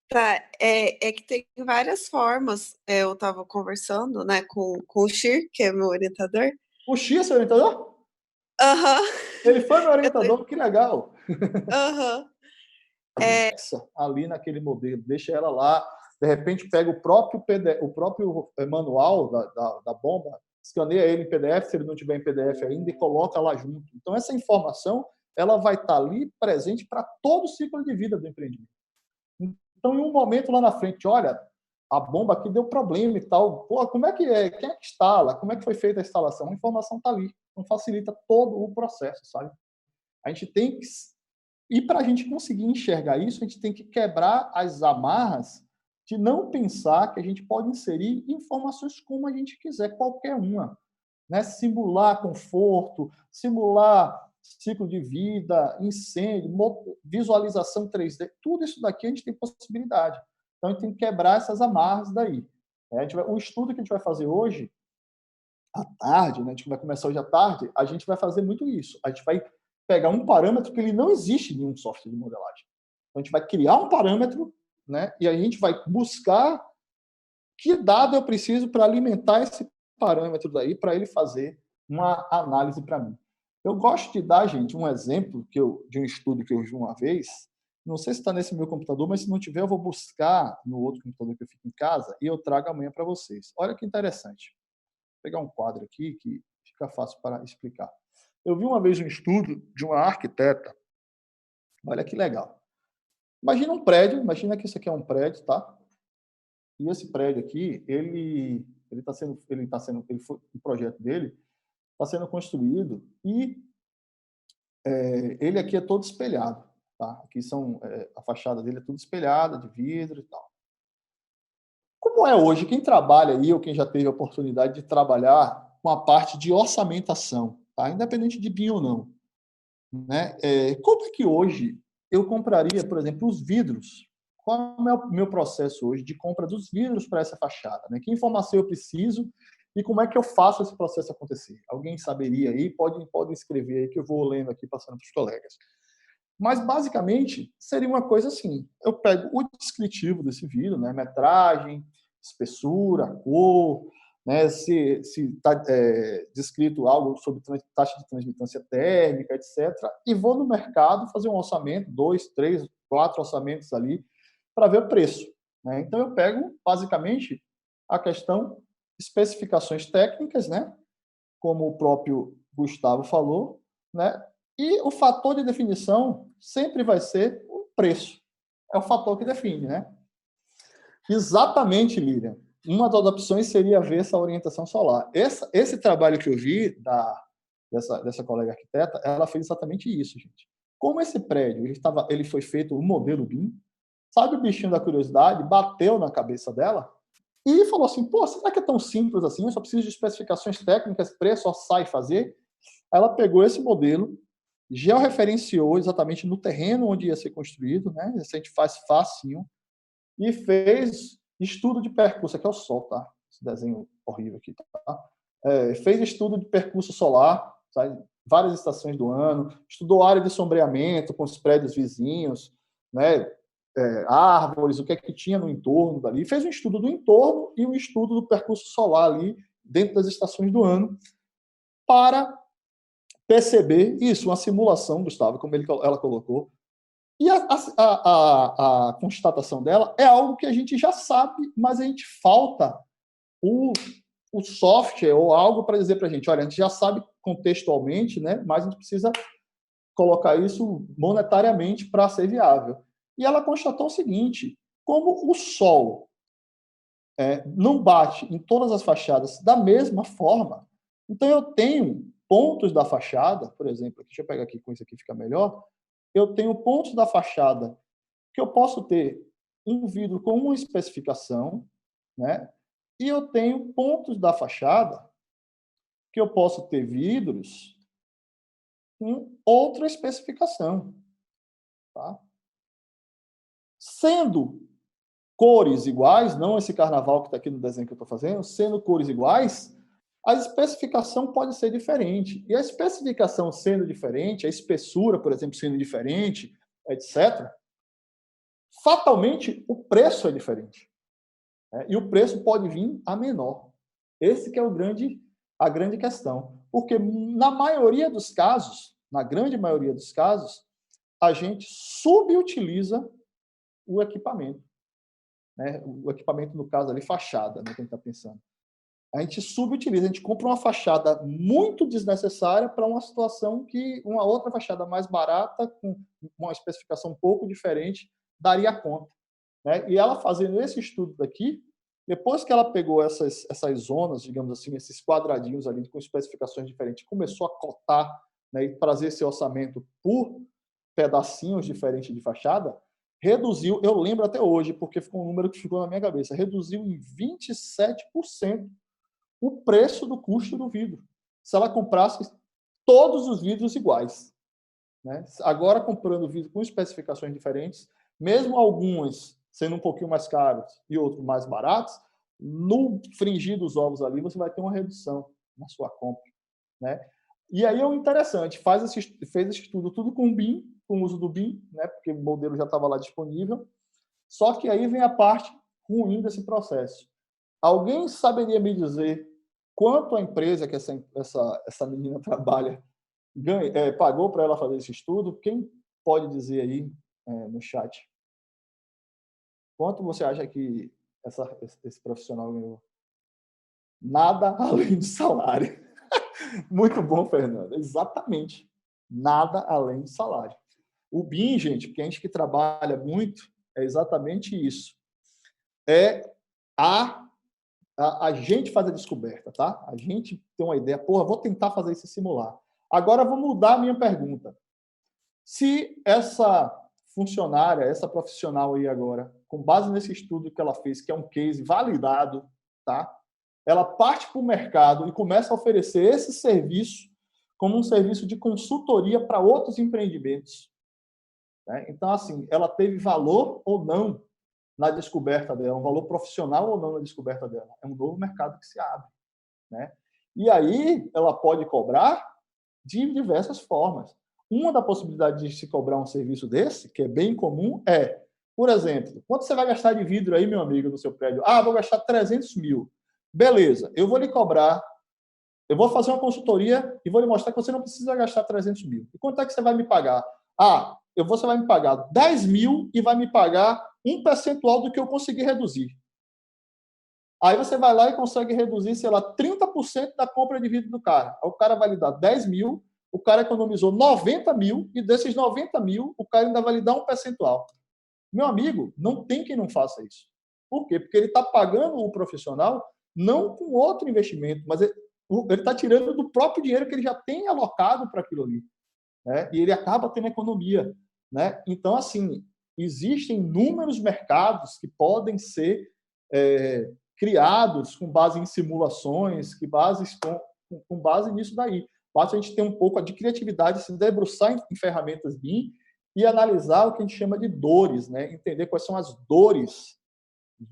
Tá, é que tem várias formas. Eu estava conversando, né, com o Shir, que é meu orientador. O Shir é seu orientador? Aham. Ele foi meu orientador, que legal. Aham. Ali naquele modelo, deixa ela lá, de repente pega o próprio manual da bomba, escaneia ele em PDF, se ele não tiver em PDF ainda, e coloca lá junto. Então, essa informação ela vai estar ali presente para todo o ciclo de vida do empreendimento. Então, em um momento lá na frente, olha, a bomba aqui deu problema e tal. Pô, como é que é? Quem é que instala? Como é que foi feita a instalação? A informação está ali. Então, facilita todo o processo, sabe? A gente tem que... E para a gente conseguir enxergar isso, a gente tem que quebrar as amarras de não pensar que a gente pode inserir informações como a gente quiser, qualquer uma, né? Simular conforto, simular ciclo de vida, incêndio, visualização 3D, tudo isso daqui a gente tem possibilidade. Então, a gente tem que quebrar essas amarras daí. O estudo que a gente vai fazer hoje, à tarde, né, a gente vai começar hoje à tarde, a gente vai fazer muito isso. A gente vai pegar um parâmetro que ele não existe em nenhum software de modelagem. Então, a gente vai criar um parâmetro, né, e a gente vai buscar que dado eu preciso para alimentar esse parâmetro daí, para ele fazer uma análise para mim. Eu gosto de dar, gente, um exemplo de um estudo que eu vi uma vez. Não sei se está nesse meu computador, mas se não tiver, eu vou buscar no outro computador que eu fico em casa e eu trago amanhã para vocês. Olha que interessante. Vou pegar um quadro aqui que fica fácil para explicar. Eu vi uma vez um estudo de uma arquiteta. Olha que legal. Imagina um prédio, imagina que isso aqui é um prédio, tá? E esse prédio aqui, o projeto dele está sendo construído e ele aqui é todo espelhado, tá? Aqui a fachada dele é tudo espelhada, de vidro e tal. Como é hoje, quem trabalha aí, ou quem já teve a oportunidade de trabalhar com a parte de orçamentação, tá? Independente de BIM ou não, né? Como é que hoje eu compraria, por exemplo, os vidros? Qual é o meu processo hoje de compra dos vidros para essa fachada, né? Que informação eu preciso e como é que eu faço esse processo acontecer? Alguém saberia aí? Pode escrever aí que eu vou lendo aqui, passando para os colegas. Mas, basicamente, seria uma coisa assim. Eu pego o descritivo desse vidro, né? Metragem, espessura, cor, né? Se está descrito algo sobre taxa de transmitância térmica, etc. E vou no mercado fazer um orçamento, 2, 3, 4 orçamentos ali, para ver o preço, né? Então, eu pego, basicamente, a questão especificações técnicas, né? Como o próprio Gustavo falou, né? E o fator de definição sempre vai ser o preço. É o fator que define, né? Exatamente, Lilian. Uma das opções seria ver essa orientação solar. Esse trabalho que eu vi dessa colega arquiteta, ela fez exatamente isso, gente. Como esse prédio ele foi feito o modelo BIM, sabe o bichinho da curiosidade bateu na cabeça dela e falou assim, pô, será que é tão simples assim? Eu só preciso de especificações técnicas, preço, só sai fazer. Ela pegou esse modelo, georreferenciou exatamente no terreno onde ia ser construído, né? Isso a gente faz facinho, e fez estudo de percurso, aqui é o sol, tá? Esse desenho horrível aqui, tá? Fez estudo de percurso solar, sabe? Várias estações do ano, estudou área de sombreamento com os prédios vizinhos, né? Árvores, o que é que tinha no entorno dali, fez um estudo do entorno e um estudo do percurso solar ali dentro das estações do ano para perceber isso, uma simulação, Gustavo, como ela colocou. E a constatação dela é algo que a gente já sabe, mas a gente falta o software ou algo para dizer para a gente, olha, a gente já sabe contextualmente, né, mas a gente precisa colocar isso monetariamente para ser viável. E ela constatou o seguinte, como o sol não bate em todas as fachadas da mesma forma, então eu tenho pontos da fachada, por exemplo, deixa eu pegar aqui com isso aqui, fica melhor, eu tenho pontos da fachada que eu posso ter um vidro com uma especificação, né? E eu tenho pontos da fachada que eu posso ter vidros com outra especificação, tá? Sendo cores iguais, não esse carnaval que está aqui no desenho que eu estou fazendo, sendo cores iguais, a especificação pode ser diferente. E a especificação sendo diferente, a espessura, por exemplo, sendo diferente, etc., fatalmente o preço é diferente. E o preço pode vir a menor. Esse que é a grande questão. Porque na maioria dos casos, na grande maioria dos casos, a gente subutiliza o equipamento. Né? O equipamento, no caso ali, fachada, né, que a gente está pensando. A gente subutiliza, a gente compra uma fachada muito desnecessária para uma situação que uma outra fachada mais barata, com uma especificação um pouco diferente, daria conta. Né? E ela fazendo esse estudo daqui, depois que ela pegou essas zonas, digamos assim, esses quadradinhos ali com especificações diferentes, começou a cotar, né, e trazer esse orçamento por pedacinhos diferentes de fachada, reduziu, eu lembro até hoje, porque ficou um número que ficou na minha cabeça, reduziu em 27% o preço do custo do vidro, se ela comprasse todos os vidros iguais. Né? Agora, comprando vidro com especificações diferentes, mesmo algumas sendo um pouquinho mais caros e outros mais baratos, no fringir dos ovos ali, você vai ter uma redução na sua compra, né? E aí é o interessante, fez esse estudo tudo com o BIM, com o uso do BIM, né? Porque o modelo já estava lá disponível. Só que aí vem a parte ruim desse processo. Alguém saberia me dizer quanto a empresa que essa menina trabalha pagou para ela fazer esse estudo? Quem pode dizer aí no chat? Quanto você acha que esse profissional ganhou? Nada além do salário. Muito bom, Fernando. Exatamente. Nada além do salário. O BIM, gente, porque a gente que trabalha muito, é exatamente isso. A gente faz a descoberta, tá? A gente tem uma ideia, vou tentar fazer esse simular. Agora, vou mudar a minha pergunta. Se essa funcionária, essa profissional aí agora, com base nesse estudo que ela fez, que é um case validado, tá? Ela parte para o mercado e começa a oferecer esse serviço como um serviço de consultoria para outros empreendimentos, né? Então, assim, ela teve valor ou não na descoberta dela, um valor profissional ou não na descoberta dela. É um novo mercado que se abre, né? E aí ela pode cobrar de diversas formas. Uma da possibilidade de se cobrar um serviço desse, que é bem comum, por exemplo, quanto você vai gastar de vidro aí, meu amigo, no seu prédio? Vou gastar 300 mil. Beleza, eu vou lhe cobrar, eu vou fazer uma consultoria e vou lhe mostrar que você não precisa gastar 300 mil. E quanto é que você vai me pagar? Você vai me pagar 10 mil e vai me pagar um percentual do que eu conseguir reduzir. Aí você vai lá e consegue reduzir, sei lá, 30% da compra de vidro do cara. Aí o cara vai lhe dar 10 mil, o cara economizou 90 mil, e desses 90 mil, o cara ainda vai lhe dar um percentual. Meu amigo, não tem quem não faça isso. Por quê? Porque ele está pagando o profissional não com outro investimento, mas ele está tirando do próprio dinheiro que ele já tem alocado para aquilo ali, né? E ele acaba tendo economia, né? Então, assim, existem inúmeros mercados que podem ser criados com base em simulações, com base nisso daí. Basta a gente ter um pouco de criatividade, se debruçar em ferramentas BIM e analisar o que a gente chama de dores, né? Entender quais são as dores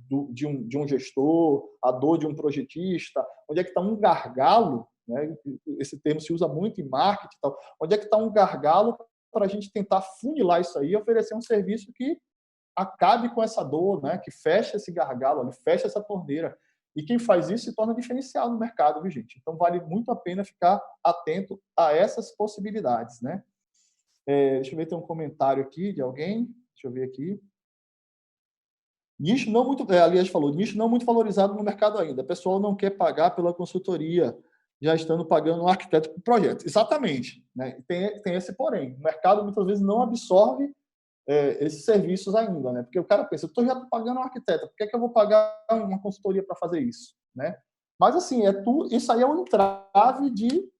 de um gestor, a dor de um projetista, onde é que está um gargalo, né? Esse termo se usa muito em marketing, tal. Onde é que está um gargalo para a gente tentar funilar isso aí e oferecer um serviço que acabe com essa dor, né? Que feche esse gargalo, feche essa torneira. E quem faz isso se torna diferencial no mercado, viu, gente? Então, vale muito a pena ficar atento a essas possibilidades, né? Deixa eu ver, tem um comentário aqui de alguém. Deixa eu ver aqui. Nicho não muito... aliás, falou, nicho não muito valorizado no mercado ainda. O pessoal não quer pagar pela consultoria, já estando pagando um arquiteto para o projeto. Exatamente, né? Tem esse porém. O mercado, muitas vezes, não absorve esses serviços ainda, né? Porque o cara pensa, eu já estou pagando um arquiteto, por que eu vou pagar uma consultoria para fazer isso, né? Mas, assim, isso aí é um entrave de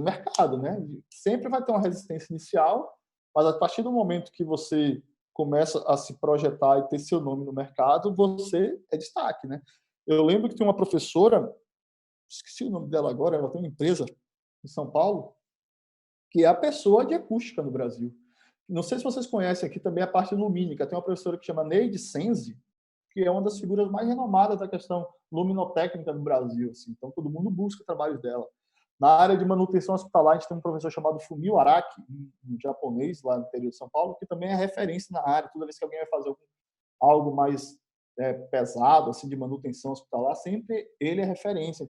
mercado, né? Sempre vai ter uma resistência inicial, mas a partir do momento que você começa a se projetar e ter seu nome no mercado, você é destaque, né? Eu lembro que tem uma professora, esqueci o nome dela agora, ela tem uma empresa em São Paulo, que é a pessoa de acústica no Brasil. Não sei se vocês conhecem aqui também a parte lumínica. Tem uma professora que chama Neide Senzi, que é uma das figuras mais renomadas da questão luminotécnica no Brasil. Assim. Então, todo mundo busca trabalhos dela. Na área de manutenção hospitalar, a gente tem um professor chamado Fumio Araki, um japonês lá no interior de São Paulo, que também é referência na área. Toda vez que alguém vai fazer algo mais pesado, assim, de manutenção hospitalar, sempre ele é referência.